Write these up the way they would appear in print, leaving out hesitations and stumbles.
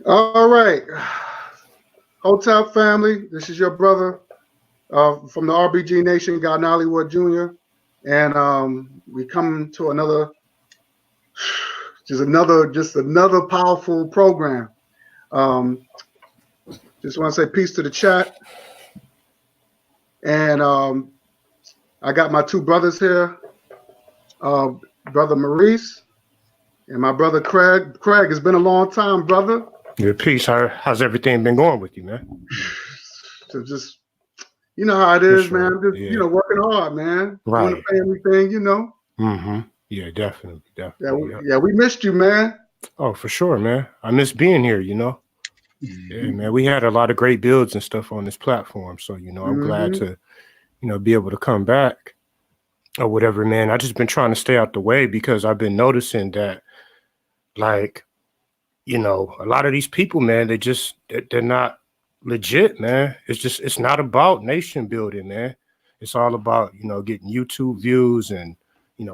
All right, Hotel family. This is your brother from the RBG Nation, God Nollywood Jr. And we come to another powerful program. Um, just want to say peace to the chat, and I got my two brothers here, uh, brother Maurice and my brother Craig. Craig, it's been a long time, brother. Your peace. How's everything been going with you, man? So just you know how it For is, man. sure. Just Yeah. working hard, man. Doing Right. the family thing. Mm-hmm. Yeah, definitely. Yeah, Definitely. Yep. yeah, we missed you, man. Oh, for sure, man. I miss being here. Yeah, man. We had a lot of great builds and stuff on this platform. So, I'm glad Hmm. to, be able to come back or whatever, man. I just been trying to stay out the way because I've been noticing that, like, a lot of these people, man, they're not legit, man. It's not about nation building, man. It's all about, getting YouTube views and,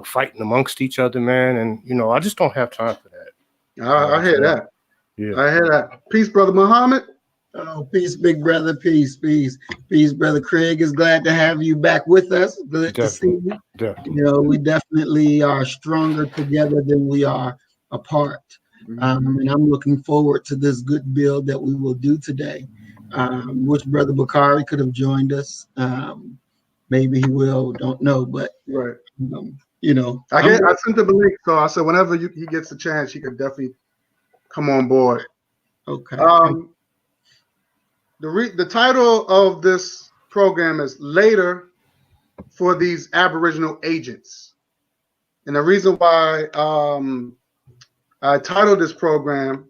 fighting amongst each other, man. And, I just don't have time for that. I As hear well. that. Yeah. I hear that. Peace, brother Muhammad. Oh, peace, big brother. Peace, peace, peace, brother Craig. Is glad to have you back with us. Good to see Definitely. you. Definitely. We definitely are stronger together than we are apart. And I'm looking forward to this good build that we will do today. Wish Brother Bakari could have joined us. Maybe he will, don't know. But, Right. I'm I sent him a link, so I said whenever he gets a chance, he could definitely come on board. okay. The title of this program is "Later for These Aboriginal Agents," and the reason why I titled this program,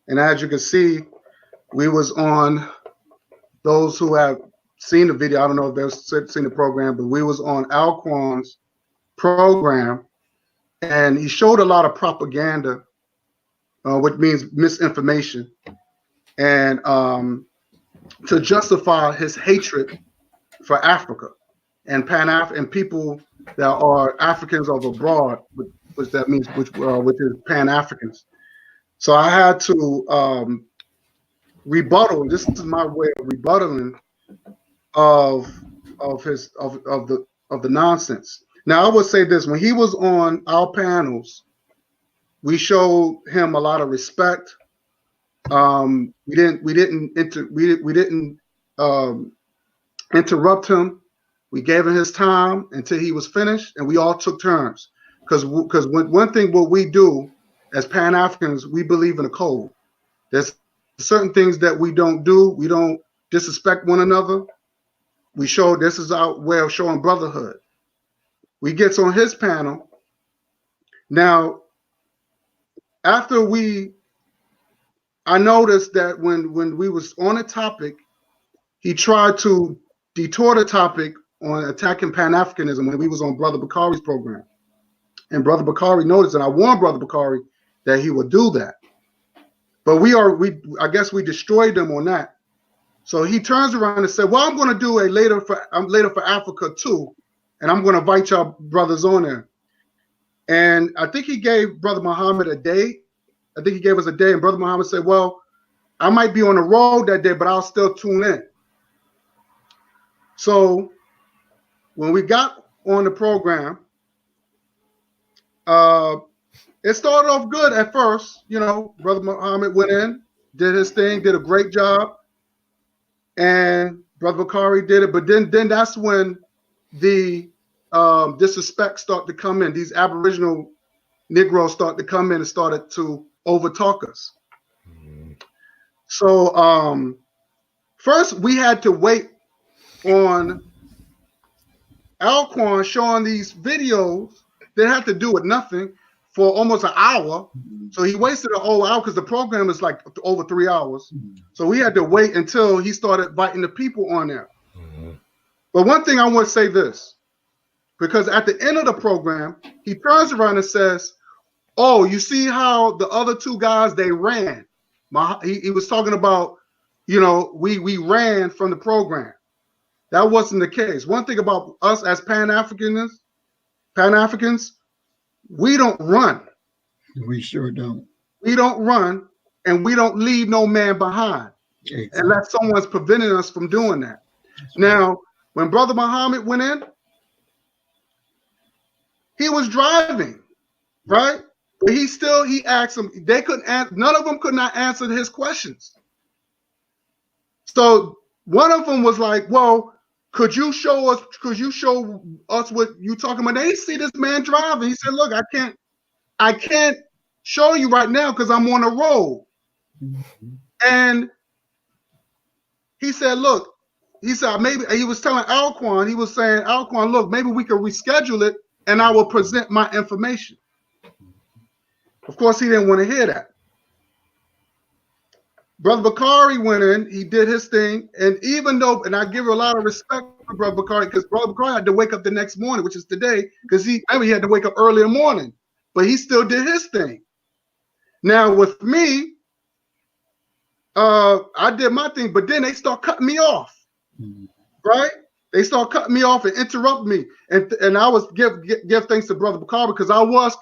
and as you can see, we was on those who have seen the video. I don't know if they've seen the program, but we was on Alquan's program, and he showed a lot of propaganda, which means misinformation, and to justify his hatred for Africa and and people that are Africans of abroad, which that means which is Pan Africans. So I had to rebuttal. This is my way of rebuttaling of the nonsense. Now I would say this: when he was on our panels, we showed him a lot of respect. We didn't interrupt him. We gave him his time until he was finished, and we all took turns. Because one thing what we do as Pan Africans, we believe in a code. There's certain things that we don't do. We don't disrespect one another. We show this is our way of showing brotherhood. We gets on his panel. Now, after I noticed that when we was on a topic, he tried to detour the topic on attacking Pan-Africanism when we was on Brother Bakari's program. And Brother Bakari noticed, and I warned Brother Bakari that he would do that. But I guess we destroyed them on that. So he turns around and said, well, I'm going to do later for Africa too. And I'm going to invite y'all brothers on there. And I think he gave Brother Muhammad a day. I think he gave us a day. And Brother Muhammad said, well, I might be on the road that day, but I'll still tune in. So when we got on the program, it started off good at first. Brother Muhammad went in, did his thing, did a great job. And Brother Bakari did it. But then that's when the disrespect started to come in. These Aboriginal Negroes started to come in and started to overtalk us. So first we had to wait on Alquan showing these videos that had to do with nothing for almost an hour. So he wasted a whole hour because the program is like over 3 hours. So we had to wait until he started inviting the people on there. But one thing I want to say this, because at the end of the program, he turns around and says, oh, you see how the other two guys, they ran. He was talking about, we ran from the program. That wasn't the case. One thing about us as Pan-Africans, we don't run. We sure don't. We don't run. and we don't leave no man behind unless someone's preventing us from doing that. Now, when Brother Muhammad went in, he was driving, right? But he asked them, they couldn't answer, none of them could not answer his questions. So one of them was like, well, could you show us what you talking about? They see this man driving. He said, look, I can't show you right now because I'm on the road. And he said, look, he said, maybe he was telling Alquan, he was saying, Alquan, look, maybe we could reschedule it and I will present my information. Of course, he didn't want to hear that. Brother Bakari went in, he did his thing, and even though, and I give a lot of respect for Brother Bakari, because Brother Bakari had to wake up the next morning, which is today, because he had to wake up early in the morning, but he still did his thing. Now with me, I did my thing, but then they start cutting me off, right? They start cutting me off and interrupt me, and I was give thanks to Brother Bakari because I was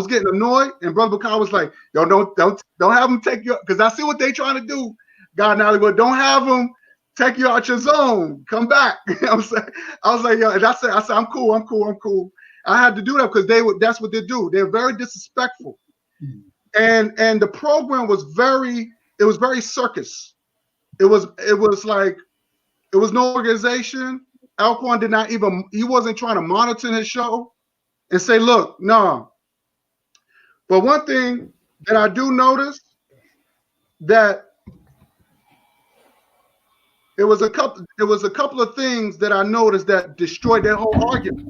getting annoyed, and Brother Bakari was like, "Yo, don't have them take you," because I see what they trying to do, God in Hollywood. Don't have them take you out your zone. Come back. You know what I'm saying? I was like, yo, and I said, I'm cool. I had to do that because that's what they do. They're very disrespectful, and the program was very circus. It was like. It was no organization. Alquan he wasn't trying to monitor his show and say, look, no. But one thing that I do notice that it was a couple of things that I noticed that destroyed their whole argument.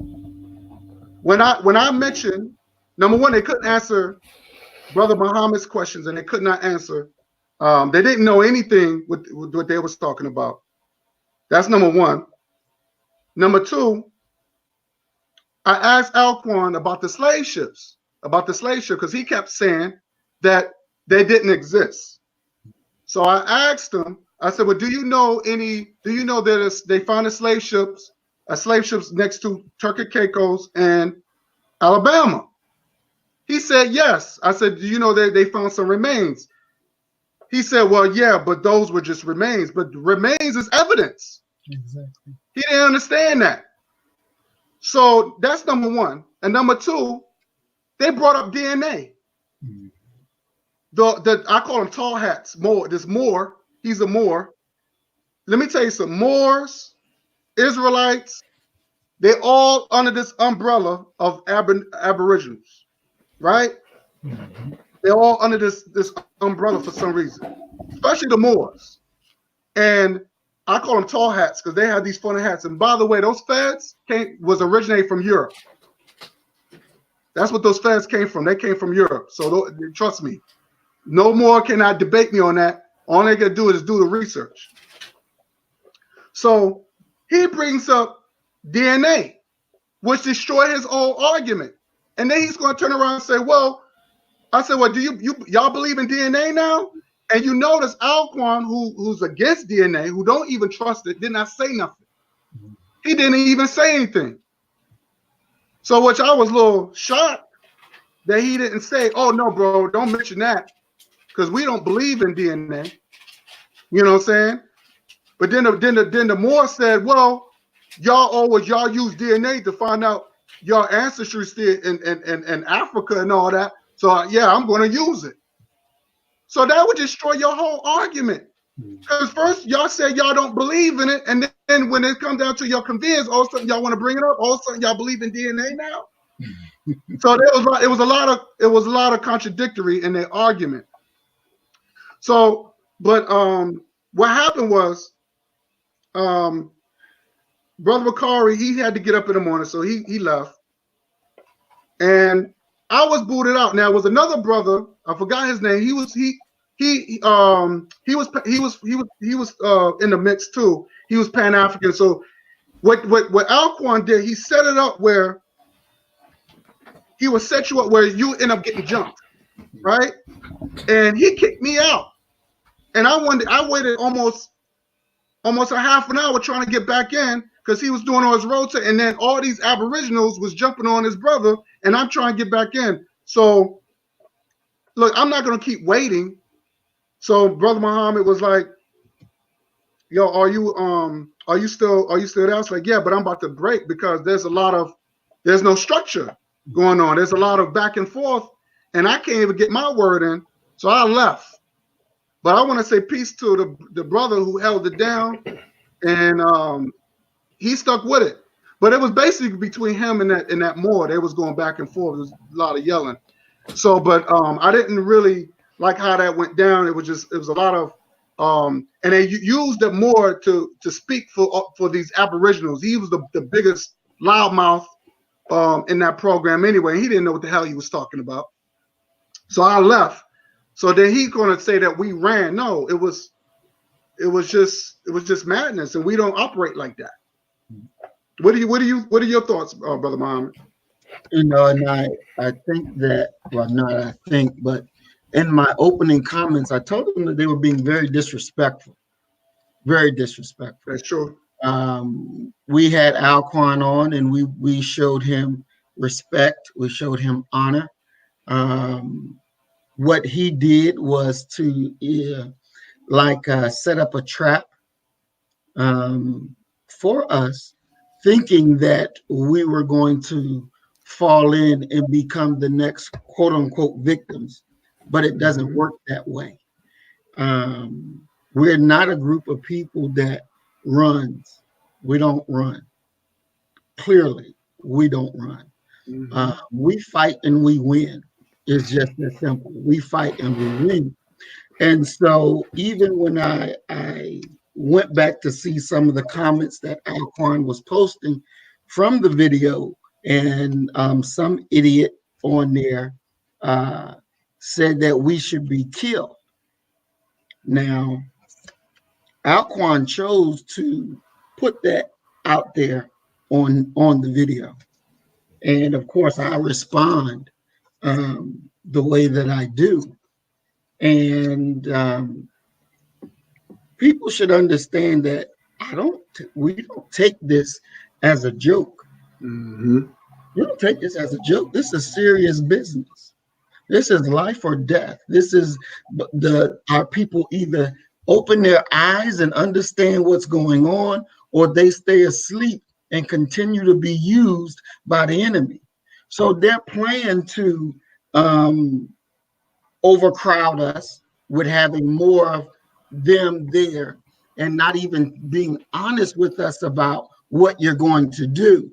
When I mentioned, number one, they couldn't answer Brother Muhammad's questions and they could not answer. They didn't know anything with what they was talking about. That's number one. Number two, I asked Alquan about the slave ships, because he kept saying that they didn't exist. So I asked him, I said, well, do you know that they found slave ships next to Turkic Caicos and Alabama? He said, yes. I said, do you know that they found some remains? He said, well, yeah, but those were just remains. But remains is evidence. Exactly. He didn't understand that. So that's number one. And number two, they brought up DNA. I call them tall hats. This Moor, he's a Moor. Let me tell you something. Moors, Israelites, they're all under this umbrella of Aboriginals, right? They're all under this umbrella for some reason, especially the Moors. And I call them tall hats because they have these funny hats. And by the way, those feds was originated from Europe. That's what those feds came from. They came from Europe. So trust me, no more cannot debate me on that. All they can do is do the research. So he brings up DNA, which destroyed his whole argument. And then he's going to turn around and say, well, I said, well, do y'all believe in DNA now? And you notice Alquan, who's against DNA, who don't even trust it, did not say nothing. He didn't even say anything. So which I was a little shocked that he didn't say, oh, no, bro, don't mention that because we don't believe in DNA. You know what I'm saying? But then the Moor said, well, y'all use DNA to find out your ancestry in Africa and all that. So, yeah, I'm going to use it. So that would destroy your whole argument. Because first y'all said y'all don't believe in it, and then when it comes down to your convenience, all of a sudden y'all want to bring it up. All of a sudden y'all believe in DNA now. So it was a lot of contradictory in their argument. So, but what happened was, Brother Bakari, he had to get up in the morning, so he left, and I was booted out. Now, it was another brother. I forgot his name. He was in the mix too. He was Pan-African. So what Alquan did, he set it up where he would set you up where you end up getting jumped, right? And he kicked me out. And I waited almost a half an hour trying to get back in because he was doing all his rotate, and then all these Aboriginals was jumping on his brother, and I'm trying to get back in. So look, I'm not gonna keep waiting. So Brother Muhammad was like, yo, are you still there? I was like, yeah, but I'm about to break because there's no structure going on. There's a lot of back and forth, and I can't even get my word in. So I left. But I want to say peace to the brother who held it down, and he stuck with it. But it was basically between him and that Moor. They was going back and forth. There was a lot of yelling. So, but I didn't really like how that went down. It was a lot of and they used it more to speak for these Aboriginals. He was the biggest loudmouth in that program anyway. He didn't know what the hell he was talking about. So I left. So then he's going to say that we ran. No, it was just madness, and we don't operate like that. What are your thoughts, Brother Muhammad? You know, and I think that, well, not I think, but in my opening comments, I told them that they were being very disrespectful. Very disrespectful. That's true. We had Alquan on, and we showed him respect. We showed him honor. What he did was to set up a trap for us, thinking that we were going to fall in and become the next quote unquote victims, but it doesn't work that way. We're not a group of people that runs. We don't run. Clearly, we don't run. We fight and we win. It's just that simple. We fight and we win. And so even when I went back to see some of the comments that Alquan was posting from the video, and some idiot on there said that we should be killed. Now, Alquan chose to put that out there on the video. And of course, I respond the way that I do. And people should understand that we don't take this as a joke. We don't take this as a joke. This is serious business. This is life or death. This is our people either open their eyes and understand what's going on, or they stay asleep and continue to be used by the enemy. So their plan to overcrowd us with having more of them there and not even being honest with us about what you're going to do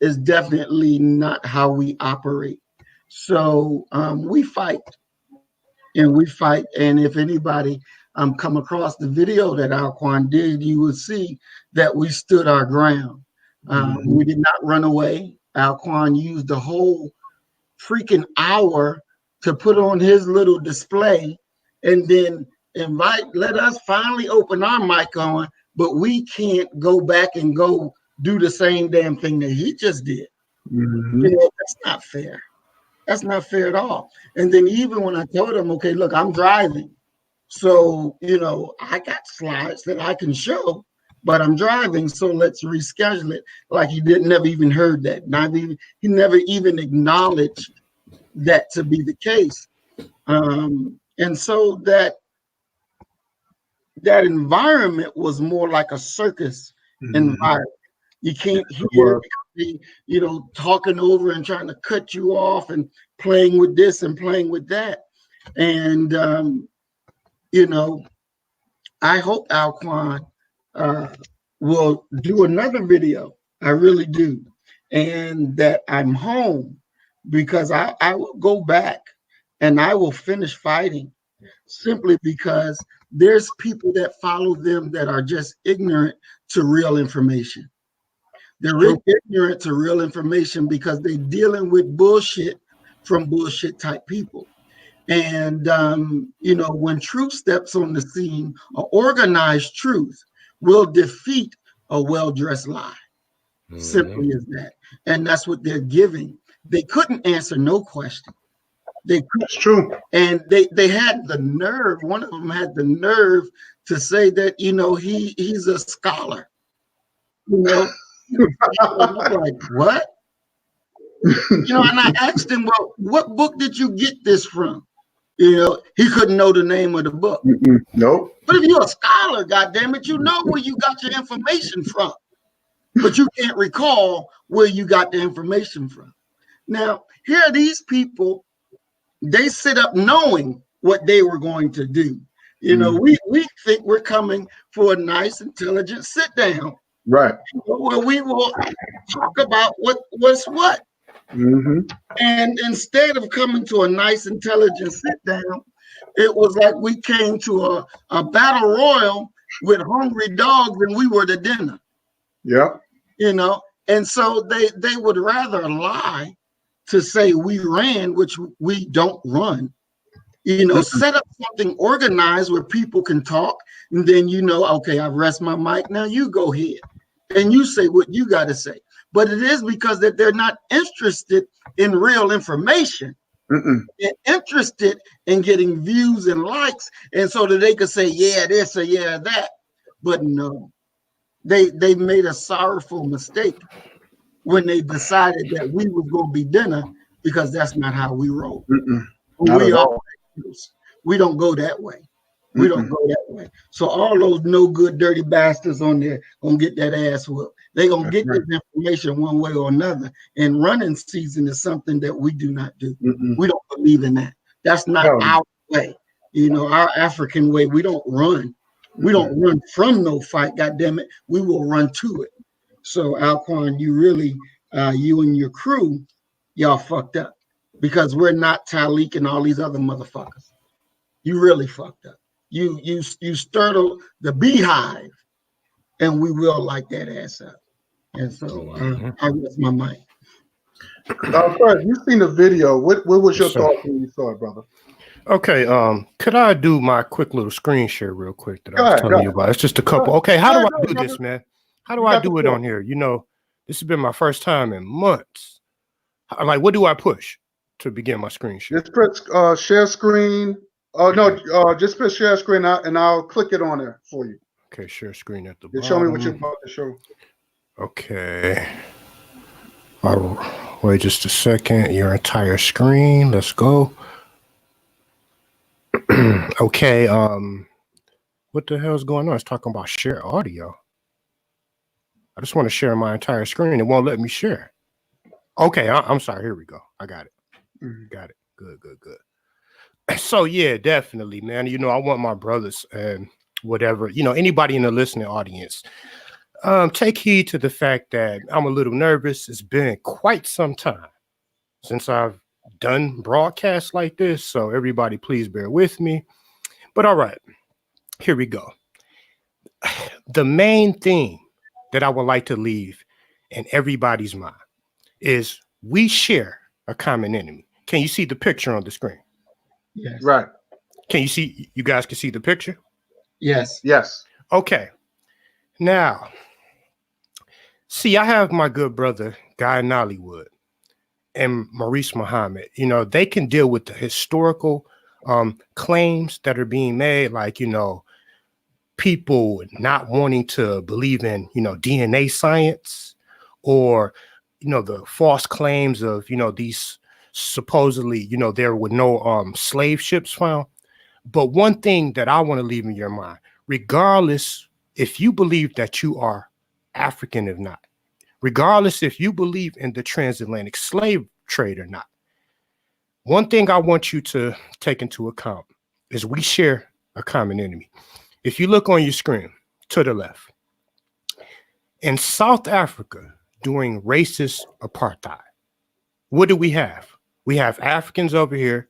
is definitely not how we operate. So we fight, and we fight. And if anybody come across the video that Alquan did, you will see that we stood our ground. We did not run away. Alquan used the whole freaking hour to put on his little display and then let us finally open our mic on, but we can't go back and go do the same damn thing that he just did. You know, that's not fair. That's not fair at all. And then even when I told him, okay, look, I'm driving. So, you know, I got slides that I can show, but I'm driving. So let's reschedule it. Like he never even heard that. He never even acknowledged that to be the case. And so that environment was more like a circus environment. You can't hear talking over and trying to cut you off and playing with this and playing with that. And I hope Alquan will do another video. I really do. And that I'm home, because I will go back and I will finish fighting, simply because there's people that follow them that are just ignorant to real information. They're ignorant to real information because they're dealing with bullshit from bullshit type people. And, when truth steps on the scene, an organized truth will defeat a well-dressed lie. Simply as that. And that's what they're giving. They couldn't answer no question. That's true. And they had the nerve. One of them had the nerve to say that, he's a scholar. Like, what? And I asked him, well, what book did you get this from? You know, he couldn't know the name of the book. Nope. But if you're a scholar, goddamn it, you know where you got your information from, but you can't recall where you got the information from. Now, here are these people, they sit up knowing what they were going to do. You know, we think we're coming for a nice, intelligent sit down. Right. Where we will talk about what's what. And instead of coming to a nice, intelligent sit down, it was like we came to a battle royal with hungry dogs and we were the dinner. Yeah. You know, and so they would rather lie to say we ran, which we don't run. You know, set up something organized where people can talk, and then you know, okay, I've rest my mic. Now you go ahead and you say what you got to say. But it is because that they're not interested in real information. They're interested in getting views and likes, and so that they could say, yeah, this or yeah, that. But no, they made a sorrowful mistake when they decided that we was going to be dinner, because that's not how we roll. Not at all. We don't go that way. We don't go that way. So all those no good, dirty bastards on there gonna get that ass whooped. They gonna get this information one way or another. And running season is something that we do not do. We don't believe in that. That's not our way. You know, our African way. We don't run. We don't run from no fight. God damn it, we will run to it. So Alquan, you really, you and your crew, y'all fucked up, because we're not Talik and all these other motherfuckers. You really fucked up. You startled the beehive, and we will light that ass up. And so I rest my mic. Fred, you've seen the video. What was your thoughts when you saw it, brother? Okay, could I do my quick little screen share real quick that I was telling you about? It's just a couple. Okay, how do I do this, man? How do I do it on here? You know, this has been my first time in months. Like, what do I push to begin my screen share? Just press share screen. No, just press share screen and I'll click it on there for you. Okay, share screen at the bottom. bottom. Show me what you're about to show. Okay. I'll wait just a second. Your entire screen. Let's go. Okay. What the hell is going on? It's talking about share audio. I just want to share my entire screen. It won't let me share. Okay, I'm sorry. Here we go. I got it. Got it. Good. So yeah, definitely, man. You know, I want my brothers and whatever, you know, anybody in the listening audience, take heed to the fact that I'm a little nervous. It's been quite some time since I've done broadcasts like this, so everybody please bear with me. But all right, here we go. The main thing that I would like to leave in everybody's mind is we share a common enemy. Can you see the picture on the screen? Yes. Right. Can you see, you guys can see the picture? Yes. Yes. Okay. Now, see, I have my good brother, Guy Nollywood, and Maurice Muhammad. You know, they can deal with the historical claims that are being made, like, you know, people not wanting to believe in, you know, DNA science, or, you know, the false claims of, you know, these supposedly, you know, there were no slave ships found. But one thing that I want to leave in your mind, regardless if you believe that you are African or not, regardless if you believe in the transatlantic slave trade or not, one thing I want you to take into account is we share a common enemy. If you look on your screen to the left, in South Africa during racist apartheid, what do we have? We have Africans over here.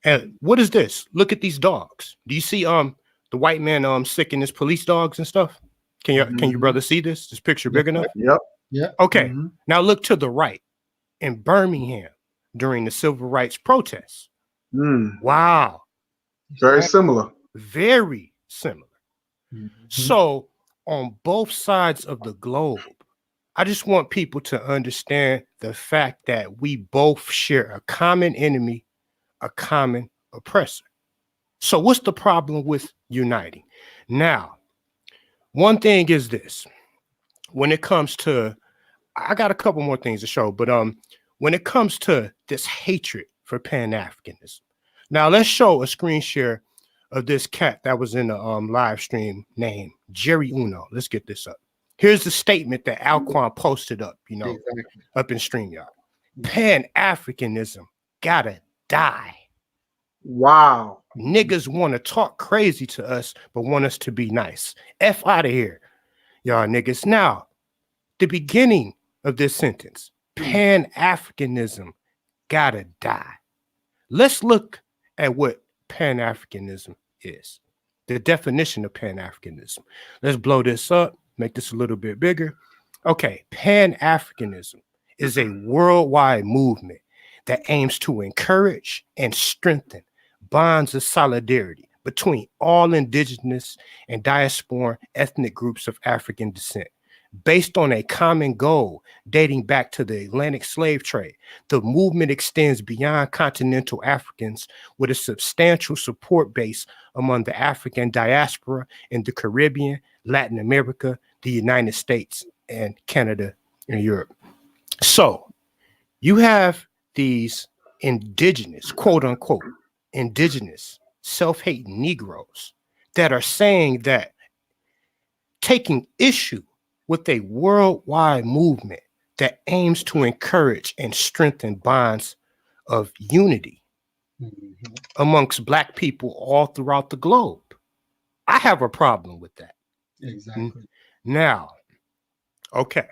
And what is this? Look at these dogs. Do you see the white man sicking his police dogs and stuff? Can you brother see this? This picture big enough? Yep. Yeah. Okay. Now look to the right in Birmingham during the civil rights protests. Wow. Very similar. Very similar. So on both sides of the globe, I just want people to understand the fact that we both share a common enemy, a common oppressor. So what's the problem with uniting? Now, one thing is this. When it comes to, I got a couple more things to show, but when it comes to this hatred for Pan-Africanism, Now let's show a screen share of this cat that was in the live stream named Jerry Uno. Let's get this up. Here's the statement that Alquan posted up, Exactly. up in StreamYard. Pan-Africanism gotta die. Wow. Niggas want to talk crazy to us, but want us to be nice. F out of here, y'all niggas. Now, the beginning of this sentence, Pan-Africanism gotta die. Let's look at what Pan-Africanism is. The definition of Pan-Africanism. Let's blow this up, make this a little bit bigger. Okay, Pan-Africanism is a worldwide movement that aims to encourage and strengthen bonds of solidarity between all indigenous and diaspora ethnic groups of African descent. Based on a common goal dating back to the Atlantic slave trade, the movement extends beyond continental Africans with a substantial support base among the African diaspora in the Caribbean, Latin America, the United States, and Canada and Europe. So you have these indigenous, quote unquote, indigenous, self-hating Negroes that are saying that taking issue with a worldwide movement that aims to encourage and strengthen bonds of unity amongst Black people all throughout the globe. I have a problem with that. Exactly. Now, okay.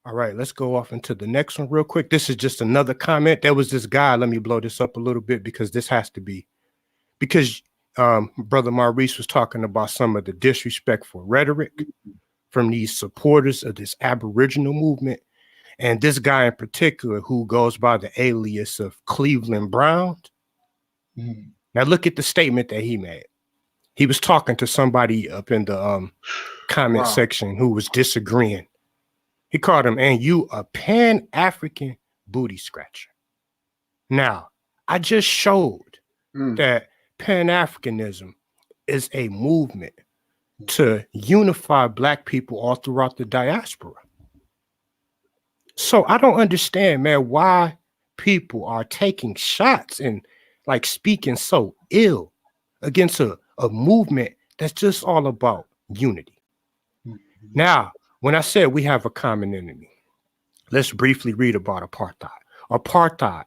All right, let's go off into the next one real quick. This is just another comment. There was this guy. Let me blow this up a little bit because this has to be, because Brother Maurice was talking about some of the disrespectful rhetoric from these supporters of this Aboriginal movement. And this guy in particular who goes by the alias of Cleveland Brown. Now look at the statement that he made. He was talking to somebody up in the comment section who was disagreeing. He called him, and you a Pan-African booty scratcher. Now, I just showed that Pan-Africanism is a movement to unify Black people all throughout the diaspora. So I don't understand, man, why people are taking shots and like speaking so ill against a movement that's just all about unity. Now, when I said we have a common enemy, let's briefly read about apartheid. Apartheid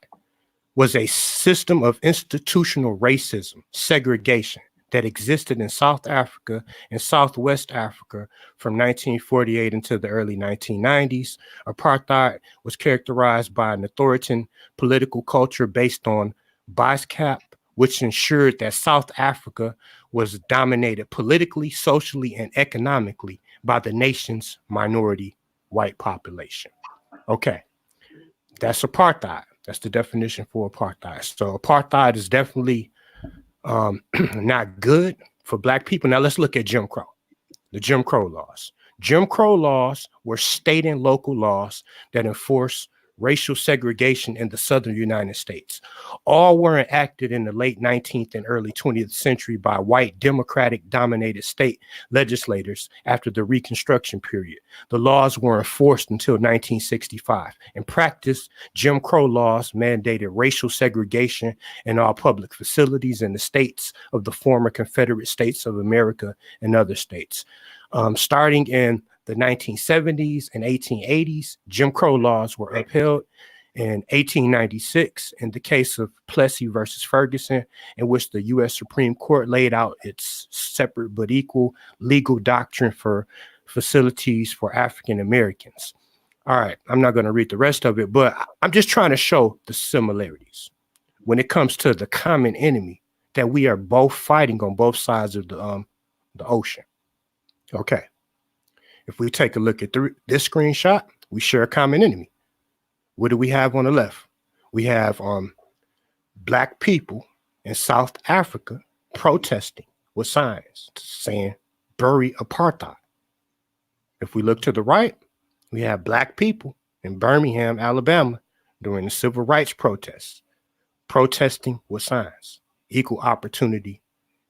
was a system of institutional racism, segregation that existed in South Africa and Southwest Africa from 1948 until the early 1990s. Apartheid was characterized by an authoritarian political culture based on BISCAP, which ensured that South Africa was dominated politically, socially, and economically by the nation's minority white population. Okay, that's apartheid. That's the definition for apartheid. So apartheid is definitely not good for Black people. Now let's look at Jim Crow, the Jim Crow laws. Jim Crow laws were state and local laws that enforce racial segregation in the southern United States. All were enacted in the late 19th and early 20th century by white Democratic-dominated state legislators after the Reconstruction period. The laws were enforced until 1965. In practice, Jim Crow laws mandated racial segregation in all public facilities in the states of the former Confederate States of America and other states. Starting in the 1970s and 1880s, Jim Crow laws were upheld. In 1896, in the case of Plessy versus Ferguson, in which the U.S. Supreme Court laid out its separate but equal legal doctrine for facilities for African Americans. All right, I'm not going to read the rest of it, but I'm just trying to show the similarities when it comes to the common enemy that we are both fighting on both sides of the ocean. Okay. If we take a look at this screenshot, we share a common enemy. What do we have on the left? We have Black people in South Africa protesting with signs saying, bury apartheid. If we look to the right, we have Black people in Birmingham, Alabama during the civil rights protests, protesting with signs, equal opportunity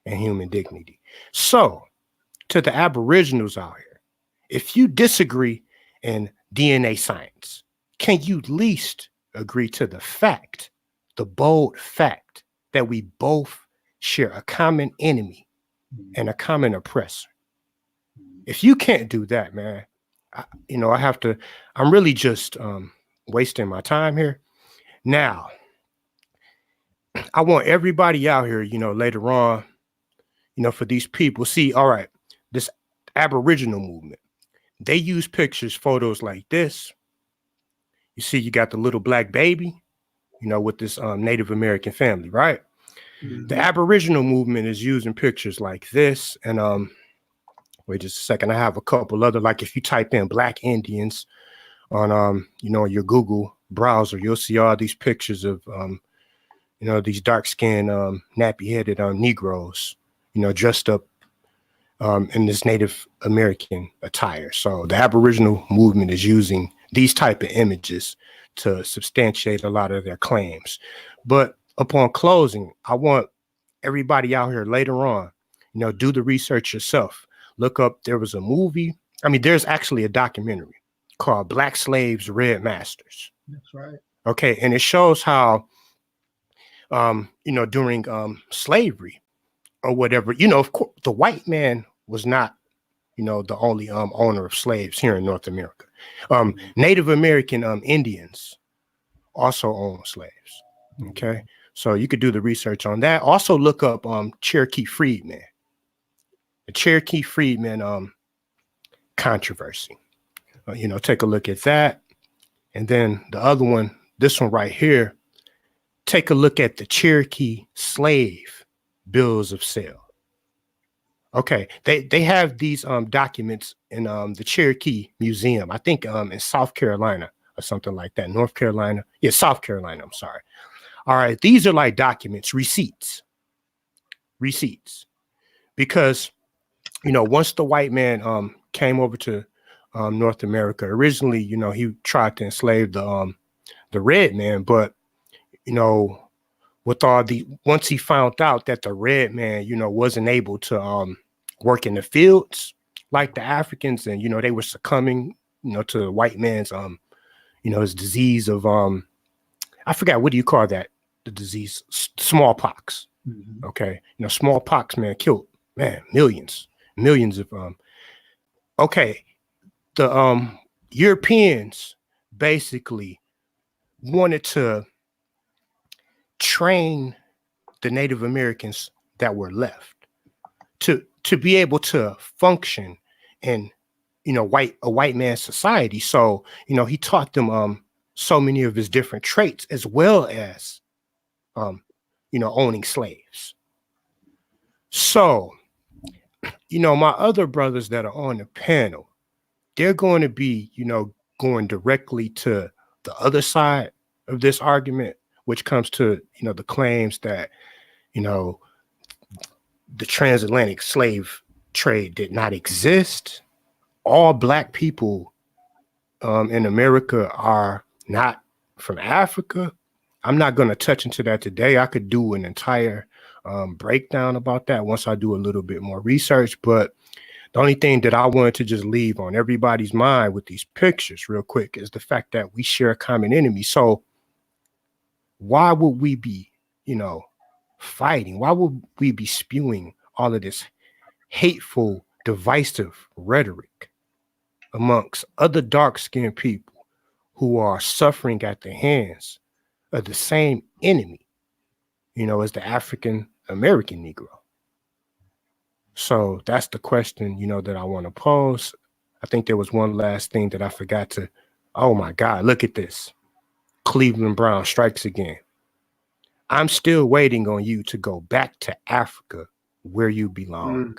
and human dignity. So, to the Aboriginals out here, if you disagree in DNA science, can you at least agree to the fact, the bold fact, that we both share a common enemy and a common oppressor. If you can't do that, man, I'm really just wasting my time here. Now, I want everybody out here, later on, for these people, see, all right, this Aboriginal movement, they use photos like this. You see, you got the little black baby, with this Native American family, right? Mhm. The Aboriginal movement is using pictures like this. And wait just a second. I have a couple other, like if you type in Black Indians on, your Google browser, you'll see all these pictures of, these dark-skinned, nappy-headed Negroes, dressed up in this Native American attire. So the Aboriginal movement is using these type of images to substantiate a lot of their claims. But upon closing, I want everybody out here later on, do the research yourself. Look up, there was a movie. I mean, there's actually a documentary called Black Slaves, Red Masters. That's right. Okay. And it shows how, during slavery or whatever, of course, the white man was not, the only owner of slaves here in North America. Native American Indians also own slaves. Okay. So you could do the research on that. Also look up Cherokee Freedmen. The Cherokee Freedmen controversy. Take a look at that. And then the other one, this one right here, take a look at the Cherokee slave bills of sale. Okay, they have these documents in the Cherokee Museum, I think in South Carolina or something like that. North Carolina. Yeah, South Carolina, I'm sorry. All right, these are like documents, receipts. Because, once the white man came over to North America, originally, he tried to enslave the red man, but, with once he found out that the red man, wasn't able to work in the fields like the Africans, and they were succumbing, to the white man's his disease of I forgot, what do you call that? The disease, smallpox. Mhm. Okay, smallpox, man, killed millions of okay, the Europeans basically wanted to train the Native Americans that were left to be able to function in a white man's society. So he taught them so many of his different traits, as well as owning slaves. So my other brothers that are on the panel, they're going to be going directly to the other side of this argument, which comes to the claims that the transatlantic slave trade did not exist. All Black people in America are not from Africa. I'm not going to touch into that today. I could do an entire breakdown about that once I do a little bit more research. But the only thing that I wanted to just leave on everybody's mind with these pictures real quick is the fact that we share a common enemy. So why would we be, fighting? Why would we be spewing all of this hateful, divisive rhetoric amongst other dark-skinned people who are suffering at the hands of the same enemy, as the African American Negro? So that's the question, that I want to pose. I think there was one last thing that I forgot to. Oh my God, look at this. Cleveland Brown strikes again. I'm still waiting on you to go back to Africa where you belong.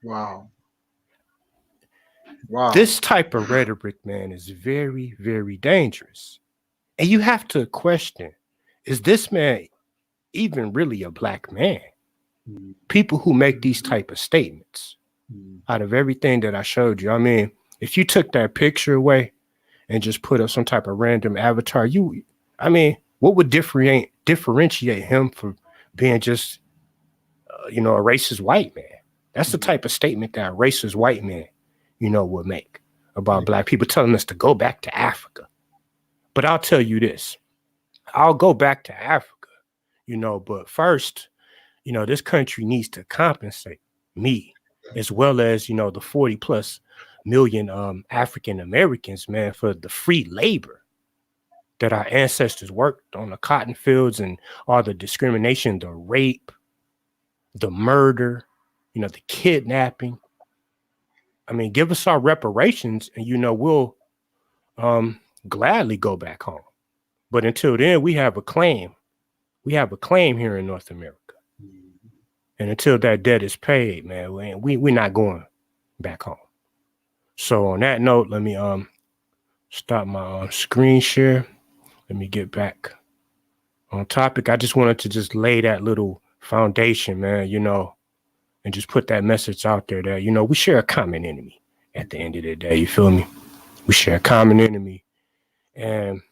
Wow. This type of rhetoric, man, is very, very dangerous. And you have to question, is this man even really a Black man? People who make these type of statements, out of everything that I showed you, I mean, if you took that picture away and just put up some type of random avatar, what would differentiate him from being just, a racist white man? That's the type of statement that a racist white man, would make about Black people, telling us to go back to Africa. But I'll tell you this, I'll go back to Africa, But first, this country needs to compensate me as well as, the 40 plus million African Americans, man, for the free labor that our ancestors worked on the cotton fields and all the discrimination, the rape, the murder, the kidnapping. I mean, give us our reparations and, we'll gladly go back home. But until then, we have a claim. We have a claim here in North America. And until that debt is paid, man, we're not going back home. So on that note, let me stop my screen share. Let me get back on topic. I just wanted to just lay that little foundation, man, and just put that message out there that, we share a common enemy at the end of the day. You feel me? We share a common enemy. And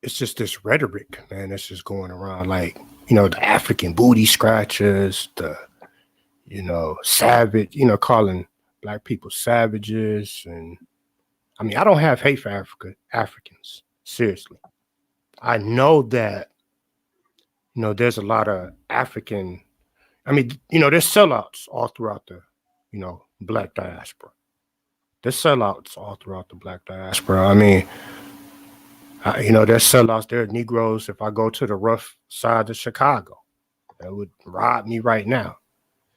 it's just this rhetoric, man, that's just going around like, the African booty scratchers, the, savage, calling Black people savages. And I mean, I don't have hate for Africans. Seriously. I know that, there's a lot of African, there's sellouts all throughout the, Black diaspora. There's sellouts all throughout the Black diaspora. I mean, there's sellouts, there are Negroes. If I go to the rough side of Chicago, that would rob me right now.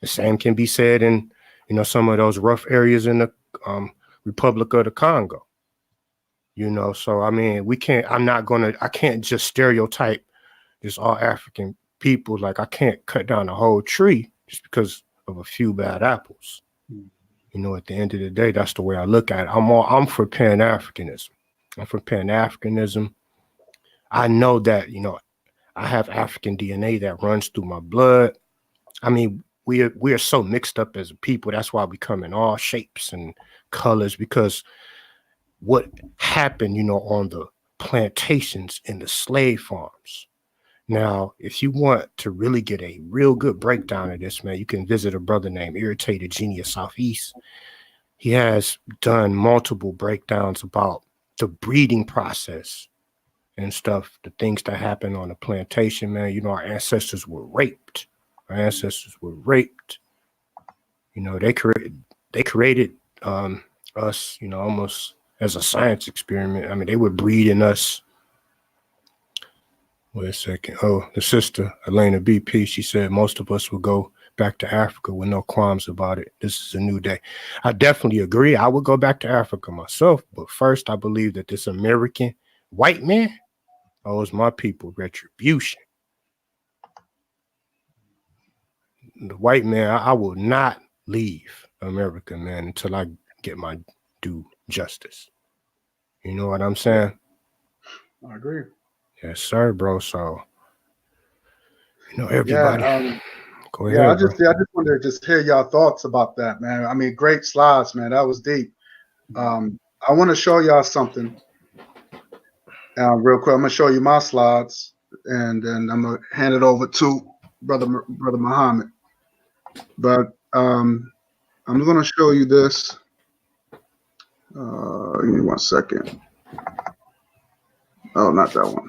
The same can be said in, some of those rough areas in the Republic of the Congo. So I mean, I can't just stereotype just all African people. Like I can't cut down a whole tree just because of a few bad apples. At the end of the day, that's the way I look at it. I'm for Pan-Africanism. I'm for Pan-Africanism. I know that, I have African DNA that runs through my blood. I mean, we are so mixed up as a people. That's why we come in all shapes and colors, because what happened, on the plantations and the slave farms. Now, if you want to really get a real good breakdown of this, man, you can visit a brother named Irritated Genius Southeast. He has done multiple breakdowns about the breeding process and stuff, the things that happen on the plantation, man. Our ancestors were raped. They created us, almost as a science experiment. I mean, they were breeding us. Wait a second. Oh, the sister, Elena BP, she said most of us will go back to Africa with no qualms about it. This is a new day. I definitely agree. I would go back to Africa myself. But first, I believe that this American white man owes my people retribution. The white man, I will not leave America, man, until I get my due justice. You know what I'm saying? I agree. Yes, sir, bro. So, everybody, go ahead. I just wanted to just hear y'all thoughts about that, man. I mean, great slides, man. That was deep. I want to show y'all something real quick. I'm gonna show you my slides, and then I'm gonna hand it over to brother Muhammad. But I'm gonna show you this. Give me 1 second. Oh, not that one.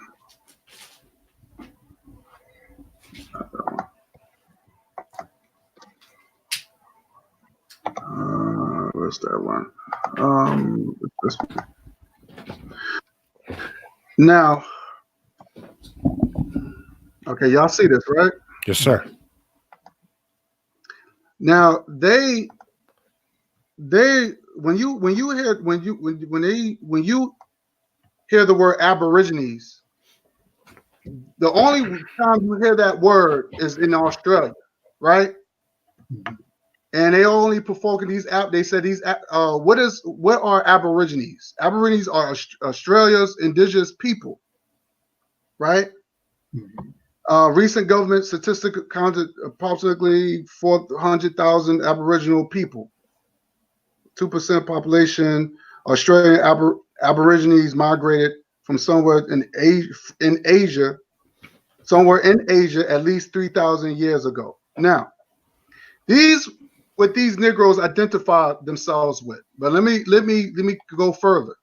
Where's that one? This one. Now, okay, y'all see this, right? Yes, sir. Now when you hear the word Aborigines, the only time you hear that word is in Australia, right? And they only provoking these they said these what are Aborigines? Aborigines are Australia's indigenous people, right? Recent government statistic counted approximately 400,000 Aboriginal people. 2% population. Australian Aborigines migrated from somewhere in Asia at least 3,000 years ago. Now, what these Negroes identify themselves with. But let me go further.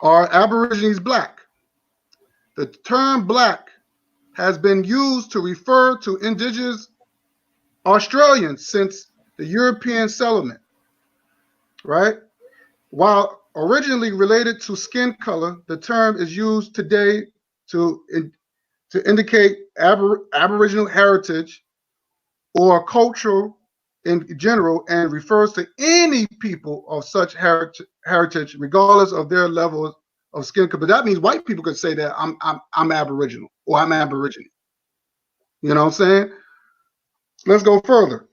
Are Aborigines black? The term black has been used to refer to indigenous Australians since the European settlement, right? While originally related to skin color, the term is used today to indicate Aboriginal heritage or culture in general, and refers to any people of such heritage, regardless of their level of skin color. But that means white people could say that I'm Aboriginal or I'm Aborigine. You know what I'm saying? Let's go further,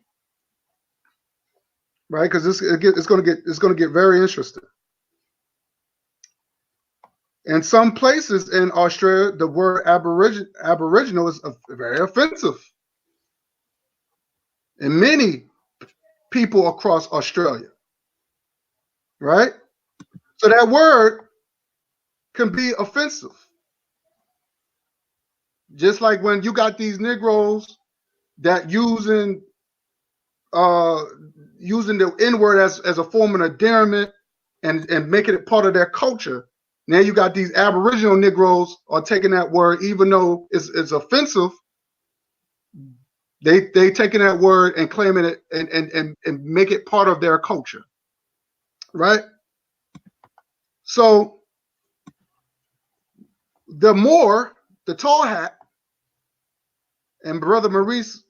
right? Because it's going to get very interesting. In some places in Australia, the word Aboriginal is very offensive. And many people across Australia, right? So that word can be offensive. Just like when you got these Negroes that using the N-word as a form of endearment and making it part of their culture. Now you got these Aboriginal Negroes are taking that word, even though it's offensive. They taking that word and claiming it and make it part of their culture, right? So the tall hat, and Brother Maurice,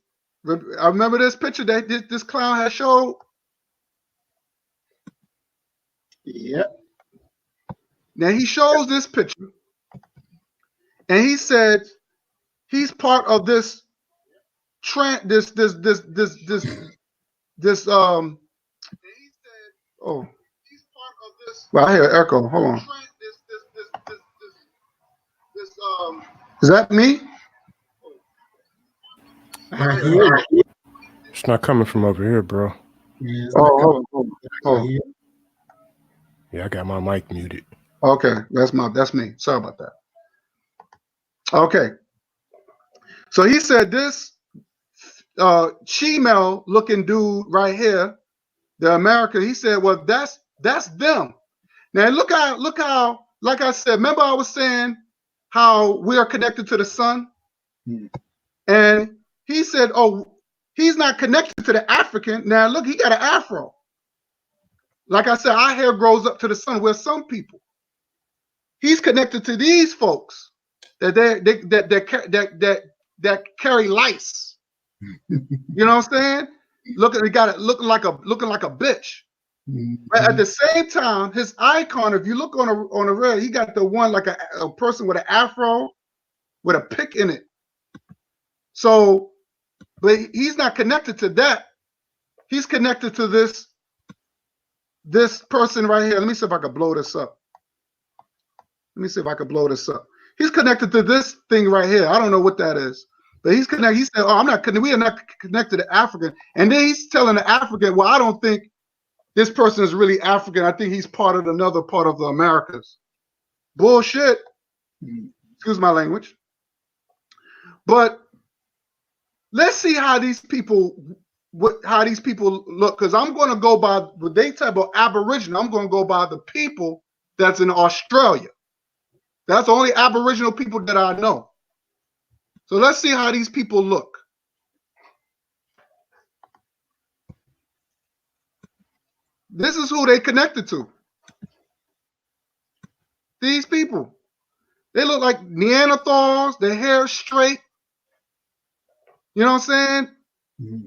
I remember this picture that this clown had showed. Yep. Now he shows this picture, and he said he's part of this trend. Oh, well, I hear an echo. Hold on. Is that me? I hear it. It's not coming from over here, bro. Yeah, Hold on. Yeah, I got my mic muted. Okay, that's me. Sorry about that. Okay, so he said this Chimel looking dude right here, the American. He said, well, that's them. Now look how, like I said, remember I was saying how we are connected to the sun, and he said, oh, he's not connected to the African. Now look, he got an afro. Like I said, our hair grows up to the sun. We're some people. He's connected to these folks that carry lice. You know what I'm saying? Looking like a bitch. But at the same time, his icon, if you look on a red, he got the one like a person with an afro with a pick in it. So, but he's not connected to that. He's connected to this person right here. Let me see if I can blow this up. He's connected to this thing right here. I don't know what that is, but he's connected. He said, "Oh, we are not connected to African." And then he's telling the African, "Well, I don't think this person is really African. I think he's part of another part of the Americas." Bullshit. Excuse my language. But let's see how these people look, because I'm going to go by what they type of Aboriginal. I'm going to go by the people that's in Australia. That's the only Aboriginal people that I know. So let's see how these people look. This is who they connected to. These people. They look like Neanderthals. Their hair is straight. You know what I'm saying?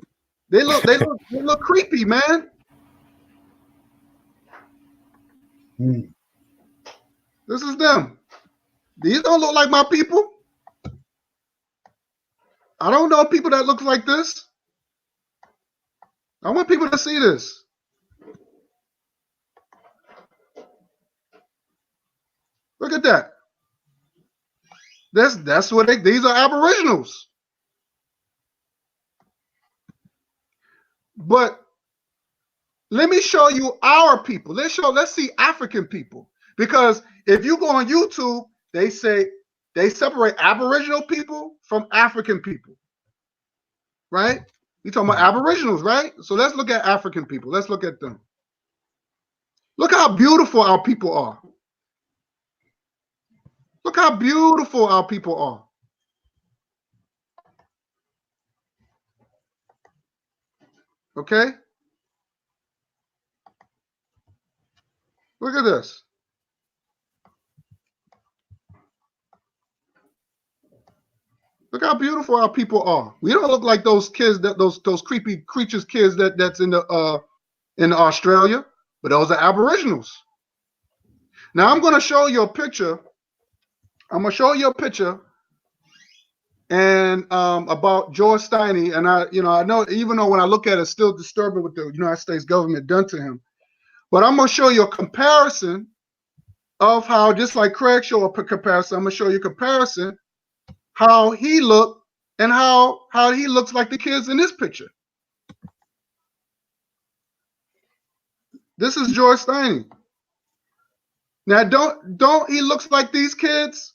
They look creepy, man. This is them. These don't look like my people. I don't know people that look like this. I want people to see this. Look at that. That's what these are Aboriginals. But let me show you our people. Let's see African people. Because if you go on YouTube, they say they separate Aboriginal people from African people. Right? You're talking about Aboriginals, right? So let's look at African people. Let's look at them. Look how beautiful our people are. Look how beautiful our people are. Okay? Look at this. Look how beautiful our people are. We don't look like those kids that those creepy creatures kids that's in Australia, but those are Aboriginals. Now I'm going to show you a picture. I'm going to show you a picture and about George Steiny. And I know, even though when I look at it, it's still disturbing what the United States government done to him. But I'm going to show you a comparison of how, just like Craig showed a comparison, I'm going to show you a comparison how he looked and how he looks like the kids in this picture. This is George Steiny. Now, don't he looks like these kids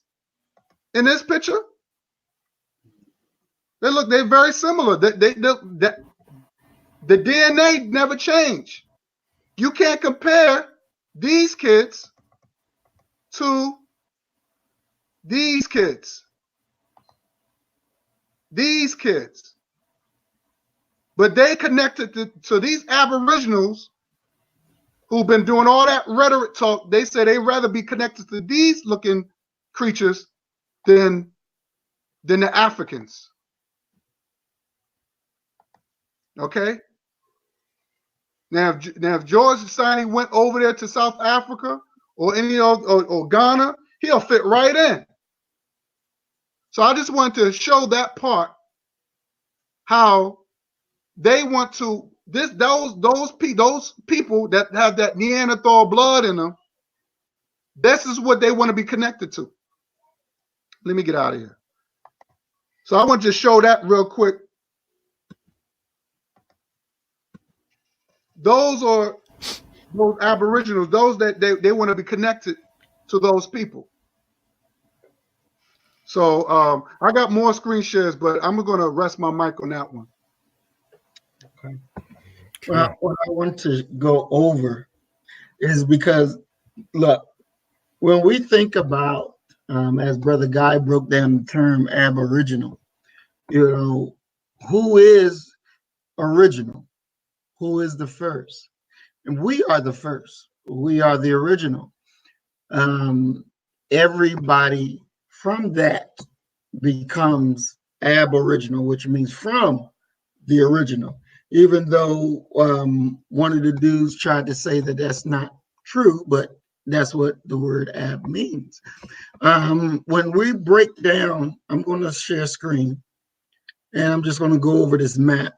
in this picture? They're very similar. The DNA never changed. You can't compare these kids to these kids. These kids. But they connected to these Aboriginals who've been doing all that rhetoric talk. They say they'd rather be connected to these looking creatures than the Africans. Okay? Now if George Steiny went over there to South Africa or or Ghana, he'll fit right in. So I just wanted to show that part, how they want to those people that have that Neanderthal blood in them. This is what they want to be connected to. Let me get out of here. So I want to just show that real quick. Those are those Aboriginals, those that they want to be connected to those people. So I got more screen shares, but I'm going to rest my mic on that one. Okay. Well, what I want to go over is because, look, when we think about, as Brother Guy broke down the term Aboriginal, who is original? Who is the first? And we are the first. We are the original. Everybody from that becomes Aboriginal, which means from the original. Even though one of the dudes tried to say that that's not true, but that's what the word ab means. When we break down, I'm going to share screen, and I'm just going to go over this map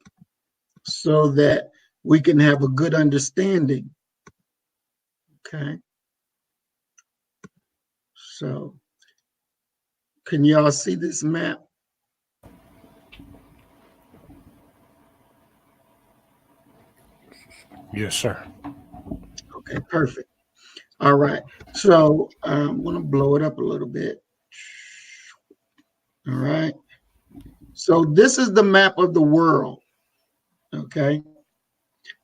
so that we can have a good understanding. Okay. So, can y'all see this map? Yes, sir. Okay, perfect. All right. So I'm going to blow it up a little bit. All right. So this is the map of the world. Okay.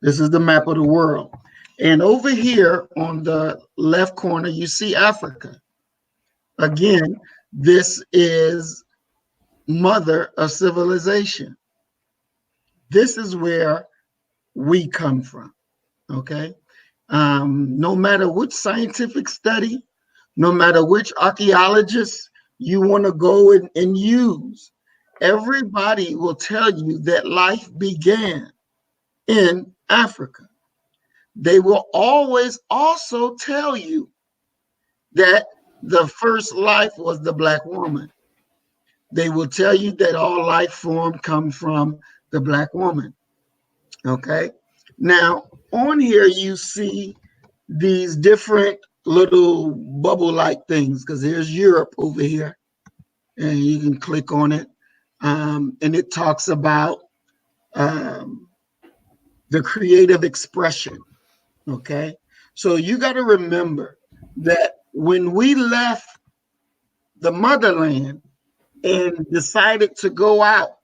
This is the map of the world. And over here on the left corner, you see Africa. Again, this is mother of civilization. This is where we come from. Okay. No matter which scientific study, no matter which archaeologist you want to go and use, everybody will tell you that life began in Africa. They will always also tell you that the first life was the Black woman. They will tell you that all life form comes from the Black woman. Okay. Now, on here, you see these different little bubble-like things, because there's Europe over here, and you can click on it, and it talks about the creative expression. Okay. So you got to remember that when we left the motherland and decided to go out,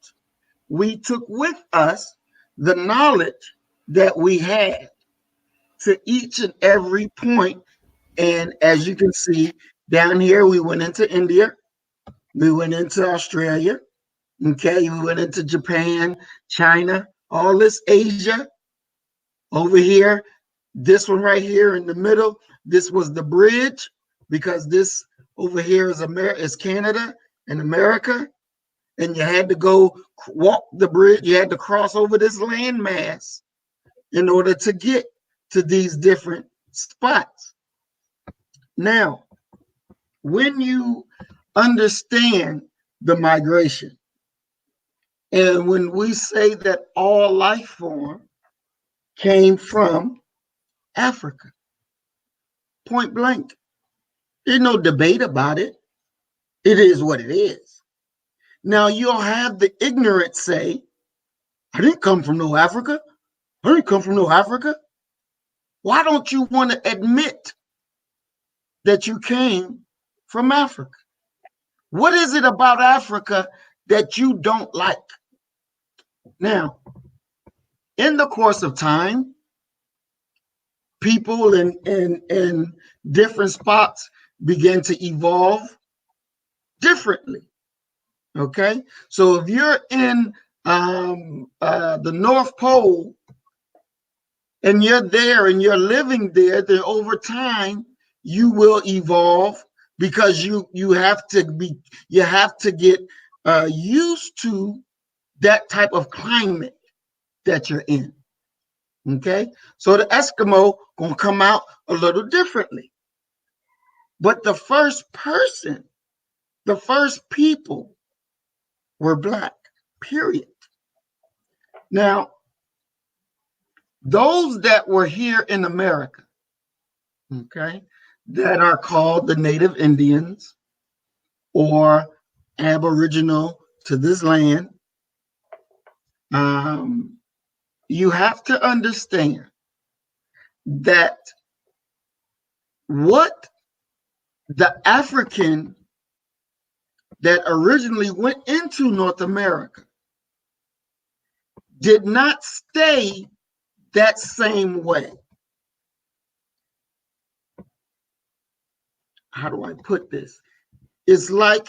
we took with us the knowledge that we had to each and every point. And as you can see, Down here, we went into India. We went into Australia. Okay, we went into Japan, China, all this Asia. Over here, this one right here in the middle, this was the bridge, because this over here is Canada and America. And you had to go walk the bridge. You had to cross over this landmass in order to get to these different spots. Now, when you understand the migration, and when we say that all life form came from Africa, point blank, there's no debate about it. It is what it is. Now, you'll have the ignorant say, I didn't come from no Africa. I didn't come from no Africa. Why don't you want to admit that you came from Africa? What is it about Africa that you don't like? Now, in the course of time, people in different spots begin to evolve differently. Okay, so if you're in the North Pole and you're there and you're living there, then over time you will evolve, because you have to get used to that type of climate that you're in. Okay, so the Eskimo gonna come out a little differently, but the first people were Black, period. Now, those that were here in America, okay, that are called the Native Indians or Aboriginal to this land, you have to understand that what the African that originally went into North America did not stay that same way. How do I put this? It's like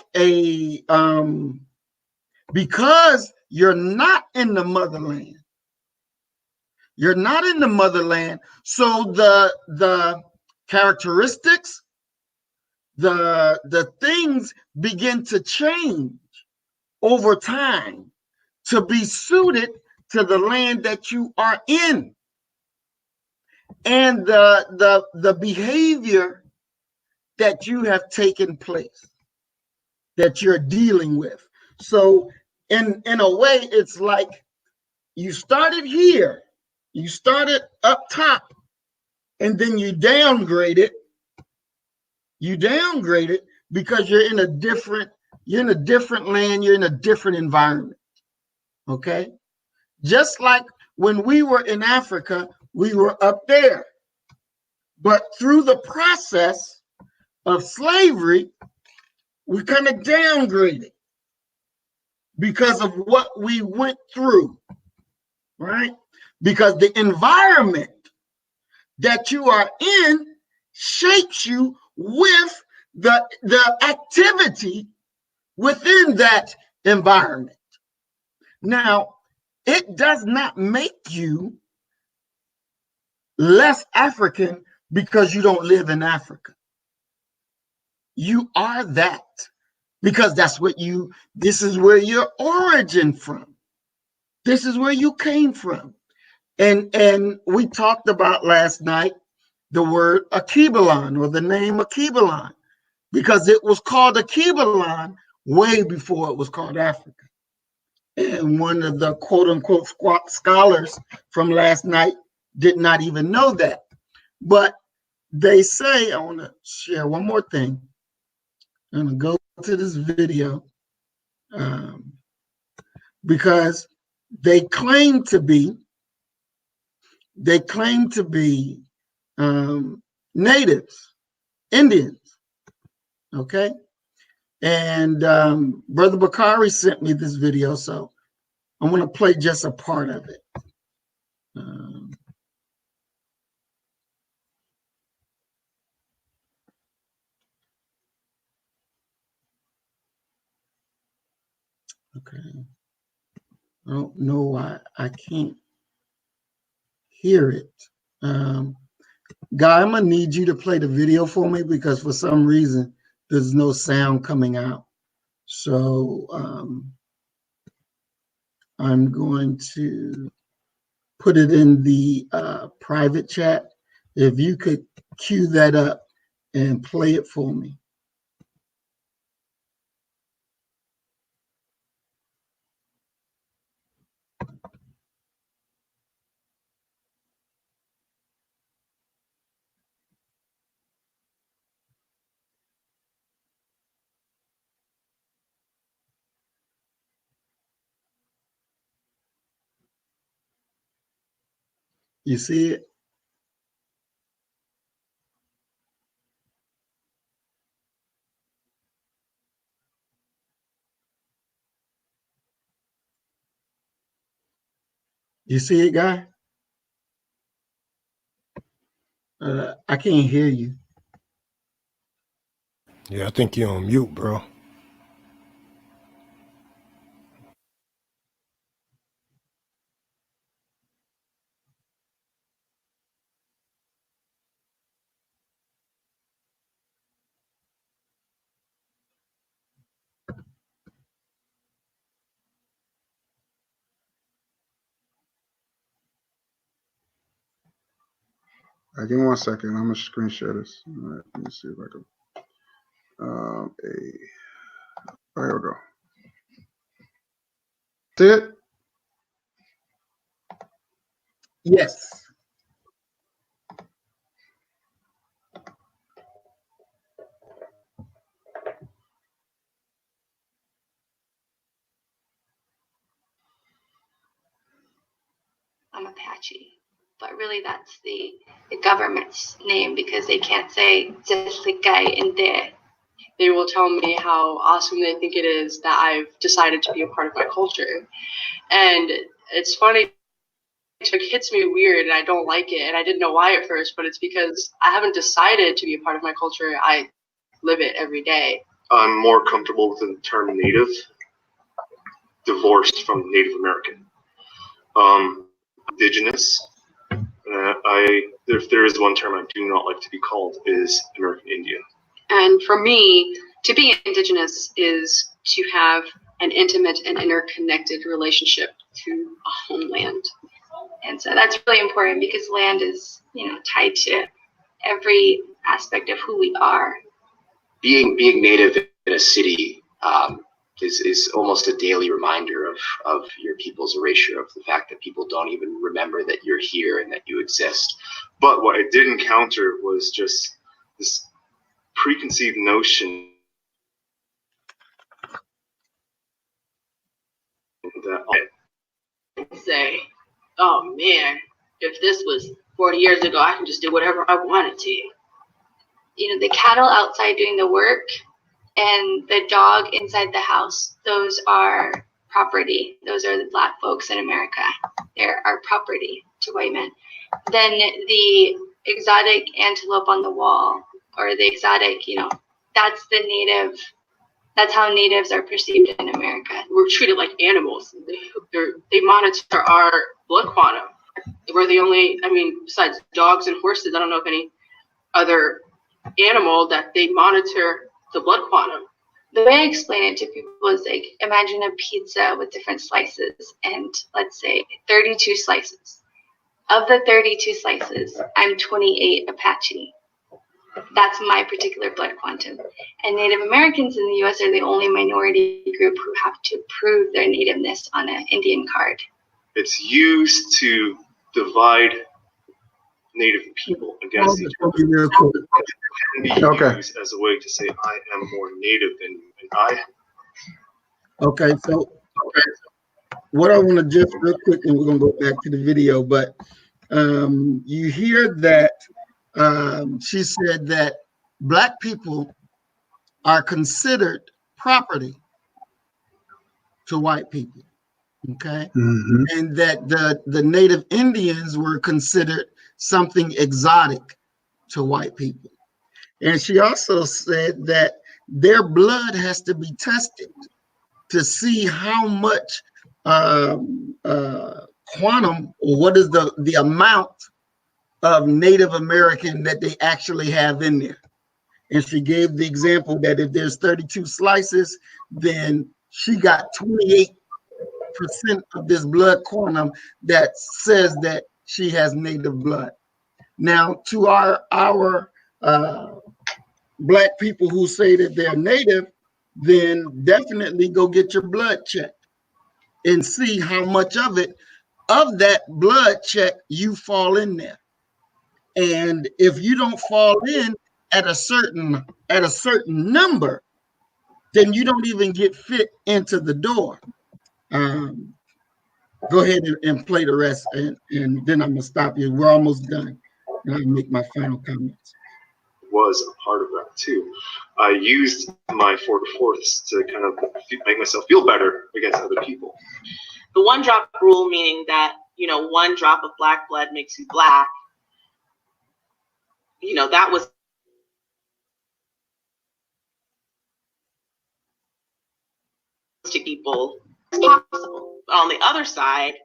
because you're not in the motherland. You're not in the motherland, so the characteristics, the things begin to change over time to be suited to the land that you are in, and the behavior that you have taken place, that you're dealing with. So in a way, it's like you started here, you started up top, and then you downgrade it because you're in a different land, you're in a different environment. Okay, just like when we were in Africa, we were up there, but through the process of slavery, we kind of downgraded because of what we went through, right? Because the environment that you are in shapes you with the activity within that environment. Now, it does not make you less African because you don't live in Africa. You are that because this is where your origin from. This is where you came from. And we talked about last night the word Akibalon, or the name Akibalon, because it was called Akibalon way before it was called Africa. And one of the quote unquote scholars from last night did not even know that. But they say, I want to share one more thing. I'm going to go to this video because they claim to be natives, Indians, okay? And Brother Bakari sent me this video, so I'm going to play just a part of it. Okay. I don't know why I can't hear it. Guy, I'm gonna need you to play the video for me because for some reason there's no sound coming out. So I'm going to put it in the private chat. If you could cue that up and play it for me. You see it? You see it, Guy? I can't hear you. Yeah, I think you're on mute, bro. Give me 1 second. I'm gonna screen share this. All right, let me see if I can. There we go. See it? Yes. I'm Apache, but really that's the government's name because they can't say Zeslikai in there. They will tell me how awesome they think it is that I've decided to be a part of my culture. And it's funny, it hits me weird and I don't like it. And I didn't know why at first, but it's because I haven't decided to be a part of my culture. I live it every day. I'm more comfortable with the term Native, divorced from Native American. Indigenous, if there is one term I do not like to be called, is American Indian. And for me, to be Indigenous is to have an intimate and interconnected relationship to a homeland. And so that's really important because land is, tied to every aspect of who we are. Being Native in a city is almost a daily reminder of your people's erasure, of the fact that people don't even remember that you're here and that you exist. But what I did encounter was just this preconceived notion that I say, oh man, if this was 40 years ago, I can just do whatever I wanted to. The cattle outside doing the work and the dog inside the house, those are property. Those are the Black folks in America. They're our property to white men. Then the exotic antelope on the wall, or the exotic, that's the native. That's how natives are perceived in America. We're treated like animals. They monitor our blood quantum. We're the only, besides dogs and horses, I don't know of any other animal that they monitor the blood quantum. The way I explain it to people is like, imagine a pizza with different slices and let's say 32 slices. Of the 32 slices, I'm 28 Apache. That's my particular blood quantum. And Native Americans in the US are the only minority group who have to prove their nativeness on an Indian card. it's used to divide Native people against each other. It can be used as a way to say I am more Native than you, and I. Okay, so what I want to just real quick, and we're gonna go back to the video, but you hear that she said that Black people are considered property to white people, okay? Mm-hmm. And that the Native Indians were considered something exotic to white people. And she also said that their blood has to be tested to see how much quantum, or what is the amount of Native American that they actually have in there. And she gave the example that if there's 32 slices, then she got 28% of this blood quantum that says that she has Native blood. Now, to our Black people who say that they're Native, then definitely go get your blood checked and see how much of that blood check you fall in there. And if you don't fall in at a certain number, then you don't even get fit into the door. Go ahead and play the rest, and then I'm gonna stop you. We're almost done, and I'll make my final comments. Was a part of that too. I used my 4/4 to kind of make myself feel better against other people. The 1 drop rule, meaning that, 1 drop of Black blood makes you Black. That was to people as possible. But on the other side,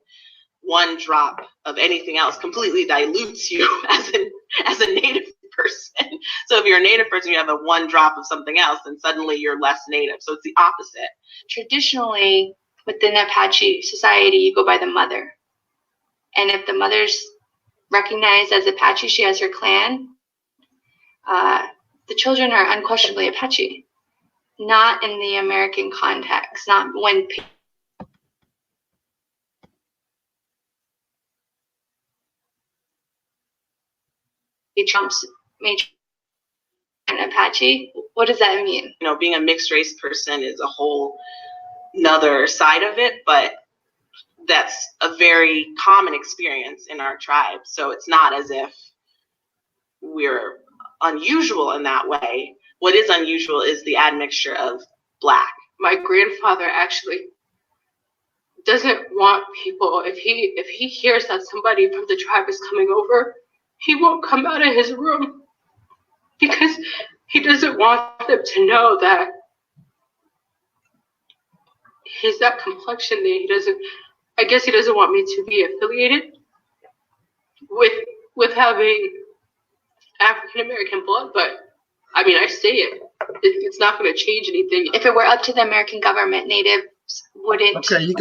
1 drop of anything else completely dilutes you as a Native person. So if you're a Native person, you have a 1 drop of something else, and suddenly you're less Native. So it's the opposite. Traditionally, within Apache society, you go by the mother. And if the mother's recognized as Apache, she has her clan, the children are unquestionably Apache. Not in the American context, not when Trump's major an Apache. What does that mean? Being a mixed race person is a whole another side of it, but that's a very common experience in our tribe. So it's not as if we're unusual in that way. What is unusual is the admixture of Black. My grandfather actually doesn't want people, if he hears that somebody from the tribe is coming over, he won't come out of his room because he doesn't want them to know that he's that complexion that I guess he doesn't want me to be affiliated with having African American blood, but I mean, I say it. It's not going to change anything. If it were up to the American government, Natives wouldn't be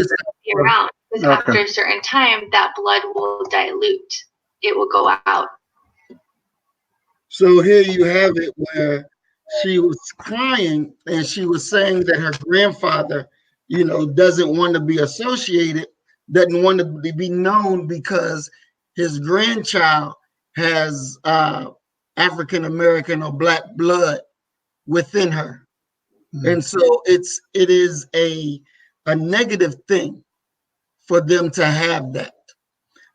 around. Because after a certain time, that blood will dilute. It will go out. So here you have it, where she was crying and she was saying that her grandfather, doesn't want to be associated, doesn't want to be known because his grandchild has African American or Black blood within her. And so it is a negative thing for them to have that.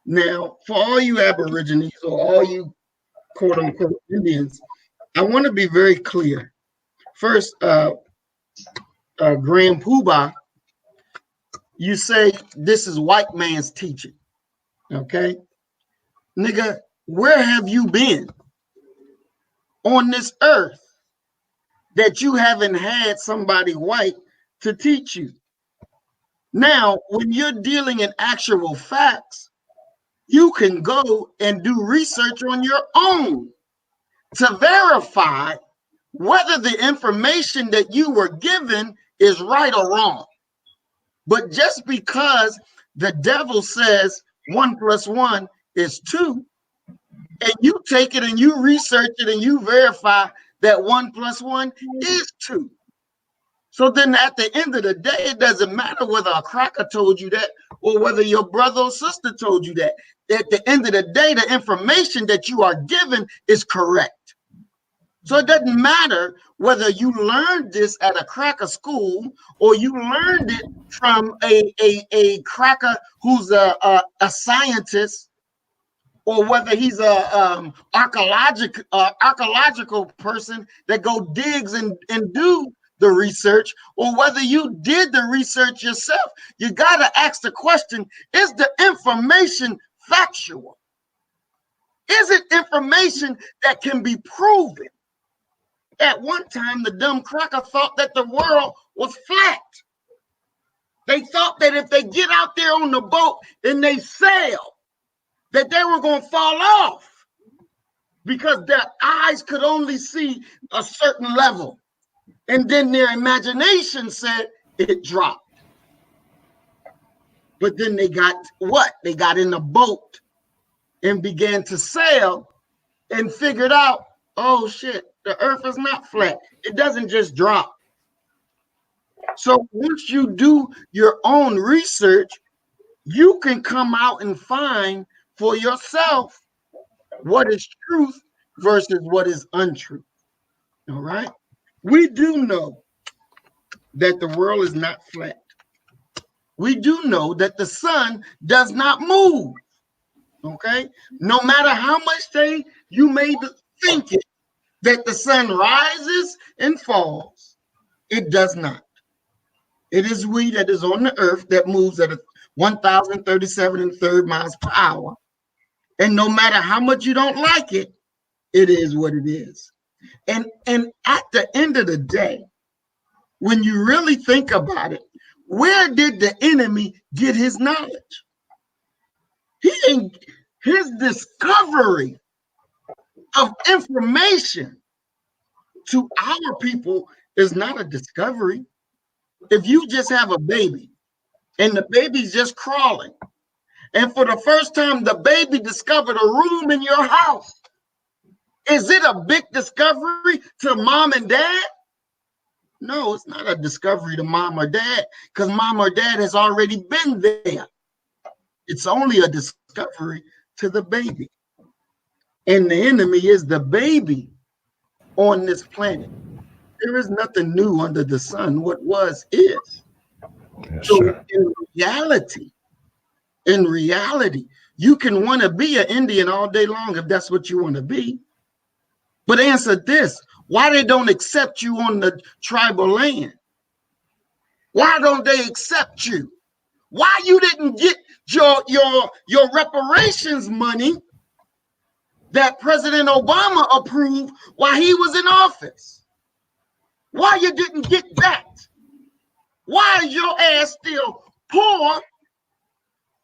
Now, for all you Aborigines or all you quote unquote Indians, I want to be very clear. First, Grand Poobah, you say this is white man's teaching. Okay? Nigga, where have you been on this earth that you haven't had somebody white to teach you? Now, when you're dealing in actual facts, you can go and do research on your own to verify whether the information that you were given is right or wrong. But just because the devil says 1 + 1 is 2, and you take it and you research it and you verify that 1 + 1 is 2. So then at the end of the day, it doesn't matter whether a cracker told you that or whether your brother or sister told you that. At the end of the day, the information that you are given is correct. So it doesn't matter whether you learned this at a cracker school or you learned it from a cracker who's a scientist, or whether he's a archaeological person that go digs and do the research, or whether you did the research yourself. You got to ask the question, is the information factual? Is it information that can be proven? At one time, the dumb cracker thought that the world was flat. They thought that if they get out there on the boat and they sail, that they were going to fall off because their eyes could only see a certain level. And then their imagination said it dropped. But then they got what? They got in a boat and began to sail and figured out, oh shit, the earth is not flat. It doesn't just drop. So once you do your own research, you can come out and find for yourself what is truth versus what is untruth. All right? We do know that the world is not flat. We do know that the sun does not move. Okay? No matter how much you may think it, that the sun rises and falls, it does not. It is we that is on the earth that moves at 1,037 1/3 miles per hour. And no matter how much you don't like it, it is what it is. And at the end of the day, when you really think about it, where did the enemy get his knowledge? His discovery of information to our people is not a discovery. If you just have a baby and the baby's just crawling, and for the first time the baby discovered a room in your house, is it a big discovery to mom and dad? No, it's not a discovery to mom or dad, because mom or dad has already been there. It's only a discovery to the baby. And the enemy is the baby on this planet. There is nothing new under the sun. What was is. Yes, so sir. in reality, you can want to be an Indian all day long if that's what you want to be. But answer this: why they don't accept you on the tribal land? Why don't they accept you? Why you didn't get your reparations money that President Obama approved while he was in office? Why you didn't get that? Why is your ass still poor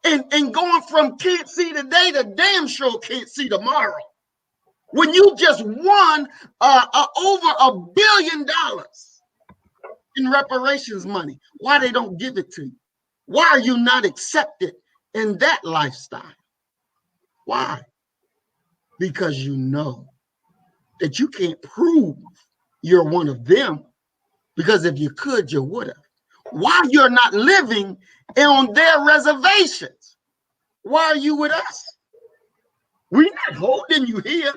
and going from can't see today to damn sure can't see tomorrow? When you just won over $1 billion in reparations money, why they don't give it to you? Why are you not accepted in that lifestyle? Why? Because you know that you can't prove you're one of them, because if you could, you would have. Why you're not living on their reservations? Why are you with us? We're not holding you here.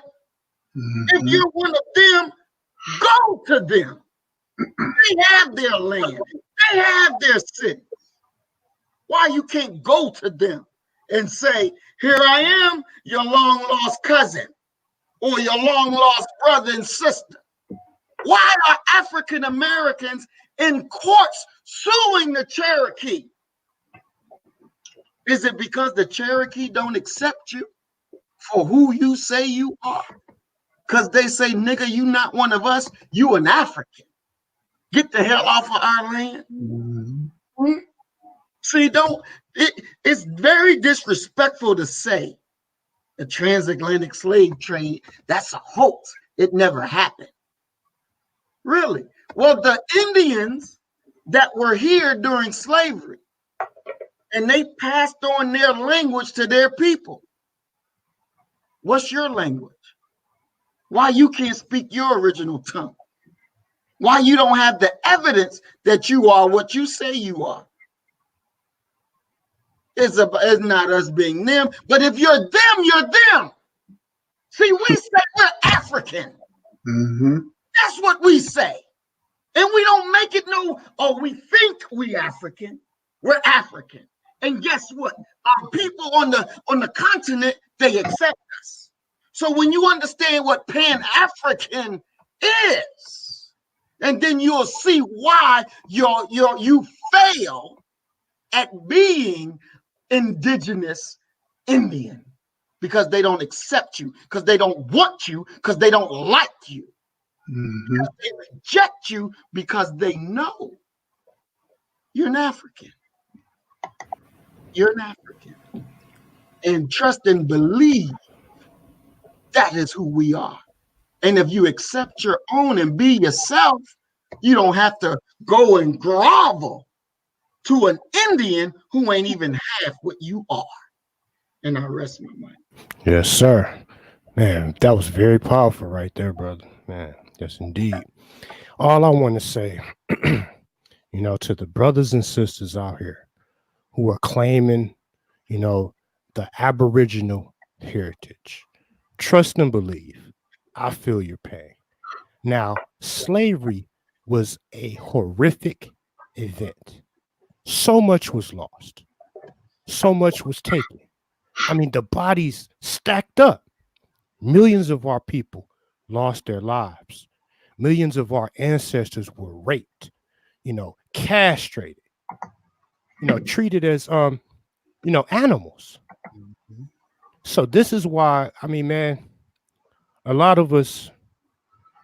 If you're one of them, go to them. They have their land. They have their city. Why you can't go to them and say, here I am, your long lost cousin or your long lost brother and sister? Why are African Americans in courts suing the Cherokee? Is it because the Cherokee don't accept you for who you say you are? Because they say, nigga, you not one of us, you an African. Get the hell off of our land. See, it's very disrespectful to say the transatlantic slave trade, that's a hoax. It never happened. Really? Well, the Indians that were here during slavery, and they passed on their language to their people. What's your language? Why you can't speak your original tongue? Why you don't have the evidence that you are what you say you are? It's not us being them, but if you're them, you're them. See, we say we're African. That's what we say. And we don't make it no, oh, we think we African. We're African. And guess what? Our people on the continent, they accept us. So when you understand what Pan-African is, and then you'll see why you fail at being indigenous Indian, because they don't accept you, because they don't want you, because they don't like you. They reject you because they know you're an African. you're an African. And trust and believe that is who we are. And if you accept your own and be yourself, you don't have to go and grovel to an Indian who ain't even half what you are. And I rest my mind. Yes, sir. Man, that was very powerful right there, brother. Man, yes, indeed. All I want to say, to the brothers and sisters out here who are claiming, the Aboriginal heritage, trust and believe. I feel your pain. Now, slavery was a horrific event. So much was lost. So much was taken. I mean, the bodies stacked up. Millions of our people lost their lives. Millions of our ancestors were raped, castrated, treated as, animals. So this is why, man, a lot of us,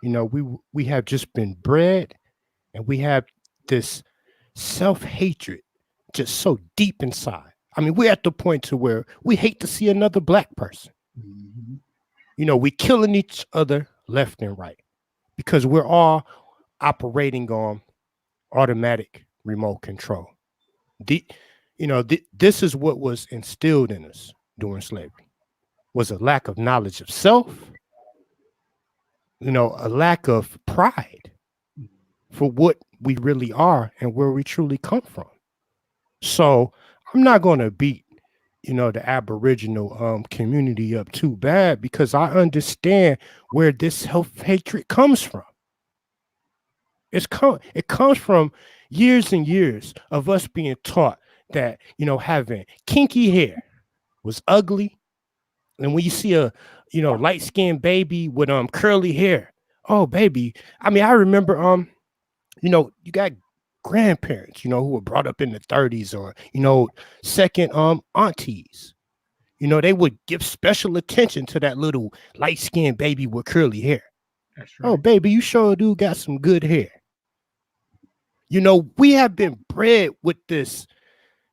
we have just been bred and we have this self-hatred just so deep inside. I mean, we're at the point to where we hate to see another black person. We killing each other left and right because we're all operating on automatic remote control. This is what was instilled in us during slavery, was a lack of knowledge of self, a lack of pride for what we really are and where we truly come from. So I'm not going to beat, the Aboriginal community up too bad because I understand where this self-hatred comes from. It comes from years and years of us being taught that, having kinky hair was ugly. And when you see a, light-skinned baby with curly hair, oh, baby. I mean, I remember, you got grandparents, who were brought up in the 30s or, second aunties. They would give special attention to that little light-skinned baby with curly hair. That's right. Oh, baby, you sure do got some good hair. We have been bred with this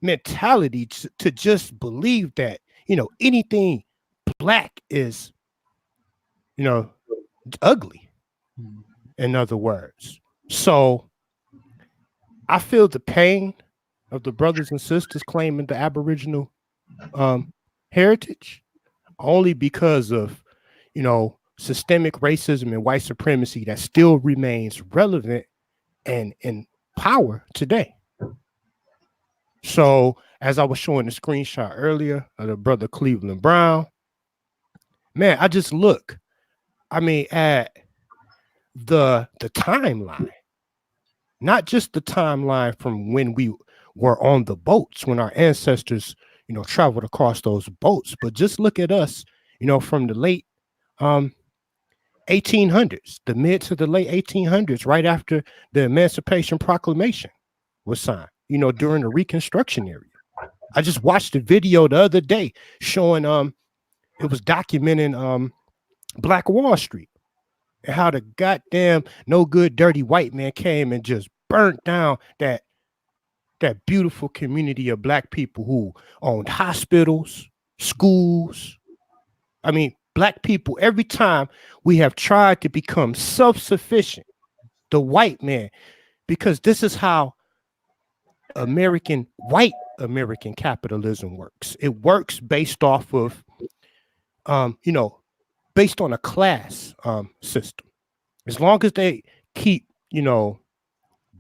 mentality to just believe that, anything black is, ugly, in other words. So I feel the pain of the brothers and sisters claiming the Aboriginal heritage only because of, systemic racism and white supremacy that still remains relevant and in power today. So as I was showing the screenshot earlier of the brother Cleveland Brown, man, I just look, at the timeline, not just the timeline from when we were on the boats, when our ancestors, traveled across those boats, but just look at us, from the late 1800s, the mid to the late 1800s, right after the Emancipation Proclamation was signed, during the Reconstruction era. I just watched a video the other day showing it was documenting Black Wall Street and how the goddamn no good dirty white man came and just burnt down that beautiful community of black people who owned hospitals, schools. Black people, every time we have tried to become self-sufficient, the white man, because this is how white American capitalism works. It works based off of, based on a class system. As long as they keep,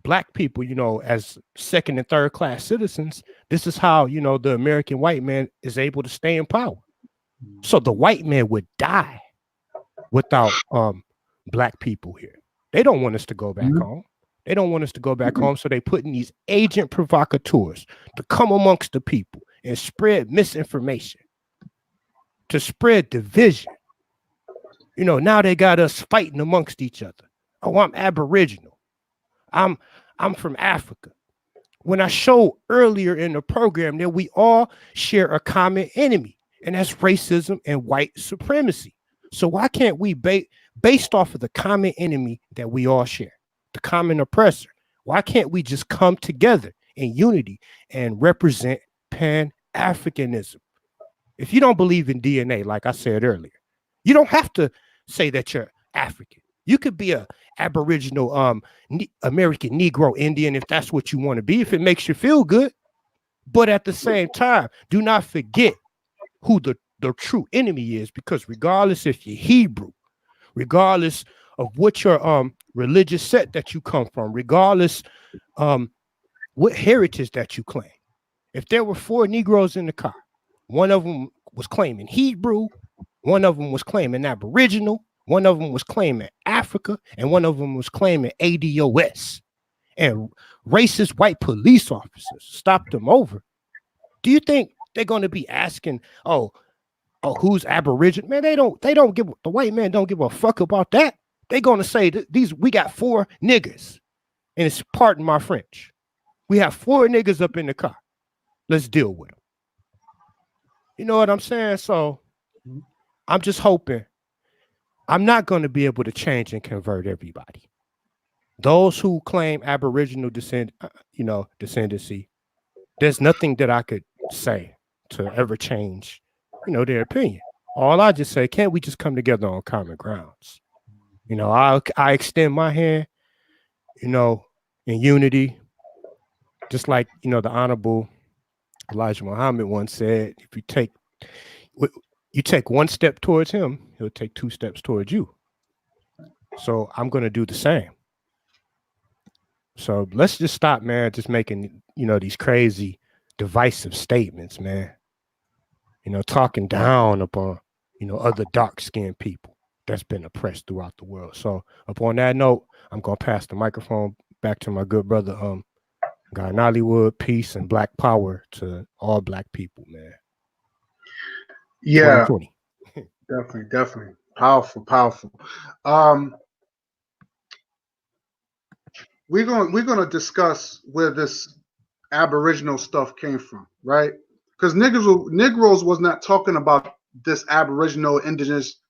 black people, as second and third class citizens, this is how, the American white man is able to stay in power. So the white man would die without black people here. They don't want us to go back home. They don't want us to go back home. So they put in these agent provocateurs to come amongst the people and spread misinformation, to spread division. Now they got us fighting amongst each other. Oh, I'm Aboriginal. I'm from Africa. When I showed earlier in the program that we all share a common enemy, and that's racism and white supremacy. So why can't we, based off of the common enemy that we all share, the common oppressor, why can't we just come together in unity and represent Pan Africanism. If you don't believe in DNA, like I said earlier, you don't have to say that you're African. You could be a Aboriginal American Negro Indian if that's what you want to be, if it makes you feel good. But at the same time, do not forget who the true enemy is, because regardless if you're Hebrew, regardless of what your religious set that you come from, regardless what heritage that you claim, if there were 4 Negroes in the car, one of them was claiming Hebrew, one of them was claiming Aboriginal, one of them was claiming Africa, and one of them was claiming ADOS, and racist white police officers stopped them over. Do you think they're going to be asking, oh, who's Aboriginal? Man, they don't give, the white man don't give a fuck about that. They're going to say we got 4 niggas, and it's, pardon my French, we have 4 niggas up in the car. Let's deal with them. You know what I'm saying? So I'm just hoping I'm not going to be able to change and convert everybody. Those who claim Aboriginal descendancy, there's nothing that I could say to ever change, their opinion. All I just say, can't we just come together on common grounds? I extend my hand, in unity, just like, the Honorable Elijah Muhammad once said, if you take 1 step towards him, he'll take 2 steps towards you. So I'm going to do the same. So let's just stop, man, just making, these crazy divisive statements, man. Talking down upon, other dark-skinned people that's been oppressed throughout the world. So upon that note, I'm going to pass the microphone back to my good brother, God Nollywood. Peace and black power to all black people, man. Yeah, 2020. definitely. Powerful. We're gonna discuss where this Aboriginal stuff came from, right? Because Negroes was not talking about this Aboriginal indigenous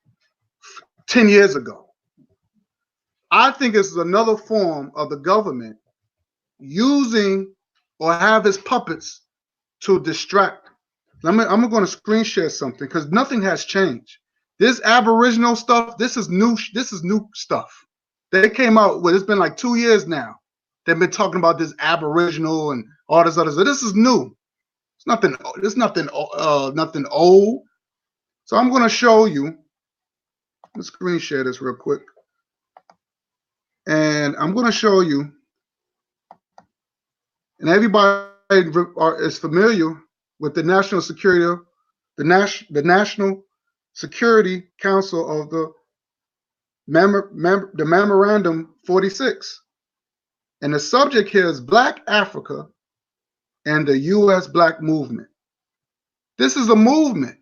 10 years ago. I think it's another form of the government using or have its puppets to distract. I'm going to screen share something because nothing has changed. This Aboriginal stuff, this is new stuff. They came out with, it's been like 2 years now. They've been talking about this Aboriginal and all this other stuff. This is new. It's nothing old. So I'm going to show you. Let's screen share this real quick. And I'm going to show you. And everybody is familiar with the National Security, the National Security Council of the Memorandum 46. And the subject here is Black Africa and the U.S. Black Movement. This is a movement.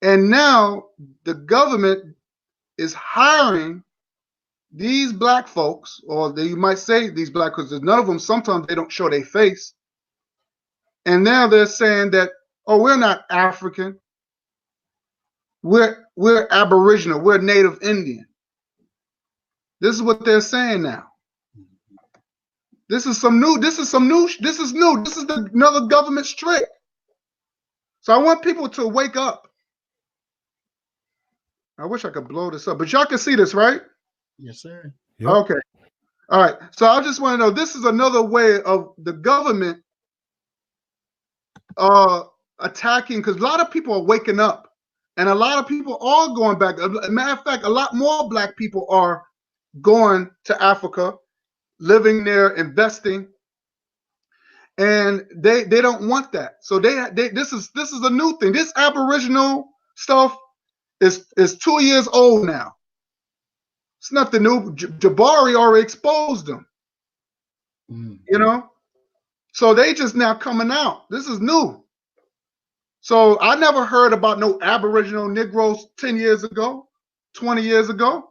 And now the government is hiring these black folks, or you might say these black, because none of them, sometimes they don't show their face. And now they're saying that, oh, we're not African. We're Aboriginal. We're Native Indian. This is what they're saying now. This is new. This is another government trick. So I want people to wake up. I wish I could blow this up, but y'all can see this, right? Yes, sir. Yep. Okay. All right. So I just want to know, this is another way of the government attacking, because a lot of people are waking up and a lot of people are going back. As a matter of fact, a lot more black people are going to Africa, living there, investing, and they don't want that. So this is a new thing. This Aboriginal stuff is 2 years old now. It's nothing new. Jabari already exposed them. So they just now coming out. This is new. So I never heard about no Aboriginal Negroes 10 years ago, 20 years ago.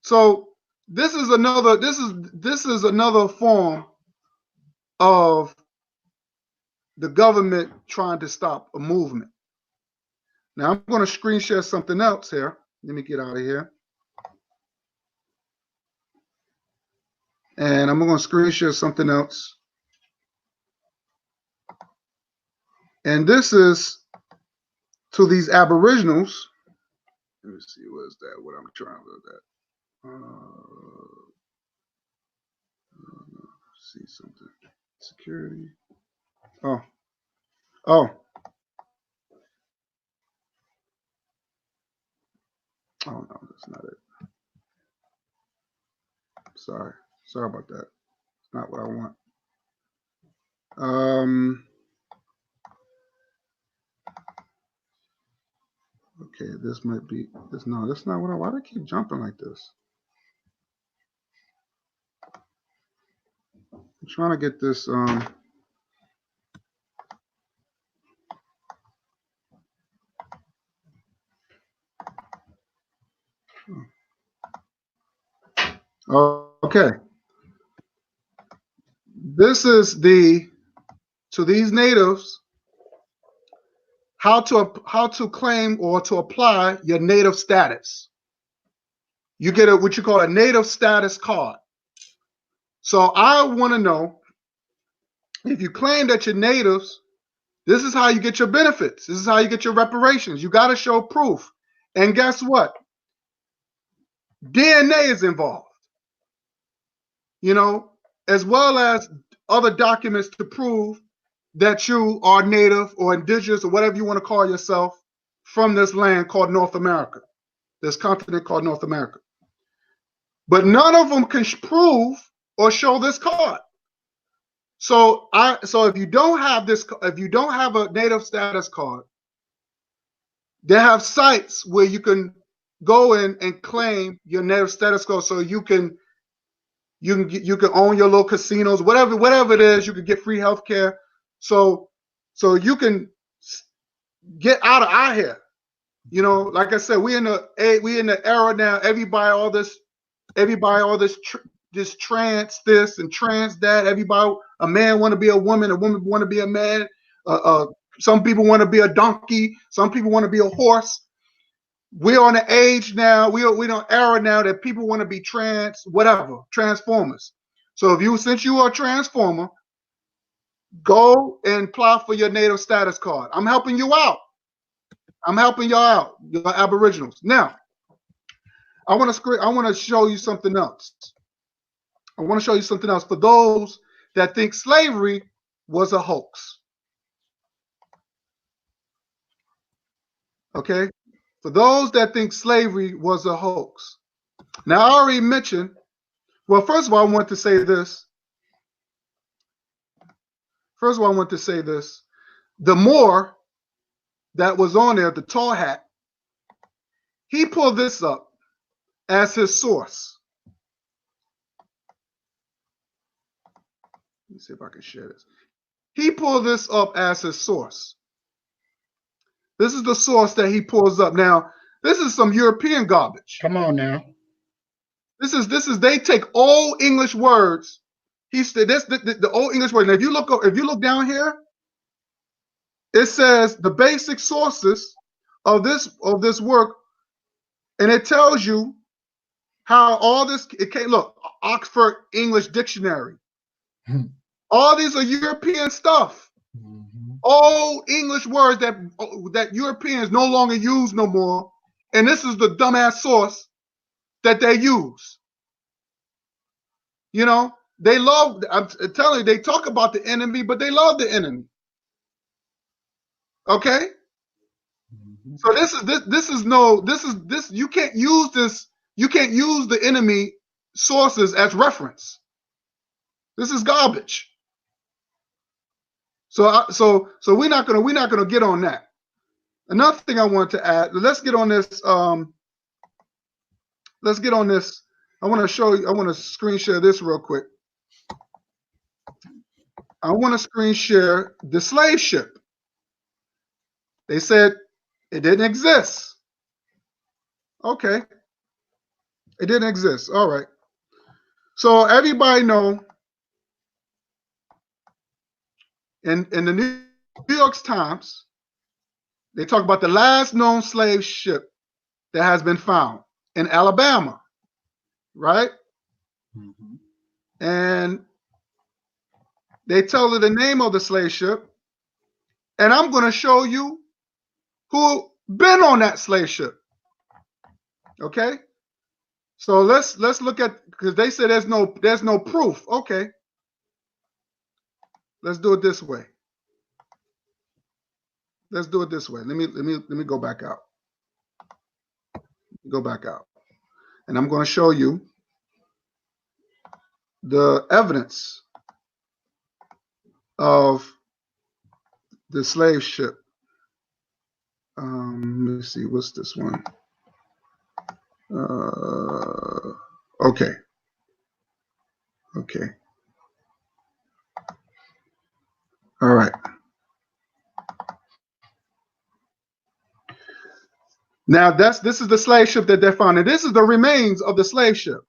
So this is another form of the government trying to stop a movement. Now I'm going to screen share something else here. Let me get out of here. And I'm going to screen share something else. And this is to these Aboriginals. Let me see, where's that? What I'm trying with that. See something. Security. Oh. Oh. Oh no, that's not it. Sorry. Sorry about that. It's not what I want. Okay, this might be this. No, that's not what I want. Why do I keep jumping like this? I'm trying to get this. Okay. This is to these natives how to claim or to apply your native status. You get what you call a native status card. So I want to know, if you claim that you're natives, this is how you get your benefits. This is how you get your reparations. You got to show proof. And guess what? DNA is involved, as well as other documents to prove that you are native or indigenous or whatever you want to call yourself from this land called North America, this continent called North America. But none of them can prove or show this card. So if you don't have a native status card, they have sites where you can go in and claim your native status card, so you can own your little casinos, whatever it is. You can get free healthcare, so you can get out of our here. Like I said, we in the era now. Everybody all this this trans this and trans that. Everybody, a man want to be a woman want to be a man. Some people want to be a donkey. Some people want to be a horse. We're on the age now. We're in an era now that people want to be transformers. So since you are a transformer, go and apply for your native status card. I'm helping you out. I'm helping y'all out, your Aboriginals. Now, I want to show you something else. I want to show you something else for those that think slavery was a hoax. Okay? For those that think slavery was a hoax. Now, I already mentioned, well, first of all, I want to say this. The Moor that was on there, the tall hat, he pulled this up as his source. Let me see if I can share this. He pulled this up as his source. This is the source that he pulls up. Now, this is some European garbage. Come on now. This is they take old English words. He said the old English words. Now, if you look down here, it says the basic sources of this work, and it tells you how all this it came. Look, Oxford English Dictionary. All these are European stuff. Old English words that Europeans no longer use no more, and this is the dumbass source that they use. They love. I'm telling you, they talk about the enemy, but they love the enemy. Okay. So you can't use this. You can't use the enemy sources as reference. This is garbage. So we're not gonna get on that. Another thing I want to add. Let's get on this. I want to show you. I want to screen share this real quick. I want to screen share the slave ship. They said it didn't exist. Okay. It didn't exist. All right. So everybody know in the New York Times, they talk about the last known slave ship that has been found in Alabama, right? And they tell her the name of the slave ship, and I'm going to show you who been on that slave ship. Okay, so let's look at, because they say there's no proof. Okay, let's do it this way. Let's do it this way. Let me go back out. Go back out, and I'm going to show you the evidence of the slave ship. Let me see, what's this one? Okay. All right. Now this is the slave ship that they found, and this is the remains of the slave ship,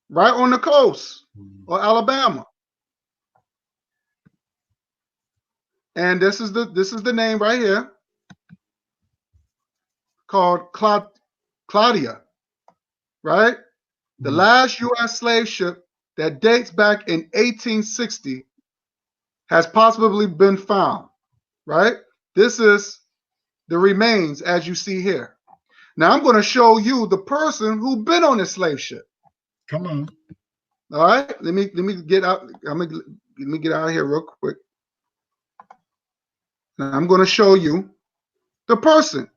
right on the coast of Alabama. And this is the name right here, called Claudia, right? The last U.S. slave ship that dates back in 1860 has possibly been found, right? This is the remains as you see here. Now I'm going to show you the person who been on this slave ship. Come on. All right, let me get out. Let me get out of here real quick. Now I'm going to show you the person.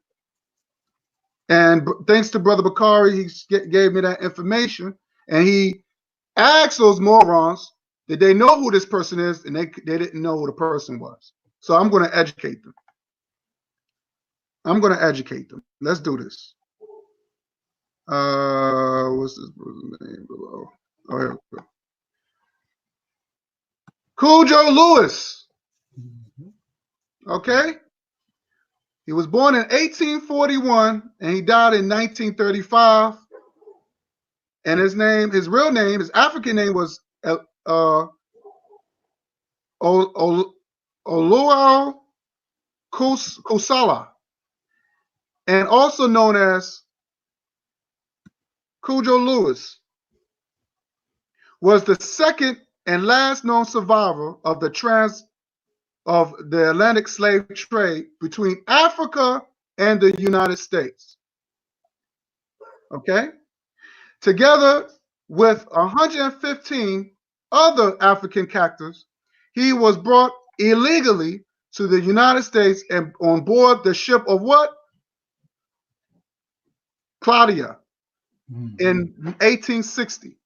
And thanks to Brother Bakari, he gave me that information, and he asked those morons, did they know who this person is? And they didn't know who the person was. So I'm going to educate them. Let's do this. What's this person's name below? Oh, here we go. Cujo Lewis. Okay. He was born in 1841 and he died in 1935. And his real name, his African name was Oluo Kusala, and also known as Cujo Lewis, was the second and last known survivor of the Atlantic slave trade between Africa and the United States. Okay? Together with 115 other African captives, he was brought illegally to the United States and on board the ship of what? Claudia in 1860.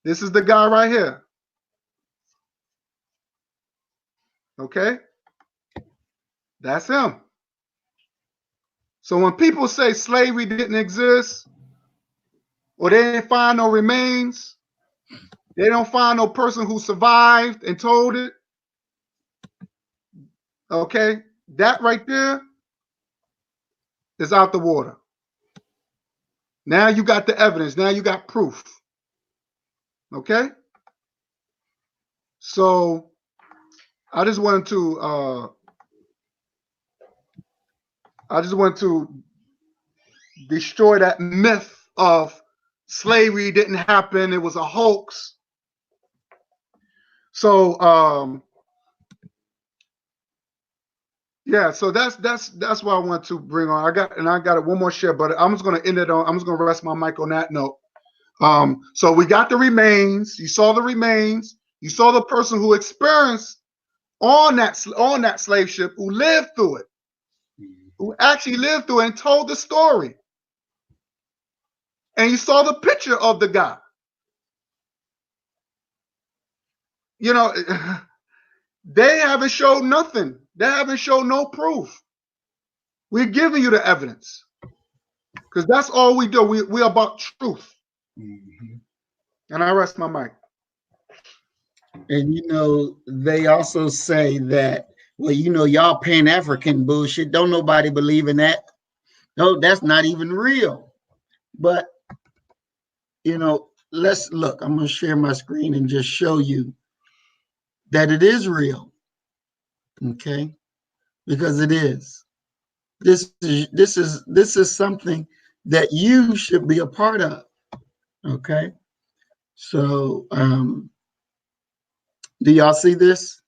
This is the guy right here. Okay? That's him. So when people say slavery didn't exist, or they didn't find no remains, they don't find no person who survived and told it, okay, that right there is out the water. Now you got the evidence. Now you got proof. Okay? So I just wanted to destroy that myth of slavery didn't happen, it was a hoax. So yeah, so that's what I want to bring on. I got it one more share, but I'm just gonna end it on. I'm just gonna rest my mic on that note. So we got the remains. You saw the remains. You saw the person who experienced on that slave ship, who lived through it, who actually lived through it and told the story. And you saw the picture of the guy. You know, they haven't showed nothing. They haven't shown no proof. We're giving you the evidence because that's all we do. We're about truth. And I rest my mic. And you know, they also say that, well, you know, y'all Pan-African bullshit. Don't nobody believe in that. No, that's not even real. But you know, let's look. I'm going to share my screen and just show you that it is real. Okay, because it is. This is something that you should be a part of. Okay, so do y'all see this?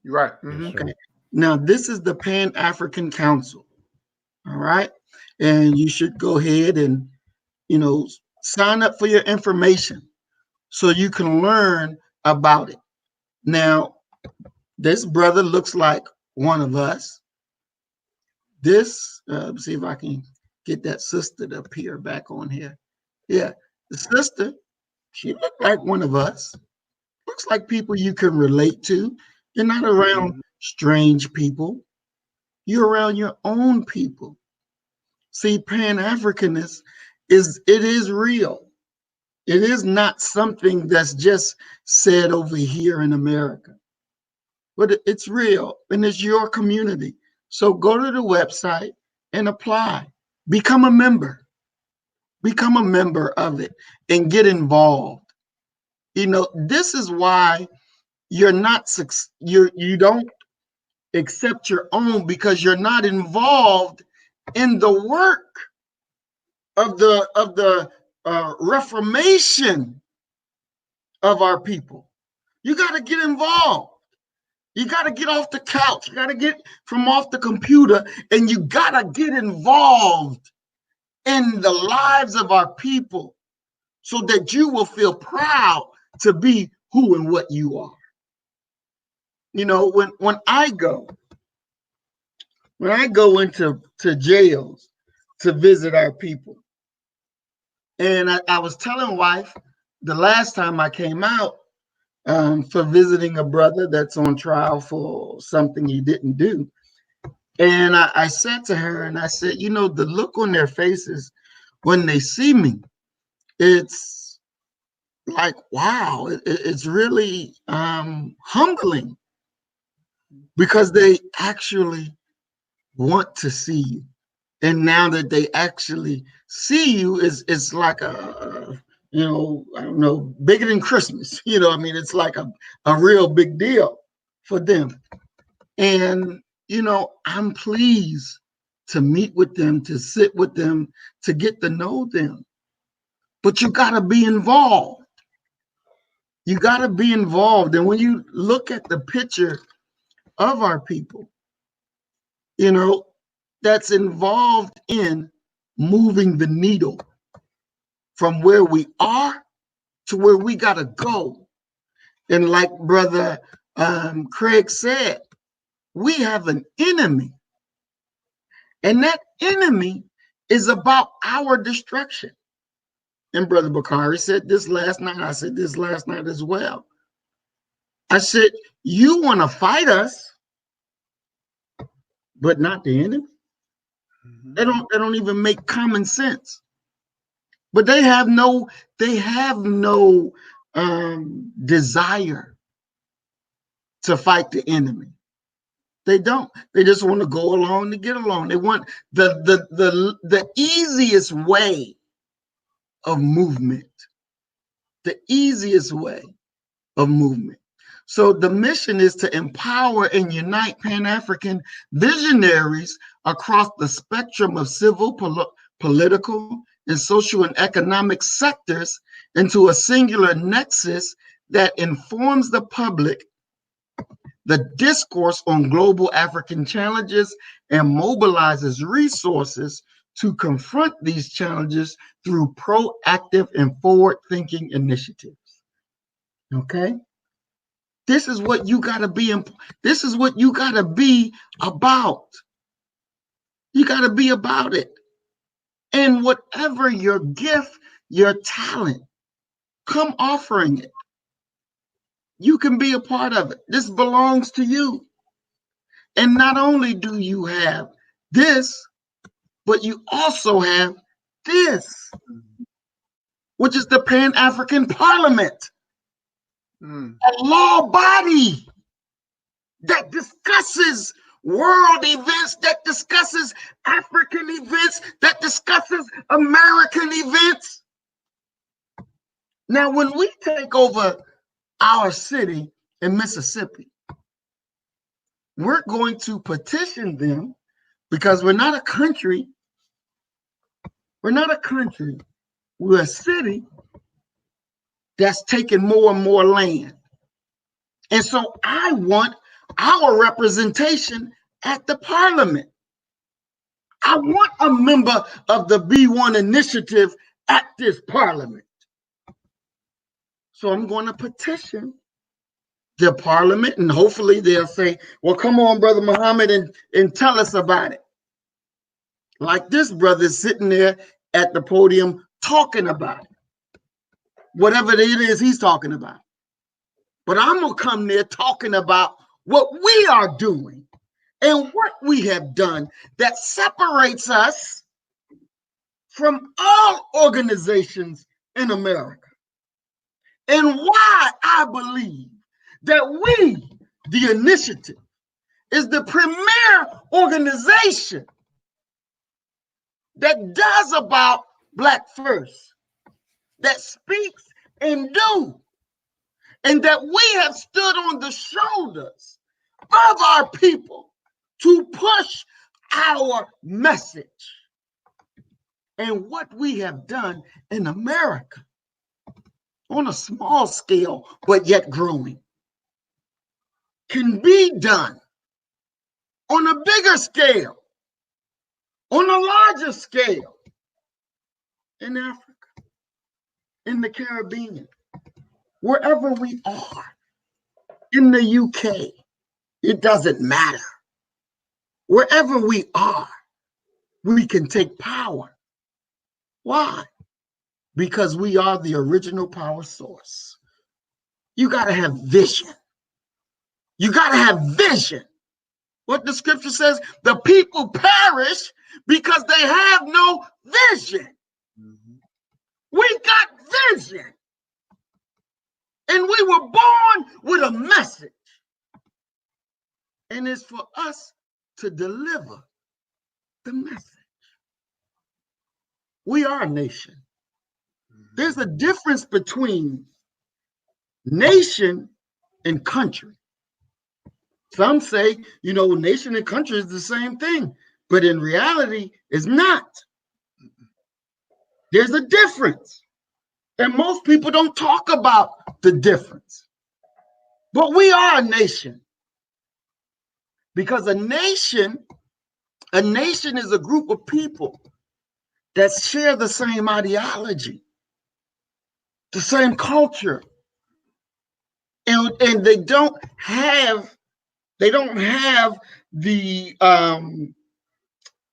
You're right. Okay. Now, this is the Pan-African Council, all right? And you should go ahead and, sign up for your information so you can learn about it. Now, this brother looks like one of us. This, see if I can get that sister to appear back on here. Yeah, the sister, she looked like one of us. Looks like people you can relate to. You're not around strange people. You're around your own people. See, Pan-Africanism is real. It is not something that's just said over here in America, but it's real and it's your community. So go to the website and apply. Become a member. Become a member of it and get involved. This is why you don't accept your own, because you're not involved in the work of the reformation of our people. You got to get involved. You got to get off the couch. You got to get from off the computer, and you got to get involved in the lives of our people so that you will feel proud to be who and what you are. When I go into jails to visit our people, and I was telling wife the last time I came out for visiting a brother that's on trial for something he didn't do. And I said to her, and I said, the look on their faces when they see me, it's like, wow, it's really humbling, because they actually want to see you. And now that they actually see you, it's like I don't know, bigger than Christmas. It's like a real big deal for them. And, I'm pleased to meet with them, to sit with them, to get to know them. But you got to be involved. You got to be involved. And when you look at the picture of our people, that's involved in moving the needle from where we are to where we got to go. And like Brother Craig said, we have an enemy. And that enemy is about our destruction. And Brother Bakari said this last night. I said this last night as well. I said, you want to fight us, but not the enemy. They don't even make common sense. But they have no desire to fight the enemy. They don't. They just want to go along to get along. They want the easiest way of movement. The easiest way of movement. So the mission is to empower and unite Pan-African visionaries across the spectrum of civil, political, and social and economic sectors into a singular nexus that informs the public the discourse on global African challenges and mobilizes resources to confront these challenges through proactive and forward-thinking initiatives. Okay? This is what you got to be. This is what you got to be about. You got to be about it. And whatever your gift, your talent, come offering it. You can be a part of it. This belongs to you. And not only do you have this, but you also have this, which is the Pan-African Parliament, a law body that discusses world events, that discusses African events, that discusses American events. Now, when we take over our city in Mississippi, we're going to petition them, because we're not a country. We're not a country. We're a city that's taking more and more land. And so I want our representation at the parliament. I want a member of the B1 initiative at this parliament. So I'm going to petition the parliament, and hopefully they'll say, well, come on, Brother Muhammad, and tell us about it. Like this brother sitting there at the podium talking about it. Whatever it is he's talking about. But I'm going to come there talking about what we are doing and what we have done that separates us from all organizations in America. And why I believe that we, the initiative, is the premier organization that does about Black first, that speaks and do, and that we have stood on the shoulders of our people to push our message. And what we have done in America on a small scale, but yet growing, can be done on a bigger scale, on a larger scale, in Africa, in the Caribbean, wherever we are, in the UK, it doesn't matter. Wherever we are, we can take power. Why? Because we are the original power source. You got to have vision. You got to have vision. What the scripture says, the people perish because they have no vision. We got vision. And we were born with a message. And it's for us to deliver the message. We are a nation. There's a difference between nation and country. Some say, you know, nation and country is the same thing, but in reality, it's not. There's a difference. And most people don't talk about the difference. But we are a nation. Because a nation is a group of people that share the same ideology, the same culture. And they don't have the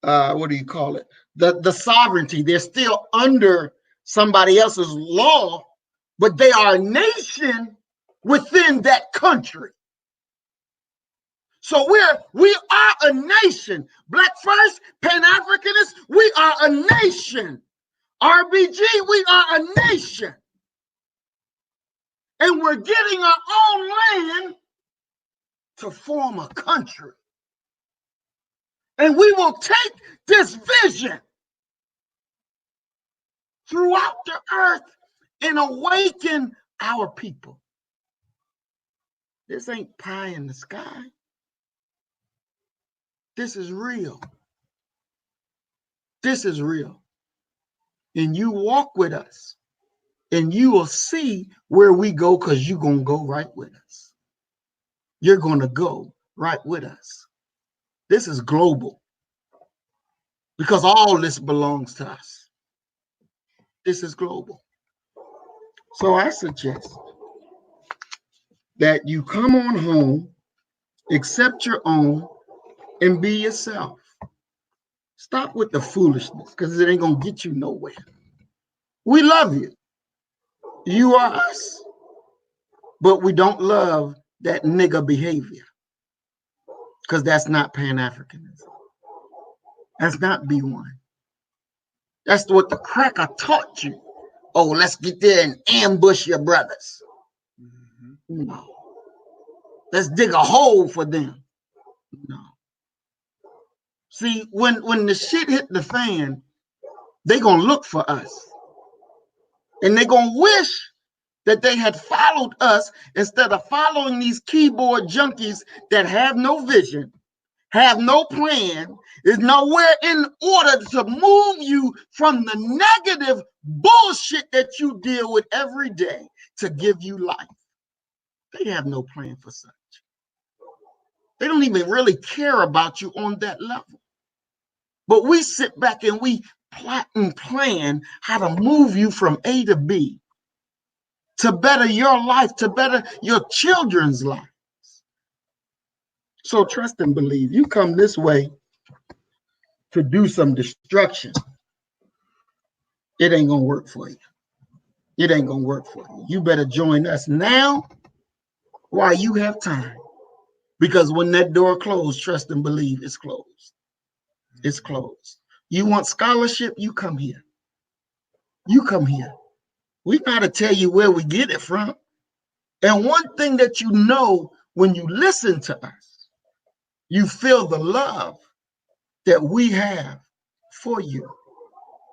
what do you call it? The sovereignty. They're still under somebody else's law, but they are a nation within that country. So we are a nation. Black First, Pan-Africanists, we are a nation. RBG, we are a nation. And we're getting our own land to form a country. And we will take this vision throughout the earth and awaken our people. This ain't pie in the sky. This is real. This is real. And you walk with us and you will see where we go, because you're going to go right with us. You're going to go right with us. This is global, because all this belongs to us. This is global. So I suggest that you come on home, accept your own, and be yourself. Stop with the foolishness, because it ain't going to get you nowhere. We love you. You are us. But we don't love that nigger behavior, because that's not Pan-Africanism. That's not B1. That's what the cracker taught you. Oh, let's get there and ambush your brothers. No. Let's dig a hole for them. No. See, when the shit hit the fan, they're going to look for us. And they're going to wish that they had followed us instead of following these keyboard junkies that have no vision, have no plan, is nowhere in order to move you from the negative bullshit that you deal with every day to give you life. They have no plan for such. They don't even really care about you on that level. But we sit back and we plot and plan how to move you from A to B to better your life, to better your children's lives. So trust and believe. You come this way to do some destruction, it ain't gonna work for you. It ain't gonna work for you. You better join us now while you have time. Because when that door closed, trust and believe, it's closed. It's closed. You want scholarship, you come here. You come here. We gotta tell you where we get it from. And one thing that you know when you listen to us, you feel the love that we have for you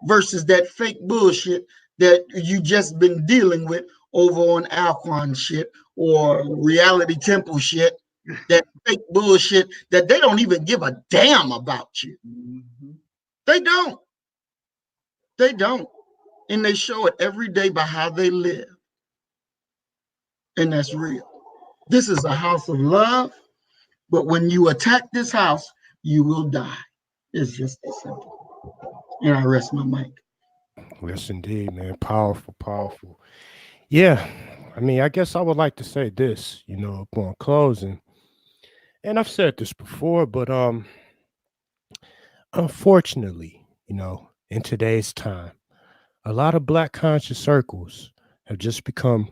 versus that fake bullshit that you just been dealing with over on Alquan shit or Reality Temple shit, that fake bullshit that they don't even give a damn about you. They don't. They don't. And they show it every day by how they live. And that's real. This is a house of love, but when you attack this house, you will die. It's just that simple. And I rest my mic. Yes, indeed, man. Powerful, powerful. Yeah. I mean, I guess I would like to say this, upon closing. And I've said this before, but unfortunately, in today's time, a lot of Black conscious circles have just become,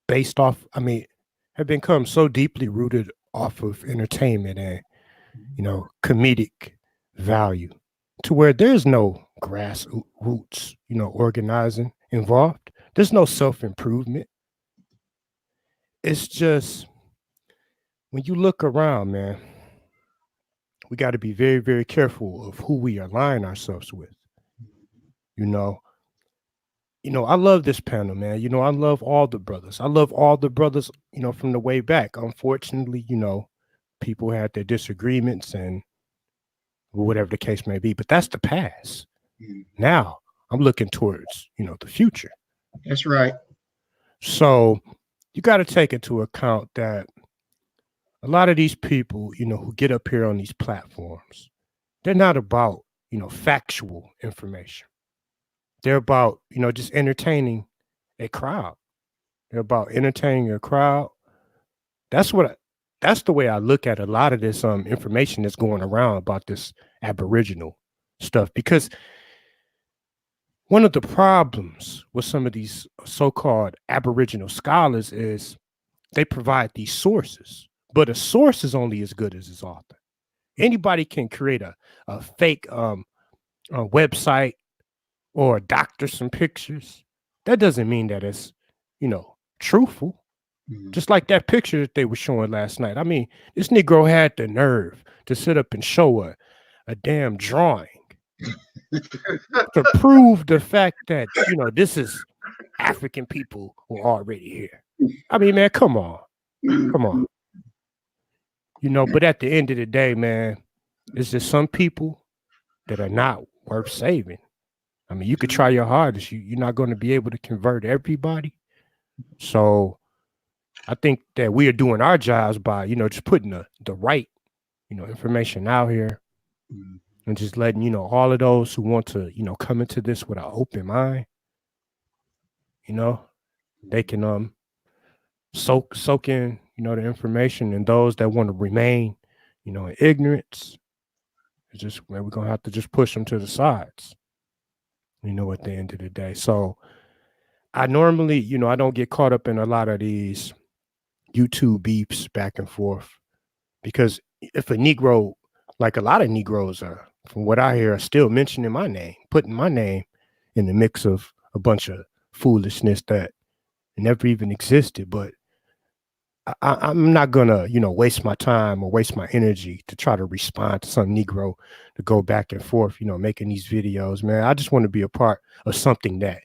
based off, have become so deeply rooted off of entertainment and, comedic value to where there's no grassroots, organizing involved. There's no self-improvement. It's just, when you look around, man, we got to be very, very careful of who we align ourselves with. I love this panel, man. I love all the brothers. I love all the brothers, from the way back. Unfortunately, people had their disagreements and whatever the case may be, but that's the past. Now I'm looking towards, the future. That's right. So you got to take into account that a lot of these people, who get up here on these platforms, they're not about, factual information. They're about, just entertaining a crowd. They're about entertaining a crowd. That's the way I look at a lot of this information that's going around about this Aboriginal stuff. Because one of the problems with some of these so-called Aboriginal scholars is they provide these sources, but a source is only as good as its author. Anybody can create a fake a website or doctor some pictures. That doesn't mean that it's, truthful. Just like that picture that they were showing last night. I mean, this Negro had the nerve to sit up and show a damn drawing to prove the fact that, this is African people who are already here. I mean, man, come on. Come on. But at the end of the day, man, it's just some people that are not worth saving. I mean, you could try your hardest. You're not going to be able to convert everybody. So I think that we are doing our jobs by, just putting the right, information out here and just letting, all of those who want to, come into this with an open mind, they can soak in, the information, and those that want to remain, in ignorance, it's just, man, we're going to have to just push them to the sides, at the end of the day. So I normally, I don't get caught up in a lot of these YouTube beefs back and forth, because if a Negro, like a lot of Negroes are, from what I hear, are still mentioning my name, putting my name in the mix of a bunch of foolishness that never even existed. But I'm not gonna, waste my time or waste my energy to try to respond to some Negro to go back and forth, making these videos, man. I just want to be a part of something that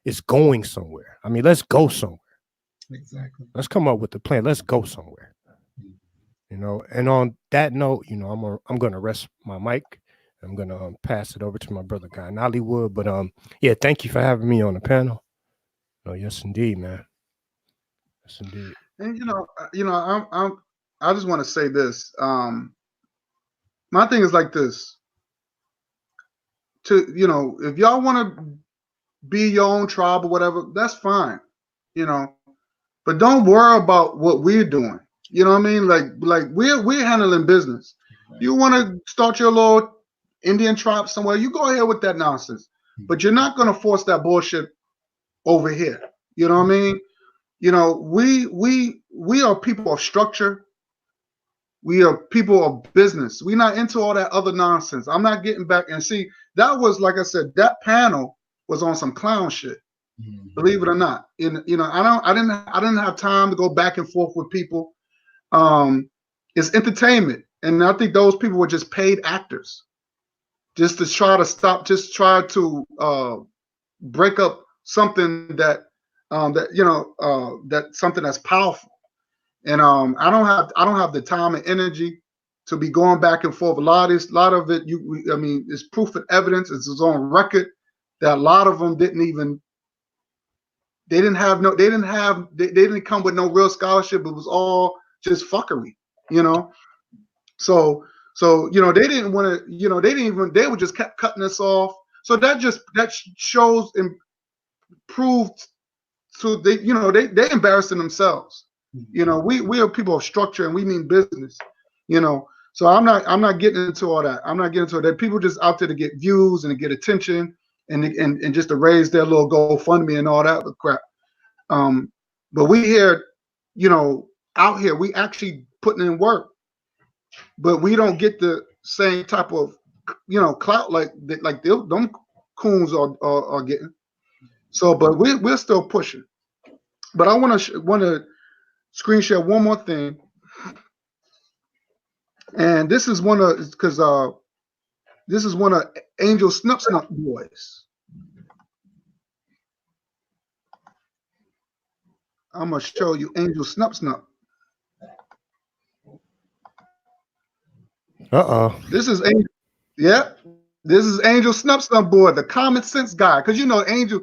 is going somewhere. I mean, let's go somewhere. Exactly. Let's come up with a plan. Let's go somewhere. And on that note, I'm gonna rest my mic. I'm gonna pass it over to my brother Guy Nollywood. But yeah, thank you for having me on the panel. Oh, yes, indeed, man. Yes, indeed. And I just want to say this. My thing is like this. If y'all want to be your own tribe or whatever, that's fine. But don't worry about what we're doing. You know what I mean? Like we're handling business. You want to start your little Indian tribe somewhere, you go ahead with that nonsense. But you're not gonna force that bullshit over here. You know what I mean? We are people of structure. We are people of business. We're not into all that other nonsense. I'm not getting back and see that was, like I said, that panel was on some clown shit. Believe it or not. I didn't have time to go back and forth with people. It's entertainment. And I think those people were just paid actors. Just to try to break up something that something that's powerful. And I don't have the time and energy to be going back and forth. A lot of it, it's proof and evidence. It's on record that a lot of them they didn't come with no real scholarship. It was all just fuckery, So they didn't want to, they were just kept cutting us off. So that shows and proved to they embarrassing themselves. We are people of structure and we mean business, So I'm not getting into all that. I'm not getting into that. People just out there to get views and to get attention and just to raise their little GoFundMe and all that crap. But we here, out here, we actually putting in work, but we don't get the same type of, clout like them coons are getting. So, but we're still pushing. But I want to screen share one more thing, and this is one of Angel Snup boys. I'm gonna show you Angel Snup. This is Angel. Yeah, this is Angel Snup boy, the common sense guy. Because Angel,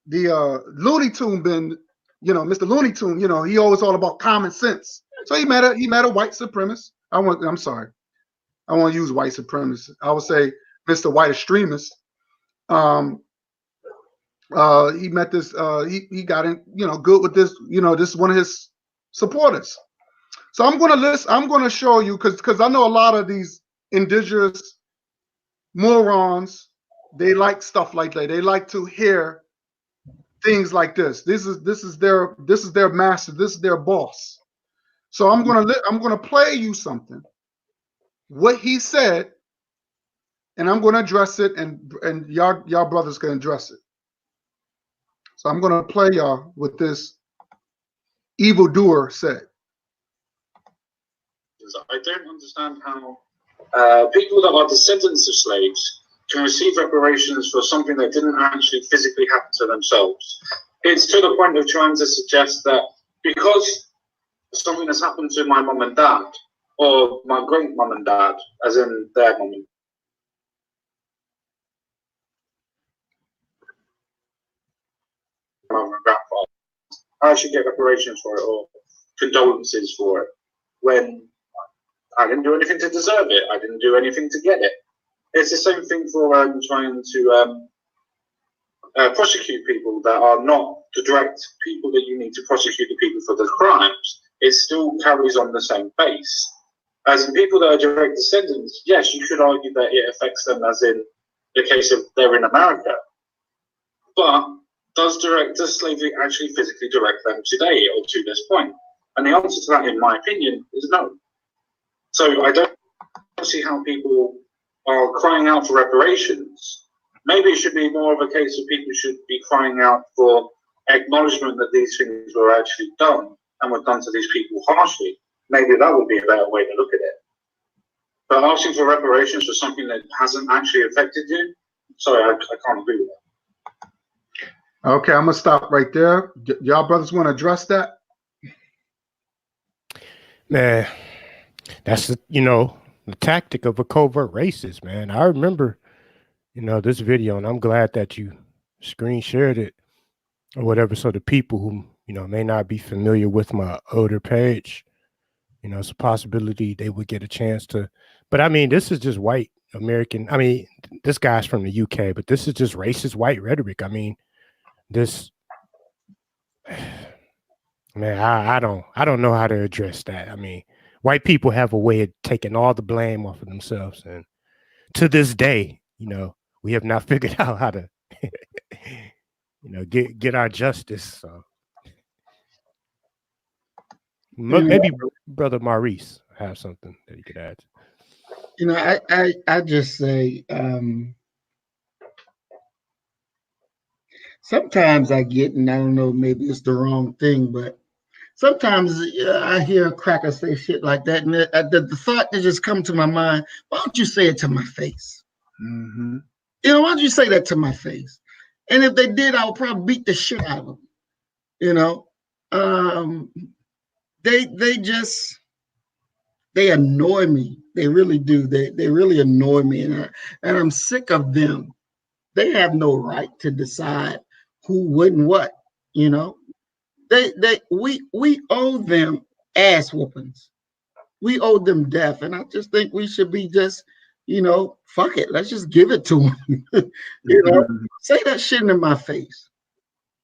the Looney Tune bin, Mr. Looney Tune, he always all about common sense. So he met a white supremacist. I'm sorry, I won't use white supremacist. I would say Mr. White extremist. He met this. He got in, good with this. This is one of his supporters. So I'm gonna show you because I know a lot of these indigenous morons. They like stuff like that. They like to hear things like this. This is their master. This is their boss. So I'm gonna play you something, what he said, and I'm gonna address it, and y'all brothers can address it. So I'm gonna play y'all what this evildoer said. I don't understand how people that are descendants of slaves can receive reparations for something that didn't actually physically happen to themselves. It's to the point of trying to suggest that because something has happened to my mum and dad, or my great mum and dad, as in their mum and grandfather, I should get reparations for it or condolences for it, when I didn't do anything to deserve it. I didn't do anything to get it. It's the same thing for trying to prosecute people that are not the direct people that you need to prosecute the people for the crimes. It still carries on the same base. As in people that are direct descendants, yes, you could argue that it affects them, as in the case of they're in America. But does slavery actually physically direct them today or to this point? And the answer to that, in my opinion, is no. So I don't see how people are crying out for reparations. Maybe it should be more of a case of people should be crying out for acknowledgement that these things were actually done and were done to these people harshly. Maybe that would be a better way to look at it. But asking for reparations for something that hasn't actually affected you, sorry, I can't agree with that. Okay, I'm gonna stop right there. Y'all brothers want to address that? Man, that's the tactic of a covert racist, man. I remember, this video, and I'm glad that you screen shared it or whatever, so the people who you know, may not be familiar with my older page, you know, it's a possibility they would get a chance to. But I mean, this is just white American. I mean, this guy's from the UK, but this is just racist white rhetoric. I mean, this, man, I don't know how to address that. I mean, white people have a way of taking all the blame off of themselves, and to this day, you know, we have not figured out how to, you know, get our justice. So maybe Brother Maurice have something that he could add. You know, I just say sometimes I get, and I don't know, maybe it's the wrong thing, but sometimes I hear a cracker say shit like that, and the thought that just come to my mind, why don't you say it to my face? Mm-hmm. You know, why don't you say that to my face? And if they did, I would probably beat the shit out of them. You know, they annoy me. They really do. They really annoy me, and I'm sick of them. They have no right to decide who wouldn't what. You know, we owe them ass whoopings. We owe them death, and I just think we should be just, you know, fuck it. Let's just give it to them. You know, say that shit in my face.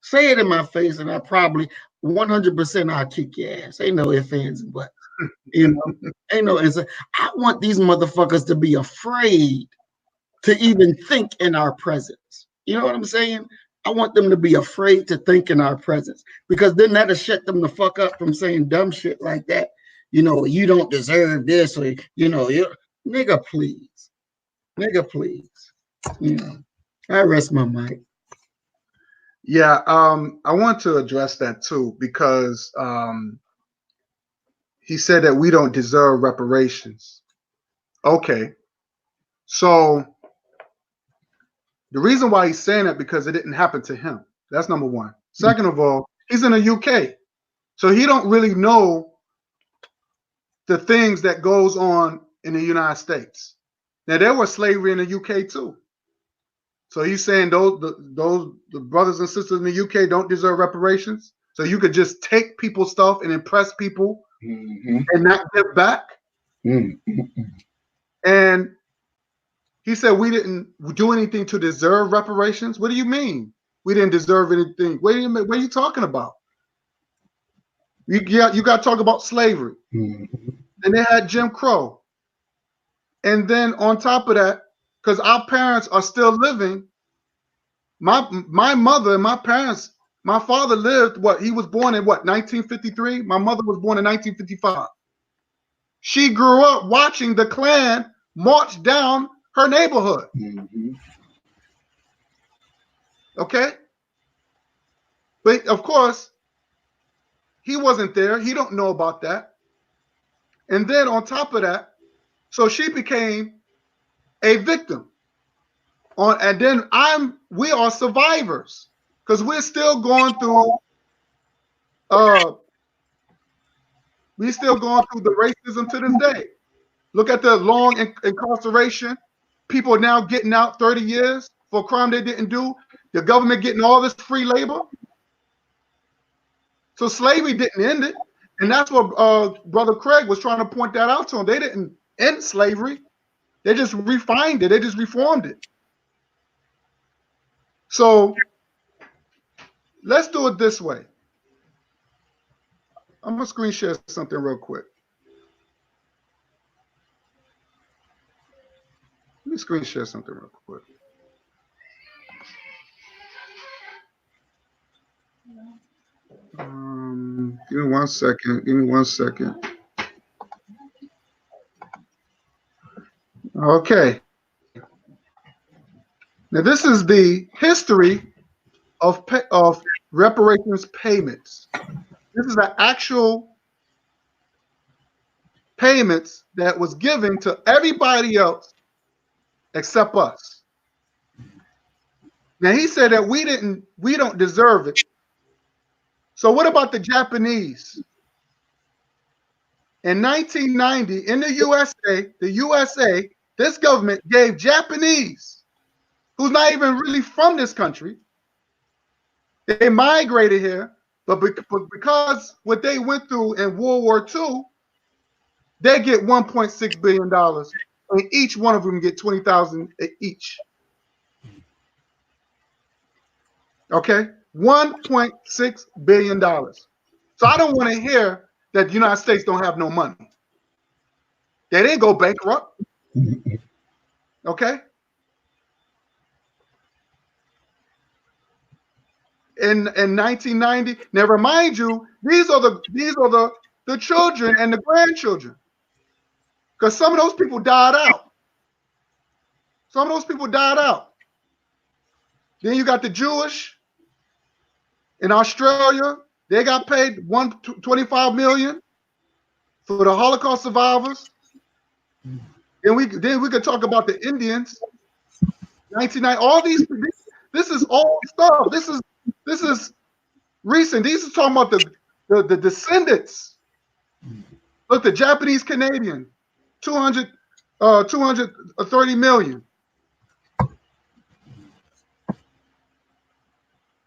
Say it in my face, and I probably 100% I'll kick your ass. Ain't no ifs, ands, and buts. You know, ain't no ifs. I want these motherfuckers to be afraid to even think in our presence. You know what I'm saying? I want them to be afraid to think in our presence, because then that'll shut them the fuck up from saying dumb shit like that. You know, you don't deserve this, or, you know, nigga, please. Nigga, please. You know, I rest my mic. Yeah, I want to address that too, because he said that we don't deserve reparations. Okay, so the reason why he's saying that, because it didn't happen to him. That's number one. Second of all, he's in the UK, so he don't really know the things that goes on in the United States. Now, there was slavery in the UK too. So he's saying the brothers and sisters in the UK don't deserve reparations. So you could just take people's stuff and impress people and not give back. And he said we didn't do anything to deserve reparations. What do you mean? We didn't deserve anything. Wait a minute, what are you talking about? You got to talk about slavery. And they had Jim Crow. And then on top of that, because our parents are still living, my mother and my parents, my father lived, he was born in 1953? My mother was born in 1955. She grew up watching the Klan march down her neighborhood. Okay? But of course, he wasn't there. He don't know about that. And then on top of that, so she became a victim. And then we are survivors, because we're still going through the racism to this day. Look at the long incarceration. People are now getting out 30 years for a crime they didn't do. The government getting all this free labor. So slavery didn't end it. And that's what Brother Craig was trying to point that out to him. They didn't end slavery. They just refined it. They just reformed it. So let's do it this way. I'm going to screen share something real quick. Let me screen share something real quick. Give me 1 second. Give me 1 second. Okay. Now this is the history of reparations payments. This is the actual payments that was given to everybody else except us. Now he said that we don't deserve it. So what about the Japanese? In 1990, in the USA, this government gave Japanese, who's not even really from this country, they migrated here, But because what they went through in World War II, they get $1.6 billion, and each one of them get 20,000 each. Okay, $1.6 billion. So I don't want to hear that the United States don't have no money. They didn't go bankrupt. Okay. In 1990, now remind you, these are the children and the grandchildren, because some of those people died out. Some of those people died out. Then you got the Jewish in Australia. They got paid $25 million for the Holocaust survivors. Then we could talk about the Indians. 1990. All these. This is old stuff. This is recent. These are talking about the descendants. Look, the Japanese Canadian, 230 million.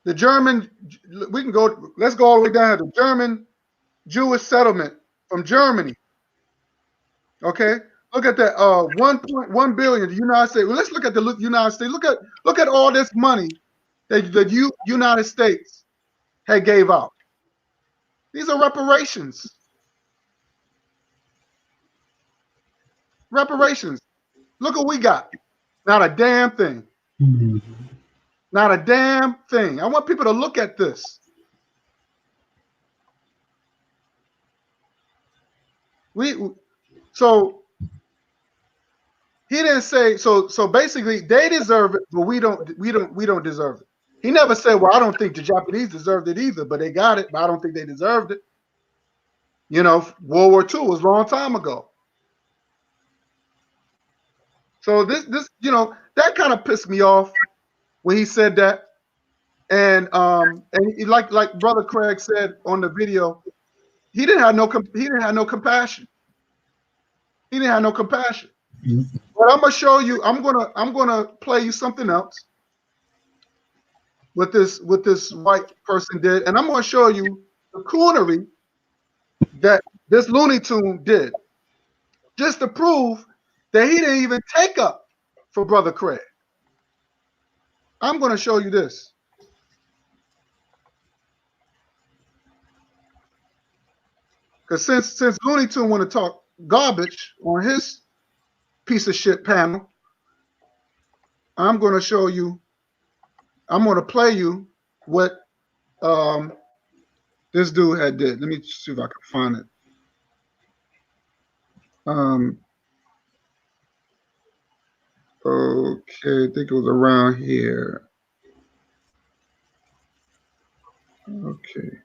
The German, let's go all the way down here. The German Jewish settlement from Germany. Okay, look at that. 1.1 billion. The United States. Well, let's look at the United States. Look at all this money that the United States had gave out. These are reparations. Reparations. Look what we got. Not a damn thing. Not a damn thing. I want people to look at this. So he didn't say so basically they deserve it, but we don't deserve it. He never said, well, I don't think the Japanese deserved it either, but they got it, but I don't think they deserved it. You know, World War II was a long time ago. So this that kind of pissed me off when he said that. And like Brother Craig said on the video, he didn't have no compassion. He didn't have no compassion. But I'm gonna show you. I'm gonna play you something else. What this white person did, and I'm gonna show you the coonery that this Looney Tune did, just to prove that he didn't even take up for Brother Craig. I'm gonna show you this. Because since Looney Tune want to talk garbage on his piece of shit panel, I'm going to show you. I'm going to play you what this dude had did. Let me see if I can find it. Okay, I think it was around here. Okay.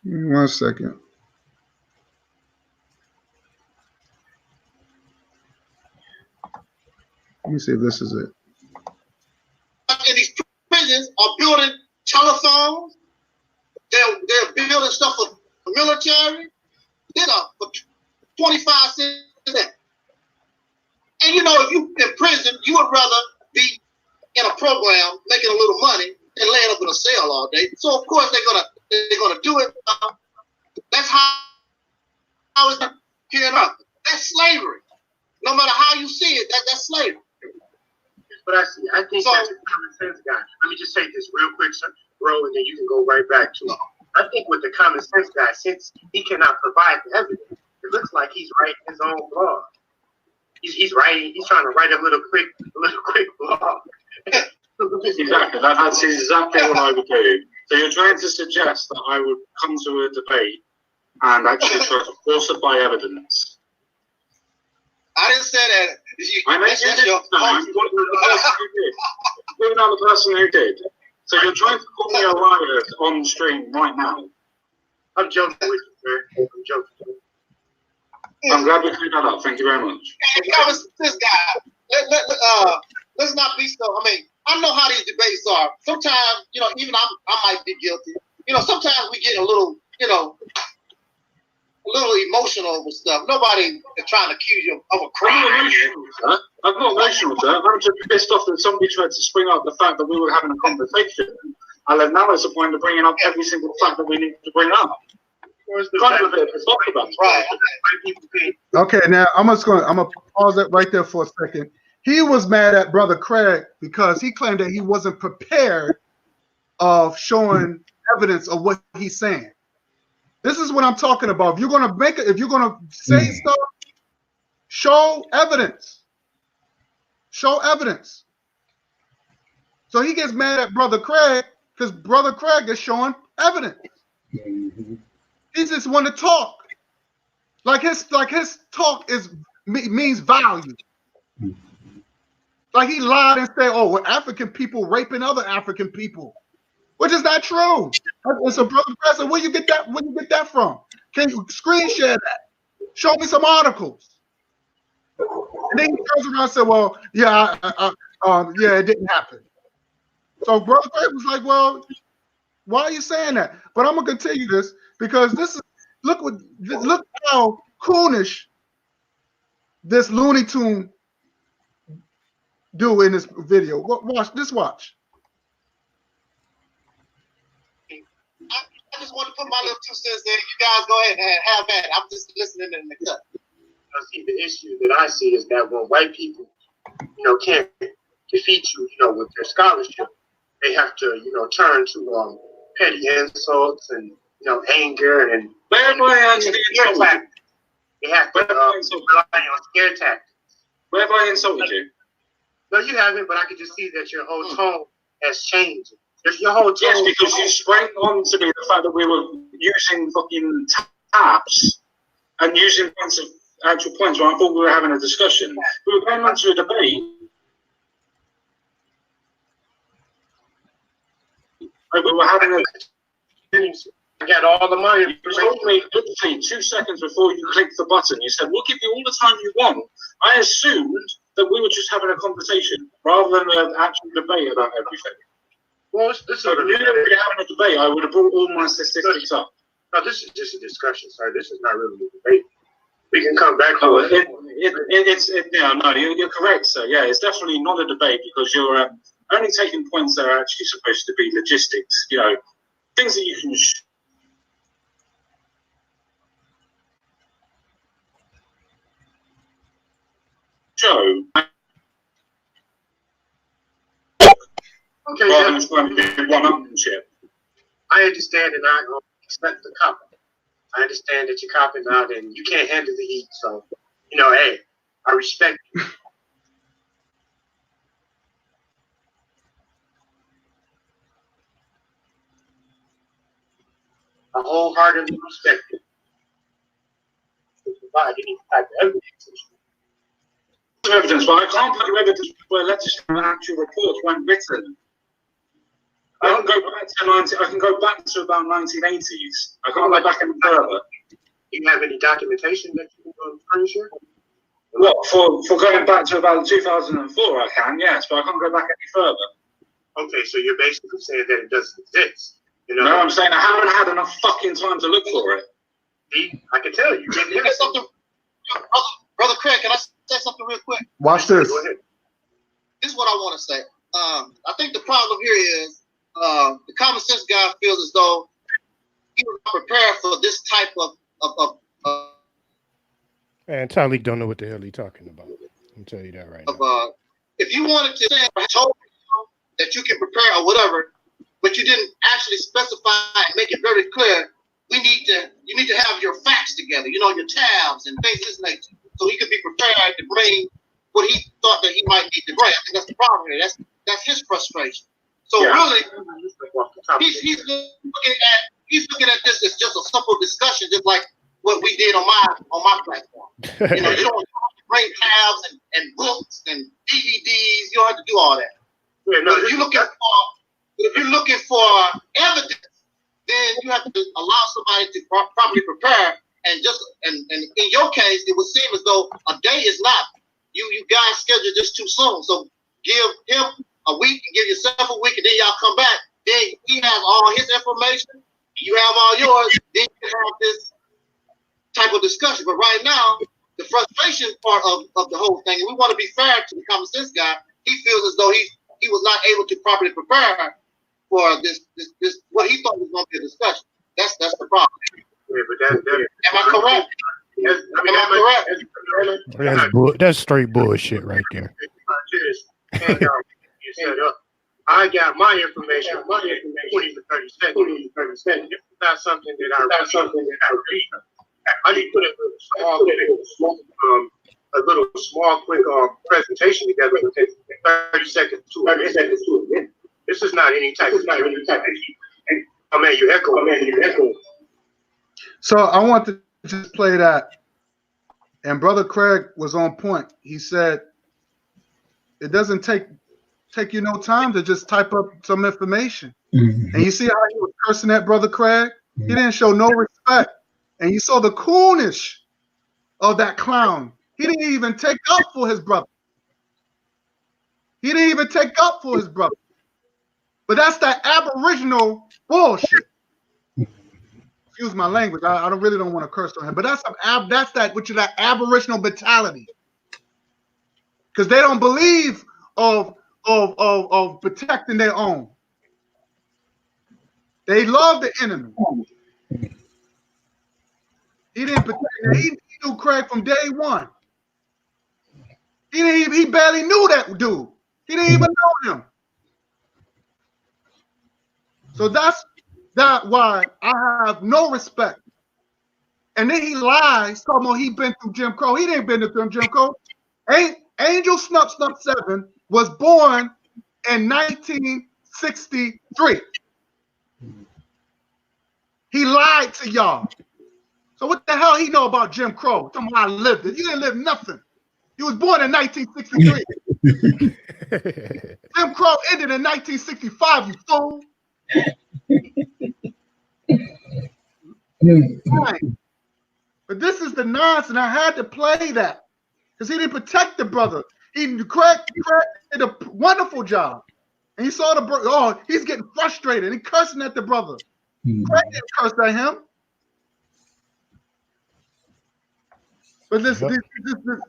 1 second. Let me see if this is it. And these prisons are building telephones. They're building stuff for the military. They're for 25 cents a day. And you know, if you in prison, you would rather be in a program making a little money than laying up in a cell all day. So of course they're gonna do it. That's how it's here in America. That's slavery. No matter how you see it, that's slavery. But I think that's a common sense guy. Let me just say this real quick, sir, bro, and then you can go right back to it. I think with the common sense guy, since he cannot provide the evidence, it looks like he's writing his own blog. He's trying to write a little quick blog. Exactly. That's exactly what I would do. So you're trying to suggest that I would come to a debate and actually try to falsify evidence. I didn't say that. I made you did. You're not the person who did. So you're trying to call me a liar on stream right now. I'm joking with you, sir. I'm joking. I'm glad we cleared that up. Thank you very much. This guy. Let's not be so. I mean, I know how these debates are. Sometimes, you know, even I might be guilty. You know, sometimes we get a little, you know, a little emotional over stuff. Nobody is trying to accuse you of a crime. I'm not emotional, sir. I'm just pissed off that somebody tried to spring up the fact that we were having a conversation And then now it's the point of bringing up every single fact that we need to bring up. Right. Okay, now I'm gonna pause it right there for a second. He was mad at Brother Craig because he claimed that he wasn't prepared of showing evidence of what he's saying. This is what I'm talking about. If you're gonna say stuff, show evidence. Show evidence. So he gets mad at Brother Craig because Brother Craig is showing evidence. He just want to talk. Like his talk means value. Like he lied and said, "Oh, well, African people raping other African people," which is not true. And so, Brother Craig said, "Where you get that? Where you get that from? Can you screen share that? Show me some articles." And then he turns around and said, "Well, yeah, yeah, it didn't happen." So Brother Craig was like, "Well, why are you saying that?" But I'm gonna continue this because this is look how coonish this Looney Tune do in this video. Watch. I just want to put my little 2 cents in. You guys go ahead and have at it. I'm just listening in the cut. See, the issue that I see is that when white people, can't defeat you, with their scholarship, they have to, turn to petty insults and anger and they have to rely on scare tactics. Where have I insulted you? No, you haven't, but I could just see that your whole tone has changed. Your whole tone. Yes, because you sprang on to me the fact that we were using fucking tabs and using points of actual points where I thought we were having a discussion. We were going on to a debate. We were having a. I got all the money. You told me literally 2 seconds before you clicked the button. You said, "We'll give you all the time you want." I assumed that we were just having a conversation rather than an actual debate about everything. Well, So if we were having a debate, I would have brought all my statistics up. No, this is just a discussion, sir. This is not really a debate. We can come back to you're correct, sir. Yeah, it's definitely not a debate because you're only taking points that are actually supposed to be logistics. Things that you can. Show. Okay, rather than trying to do one-upmanship. I understand and I expect the cop. I understand that you're copping out and you can't handle the heat. So, hey, I respect you. I wholeheartedly respect you. To provide any type of evidence, but I can't put evidence where letters from actual reports weren't written. I can go back to I can go back to about 1980s. I can't go back any further. Do you have any documentation that you can screen share? What for going back to about 2004? I can, yes, but I can't go back any further. Okay, so you're basically saying that it doesn't exist. No, I'm saying I haven't had enough fucking time to look for it. See, I can tell you. Something, Brother Craig, can I say something real quick? Watch this. Go ahead. This is what I want to say. I think the problem here is the common sense guy feels as though he was prepared for this type of And Tyleek don't know what the hell he's talking about. I'll tell you that right now. If you wanted to say that you can prepare or whatever, but you didn't actually specify and make it very clear, you need to have your facts together, your tabs and things of this nature, so he could be prepared to bring what he thought that he might need to bring. I think that's the problem here. That's his frustration. So really, he's looking at this as just a simple discussion, just like what we did on my platform. You don't have to bring tabs and books and DVDs. You don't have to do all that. Yeah, no, if you're looking for evidence, then you have to allow somebody to properly prepare. And in your case, it would seem as though a day is not. You guys scheduled this too soon. So give him a week and give yourself a week, and then y'all come back. Then he has all his information. You have all yours. Then you can have this type of discussion. But right now, the frustration part of the whole thing, and we want to be fair to the common sense guy, he feels as though he was not able to properly prepare for this what he thought was going to be a discussion. That's the problem. Yeah, but Am I correct? That's straight bullshit right there. I got my information 20 to 30 seconds. If it's not something that I read, I just put a little small, quick presentation together to take 30 seconds to it. This is not any type of Oh man, you echo. So I want to just play that. And Brother Craig was on point. He said, it doesn't take you no time to just type up some information. Mm-hmm. And you see how he was cursing at Brother Craig? Mm-hmm. He didn't show no respect. And you saw the coolness of that clown. He didn't even take up for his brother. But that's that Aboriginal bullshit. Excuse my language. I really don't want to curse on him. But that's that Aboriginal mentality. Because they don't believe of protecting their own. They love the enemy. He didn't protect. He knew Craig from day one. He barely knew that dude. He didn't even know him. So that's why I have no respect. And then he lies, talking about he been through Jim Crow. He didn't been through Jim Crow. Angel Snub 7 was born in 1963. He lied to y'all. So what the hell he know about Jim Crow? Talking about I lived it. You didn't live nothing. He was born in 1963. Jim Crow ended in 1965, you fool. Right. But this is the nonsense. I had to play that because he didn't protect the brother. Craig did a wonderful job. And he saw the brother. Oh, he's getting frustrated. He cursing at the brother. Craig didn't curse at him. But this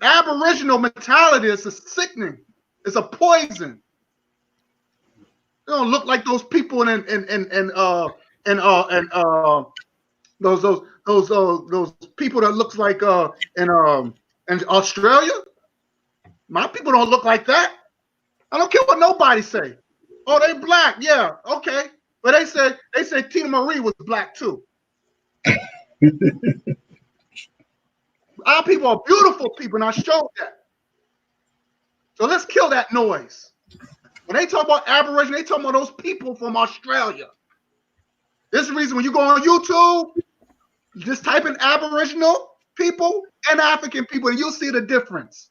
Aboriginal mentality is a sickening. It's a poison. They don't look like those people those people that looks like in Australia. My people don't look like that. I don't care what nobody say. Oh, they black, yeah, okay. But they said Tina Marie was black too. Our people are beautiful people, and I showed that. So let's kill that noise. When they talk about Aboriginal, they talk about those people from Australia. This is the reason when you go on YouTube, you just type in Aboriginal people and African people, and you'll see the difference.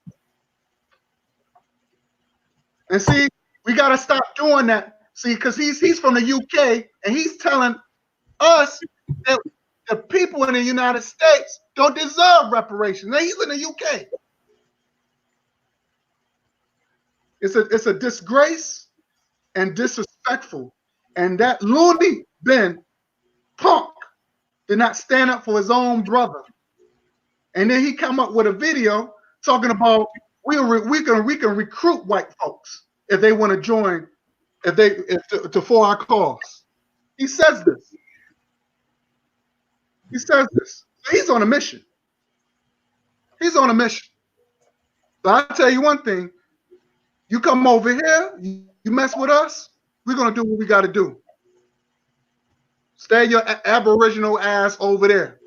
And see, we got to stop doing that. See, because he's from the UK, and he's telling us that the people in the United States don't deserve reparations. Now, he's in the UK. It's a disgrace and disrespectful. And that loony bin punk did not stand up for his own brother. And then he come up with a video talking about we can recruit white folks if they want to join, for our cause. He says this. So he's on a mission. So I'll tell you one thing. You come over here, you mess with us, we're going to do what we got to do. Stay your Aboriginal ass over there.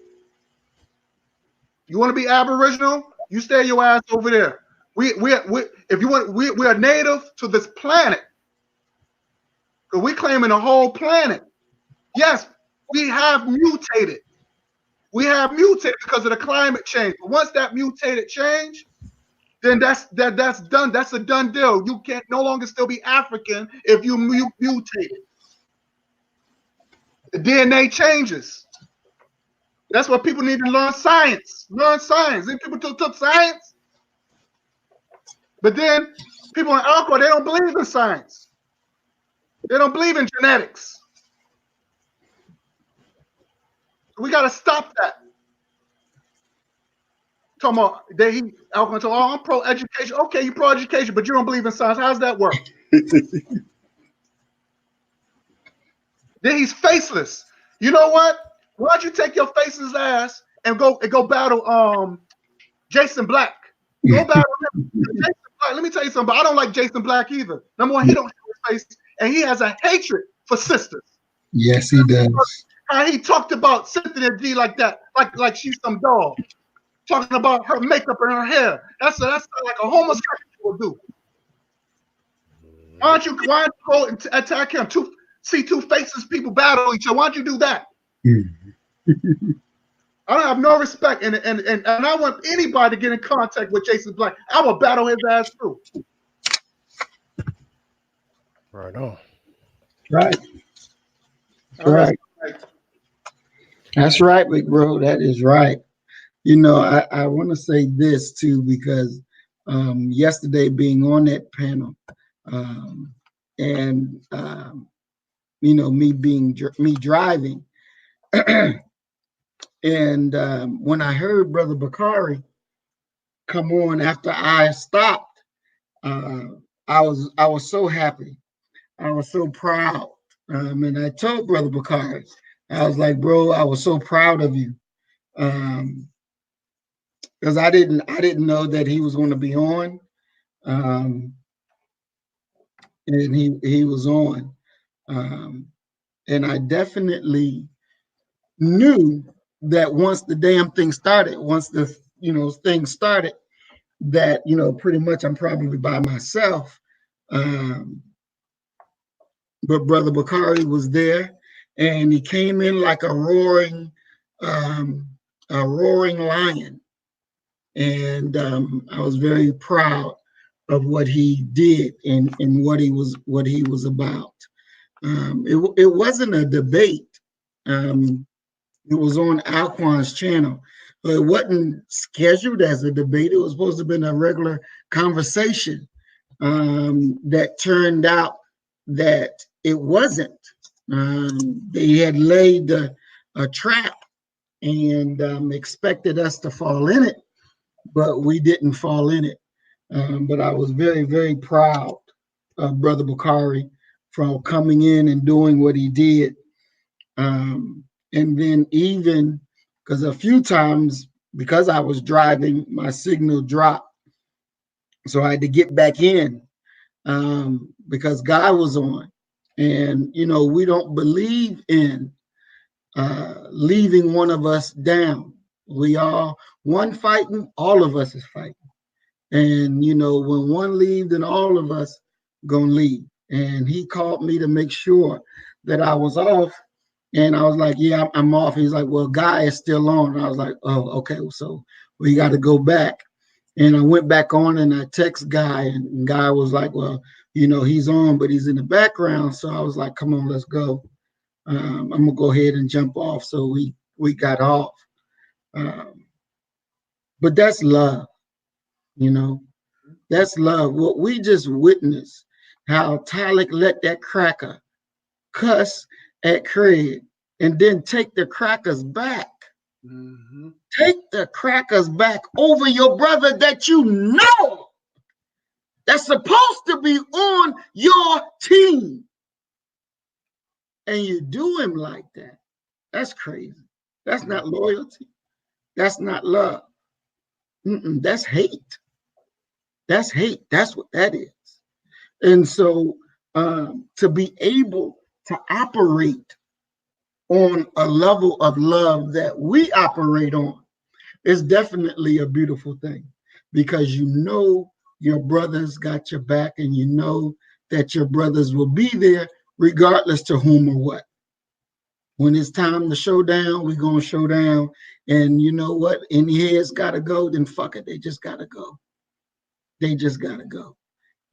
You want to be Aboriginal? You stay your ass over there. We are native to this planet. Because we're claiming the whole planet. Yes, we have mutated. We have mutated because of the climate change. But once that mutated change, then that's done. That's a done deal. You can't no longer still be African if you mutated. The DNA changes. That's why people need to learn science. Then people took science. But then people in Alcoa, they don't believe in science. They don't believe in genetics. So we got to stop that. Talking about Alcoa, oh, I'm pro-education. Okay, you're pro-education, but you don't believe in science. How's that work? Then he's faceless. You know what? Why don't you take your faceless ass and go battle Jason Black? Go battle him. Jason Black. Let me tell you something. But I don't like Jason Black either. Number one, he don't show his face, and he has a hatred for sisters. Yes, he does. How he talked about Cynthia G like that, like she's some dog, talking about her makeup and her hair. That's like a homosexual would do. Why don't you go and attack him? See two faceless people battle each other. Why don't you do that? I don't have no respect, and I want anybody to get in contact with Jason Black. I will battle his ass too. Right on. Right. Right. That's right, big bro. That is right. You know, I want to say this too, because yesterday being on that panel, and you know, me driving, and when I heard Brother Bakari come on after I stopped, I was so happy. I was so proud. And I told Brother Bakari, I was like, bro, I was so proud of you. Because I didn't know that he was going to be on. And he was on. And I definitely knew that once the damn thing started, once the thing started, that pretty much I'm probably by myself. But Brother Bakari was there, and he came in like a roaring lion. And I was very proud of what he did and what he was about. It wasn't a debate. It was on Alquan's channel. But it wasn't scheduled as a debate. It was supposed to have been a regular conversation that turned out that it wasn't. They had laid a trap and expected us to fall in it, but we didn't fall in it. But I was very, very proud of Brother Bakari from coming in and doing what he did. And then even because a few times, because I was driving, my signal dropped. So I had to get back in because Guy was on. And, we don't believe in leaving one of us down. We are one fighting, all of us is fighting. And, when one leaves, then all of us gonna leave. And he called me to make sure that I was off. And I was like, yeah, I'm off. He's like, well, Guy is still on. And I was like, oh, okay. So we got to go back. And I went back on and I text Guy, and Guy was like, well, he's on, but he's in the background. So I was like, come on, let's go. I'm gonna go ahead and jump off. So we got off. But that's love, that's love. What we just witnessed, how Tylik let that cracker cuss at Craig and then take the crackers back. Mm-hmm. Take the crackers back over your brother that that's supposed to be on your team. And you do him like that. That's crazy. That's not loyalty. That's not love. That's hate. That's hate. That's what that is. And so to be able to operate on a level of love that we operate on is definitely a beautiful thing, because your brothers got your back, and that your brothers will be there regardless to whom or what. When it's time to show down, we're going to show down. And you know what? Any heads got to go, then fuck it. They just got to go. They just got to go.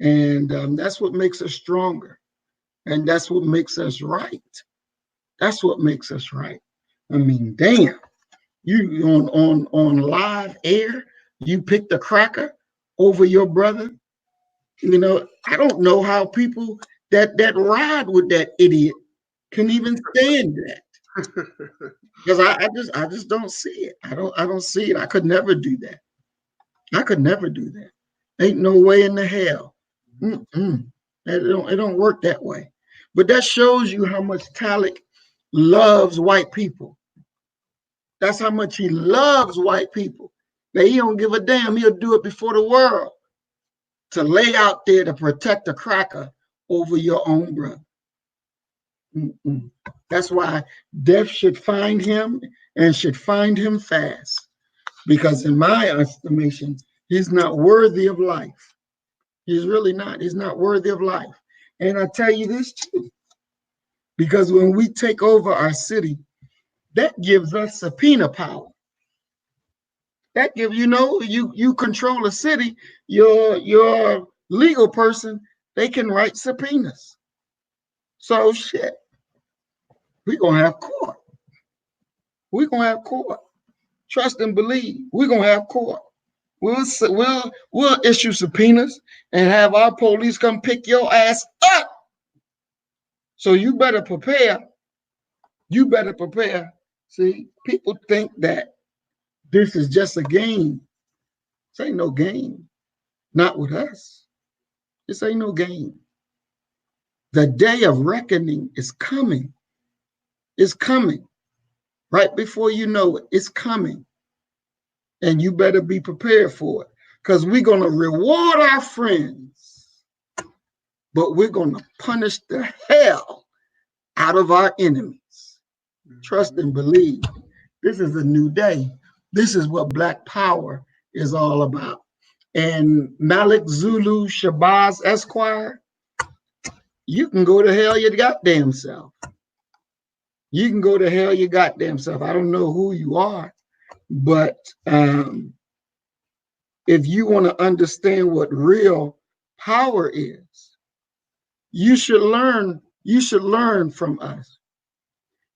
And that's what makes us stronger. And that's what makes us right. That's what makes us right. I mean, damn. You on live air, you picked a cracker over your brother. I don't know how people that ride with that idiot can even stand that. Because I just don't see it. I don't see it. I could never do that. I could never do that. Ain't no way in the hell. It don't work that way. But that shows you how much Talek loves white people. That's how much he loves white people. That he don't give a damn. He'll do it before the world to lay out there to protect a cracker over your own brother. That's why death should find him and should find him fast. Because in my estimation, he's not worthy of life. He's really not. He's not worthy of life. And I tell you this too, because when we take over our city, that gives us subpoena power. That gives, you control a city, your legal person, they can write subpoenas. So shit, we're gonna have court. We're gonna have court. Trust and believe. We're gonna have court. We'll issue subpoenas and have our police come pick your ass up. So you better prepare. You better prepare. See, people think that this is just a game. This ain't no game. Not with us. This ain't no game. The day of reckoning is coming. It's coming. Right before you know it, it's coming. And you better be prepared for it. Because we're going to reward our friends, but we're going to punish the hell out of our enemies. Trust and believe. This is a new day. This is what Black Power is all about. And Malik Zulu Shabazz Esquire, you can go to hell your goddamn self. You can go to hell your goddamn self. I don't know who you are, but if you want to understand what real power is, you should learn. You should learn from us.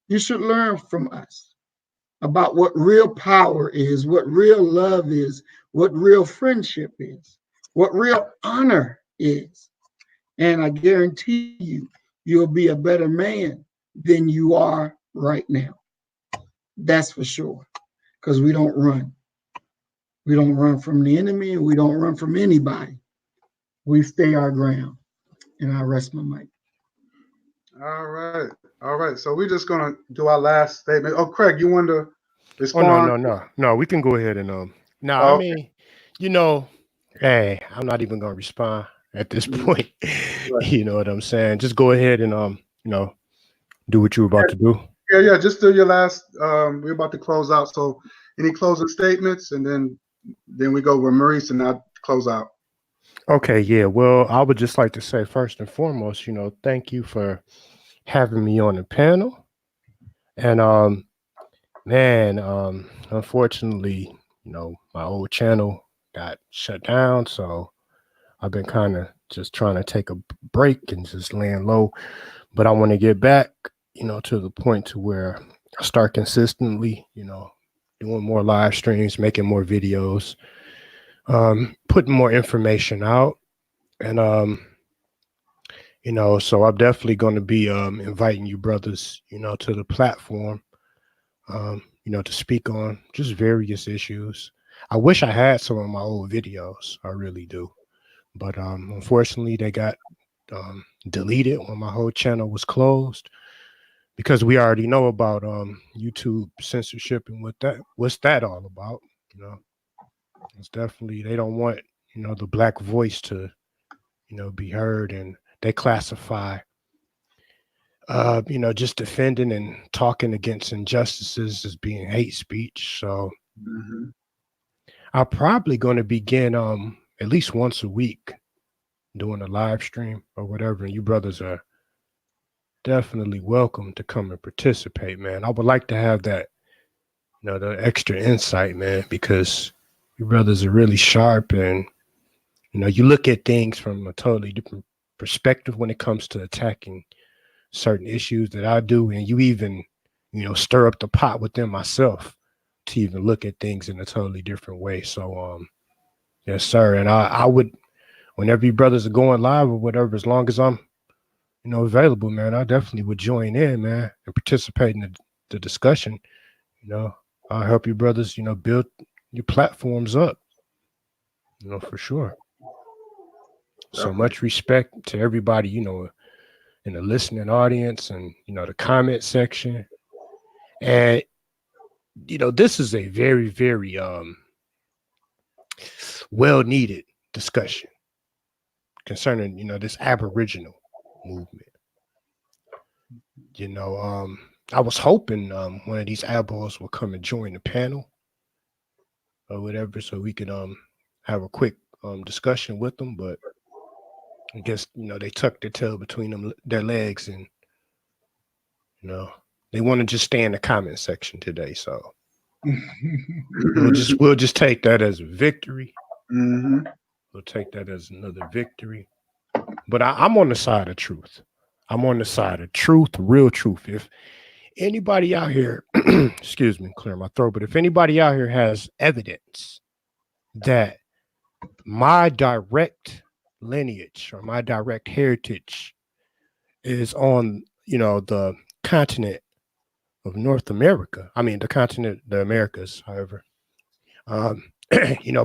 You should learn from us about what real power is, what real love is, what real friendship is, what real honor is. And I guarantee you, you'll be a better man than you are right now. That's for sure. Because we don't run. We don't run from the enemy, and we don't run from anybody. We stay our ground. And I rest my mic. All right. All right. So we're just going to do our last statement. Oh, Craig, you want to respond? Oh, no. We can go ahead and I mean, hey, I'm not even going to respond at this point. Right. You know what I'm saying? Just go ahead and do what you were about to do. Yeah. Just do your last. We're about to close out. So any closing statements, and then we go with Maurice and I'll close out. Okay, yeah. Well, I would just like to say first and foremost, thank you for having me on the panel. And unfortunately, my old channel got shut down, so I've been kind of just trying to take a break and just laying low. But I want to get back, to the point to where I start consistently, doing more live streams, making more videos, putting more information out. And, so I'm definitely going to be inviting you brothers, to the platform, to speak on just various issues. I wish I had some of my old videos. I really do. But unfortunately, they got deleted when my whole channel was closed, because we already know about YouTube censorship and what's that all about. It's definitely, they don't want, the Black voice to, be heard, and they classify, just defending and talking against injustices as being hate speech. So I'm probably going to begin at least once a week doing a live stream or whatever. And you brothers are definitely welcome to come and participate, man. I would like to have that, the extra insight, man, because you brothers are really sharp, and you look at things from a totally different perspective when it comes to attacking certain issues that I do. And you even, stir up the pot within myself to even look at things in a totally different way. So, yes, sir. And I would, whenever you brothers are going live or whatever, as long as I'm, available, man, I definitely would join in, man, and participate in the discussion. I'll help you brothers, build your platforms up, for sure. So much respect to everybody, in the listening audience and, the comment section. And, this is a very, very well-needed discussion concerning, this Aboriginal movement. I was hoping one of these Abos would come and join the panel or whatever, so we could have a quick discussion with them. But I guess they tucked their tail between their legs, and they want to just stay in the comment section today. So we'll just take that as a victory. Mm-hmm. We'll take that as another victory. But I'm on the side of truth. I'm on the side of truth, real truth. If anybody out here, excuse me, clear my throat, but if anybody out here has evidence that my direct lineage or my direct heritage is on, the continent of North America, I mean, the continent, the Americas, however,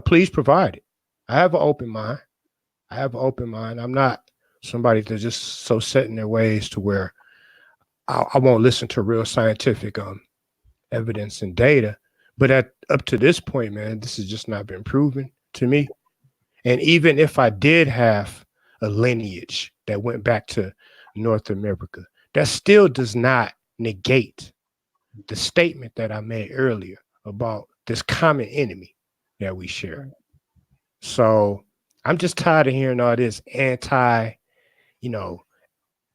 please provide it. I have an open mind. I'm not somebody that's just so set in their ways to where I won't listen to real scientific evidence and data. But up to this point, man, this has just not been proven to me. And even if I did have a lineage that went back to North America, that still does not negate the statement that I made earlier about this common enemy that we share. So I'm just tired of hearing all this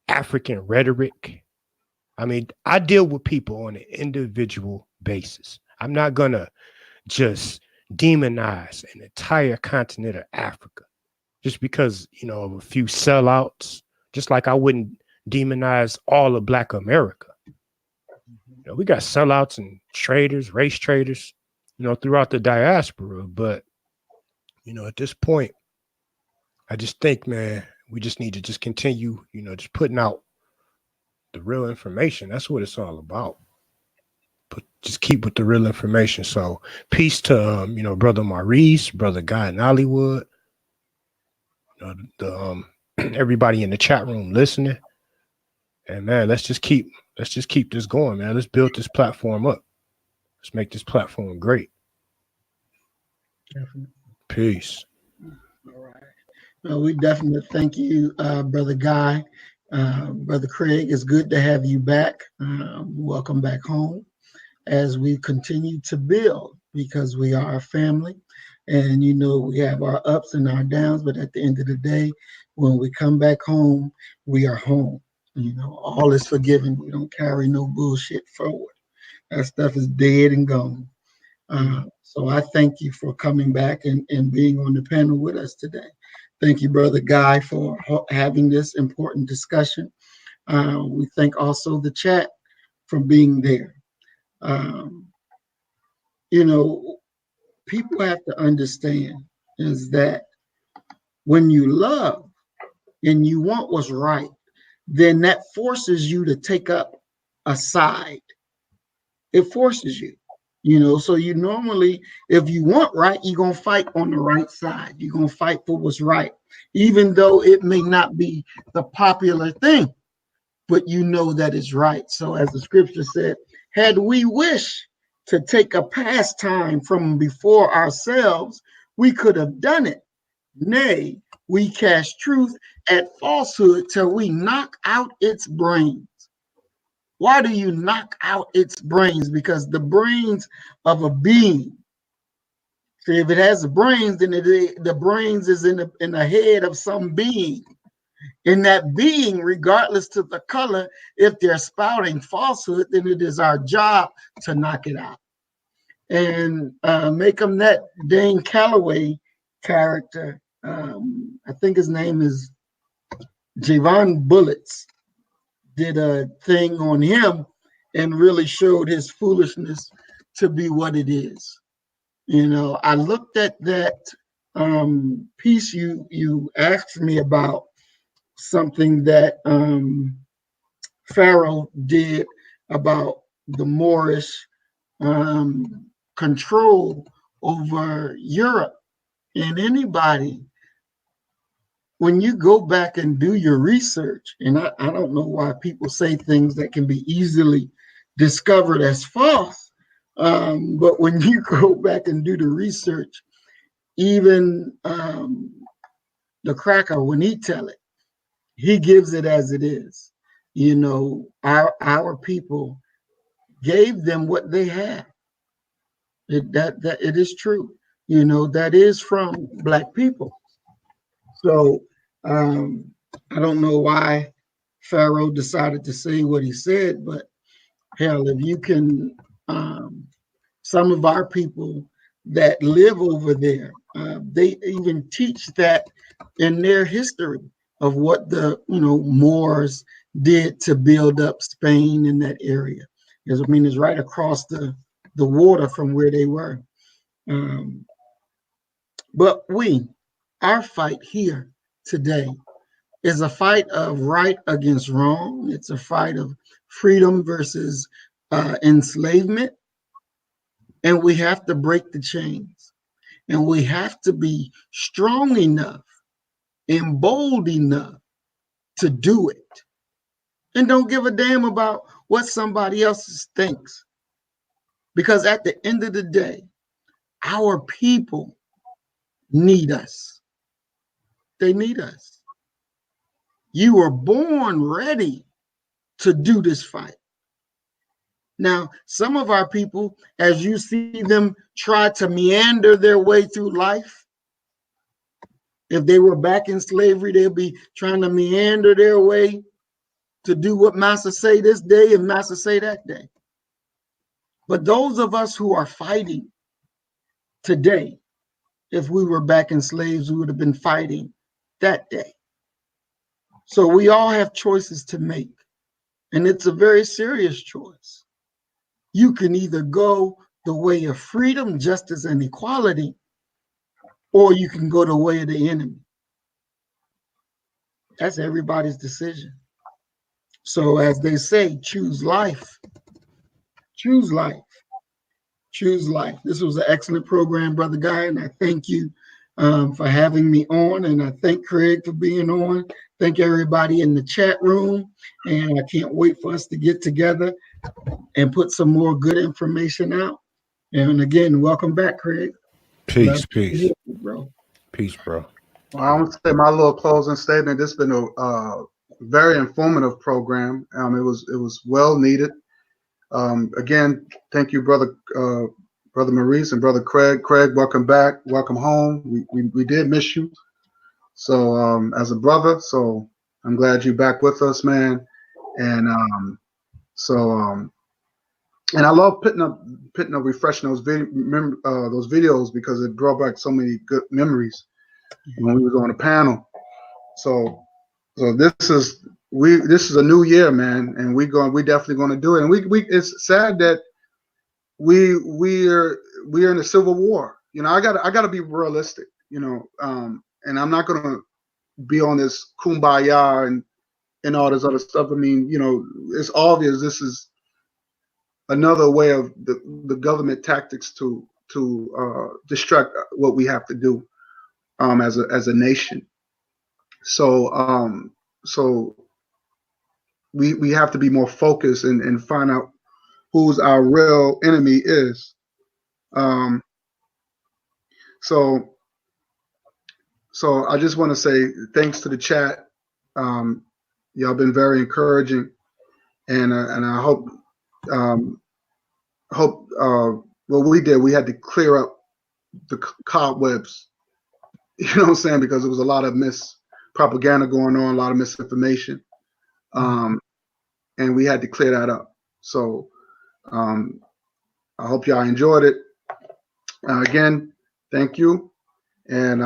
African rhetoric. I mean, I deal with people on an individual basis. I'm not going to just demonize an entire continent of Africa just because, of a few sellouts, just like I wouldn't demonize all of Black America. We got sellouts and traders, race traders, throughout the diaspora. But, at this point, I just think, man, we just need to just continue, just putting out the real information. That's what it's all about. But just keep with the real information. So peace to, Brother Maurice, Brother Guy in Hollywood, everybody in the chat room listening. And man, let's just keep this going, man. Let's build this platform up. Let's make this platform great. Definitely. Peace. All right. Well, we definitely thank you, Brother Guy. Brother Craig, it's good to have you back. Welcome back home as we continue to build, because we are a family. And, we have our ups and our downs, but at the end of the day, when we come back home, we are home. All is forgiven. We don't carry no bullshit forward. That stuff is dead and gone. So I thank you for coming back and being on the panel with us today. Thank you, Brother Guy, for having this important discussion. We thank also the chat for being there. People have to understand is that when you love and you want what's right, then that forces you to take up a side. It forces you. So you normally, if you want right, you're going to fight on the right side. You're going to fight for what's right, even though it may not be the popular thing, but that it's right. So as the scripture said, had we wished to take a pastime from before ourselves, we could have done it. Nay, we cast truth at falsehood till we knock out its brains. Why do you knock out its brains? Because the brains of a being. See, if it has brains, then the brains is in the head of some being. In that being, regardless to the color, if they're spouting falsehood, then it is our job to knock it out. And make them that Dane Calloway character. I think his name is Javon Bullets. Did a thing on him and really showed his foolishness to be what it is. I looked at that piece you asked me about, something that Pharaoh did about the Moorish control over Europe. And anybody when you go back and do your research, and I don't know why people say things that can be easily discovered as false, but when you go back and do the research, even the cracker, when he tell it, he gives it as it is. You know, our people gave them what they had. That it is true. You know, that is from Black people. So I don't know why Pharaoh decided to say what he said, but hell, if you can, some of our people that live over there, they even teach that in their history of what the Moors did to build up Spain in that area. Because I mean, it's right across the water from where they were. But our fight here today is a fight of right against wrong. It's a fight of freedom versus enslavement. And we have to break the chains. And we have to be strong enough and bold enough to do it. And don't give a damn about what somebody else thinks. Because at the end of the day, our people need us. They need us. You were born ready to do this fight. Now, some of our people, as you see them try to meander their way through life, if they were back in slavery, they'll be trying to meander their way to do what Master say this day and Master say that day. But those of us who are fighting today, if we were back in slaves, we would have been fighting that day. So we all have choices to make, and it's a very serious choice. You can either go the way of freedom, justice, and equality, or you can go the way of the enemy. That's everybody's decision. So as they say, choose life. Choose life. Choose life. This was an excellent program, Brother Guy, and I thank you for having me on, and I thank Craig for being on. Thank everybody in the chat room, and I can't wait for us to get together and put some more good information out. And again, welcome back, Craig. Peace, peace. Bro. Peace, bro. Well, I want to say my little closing statement. This has been a very informative program. It was well needed. Again, thank you, brother Maurice and brother Craig. Craig, welcome back. Welcome home. We did miss you. So as a brother, so I'm glad you're back with us, man. And and I love putting up refreshing those videos because it brought back so many good memories when we was on the panel. So this is a new year, man, and we definitely going to do it. And we it's sad that we're in a civil war. You know, I gotta be realistic. You know, and I'm not gonna be on this kumbaya and all this other stuff. I mean, you know, it's obvious this is another way of the government tactics to distract what we have to do as a nation. So so we have to be more focused and find out who's our real enemy is. So I just want to say thanks to the chat. Y'all been very encouraging, and I hope what we did, we had to clear up the cobwebs. You know what I'm saying? Because there was a lot of propaganda going on, a lot of misinformation, and we had to clear that up. So I hope y'all enjoyed it. Again, thank you, and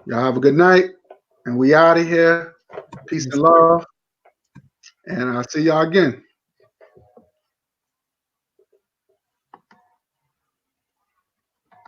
y'all have a good night. And we out of here. Peace and love, and I'll see y'all again.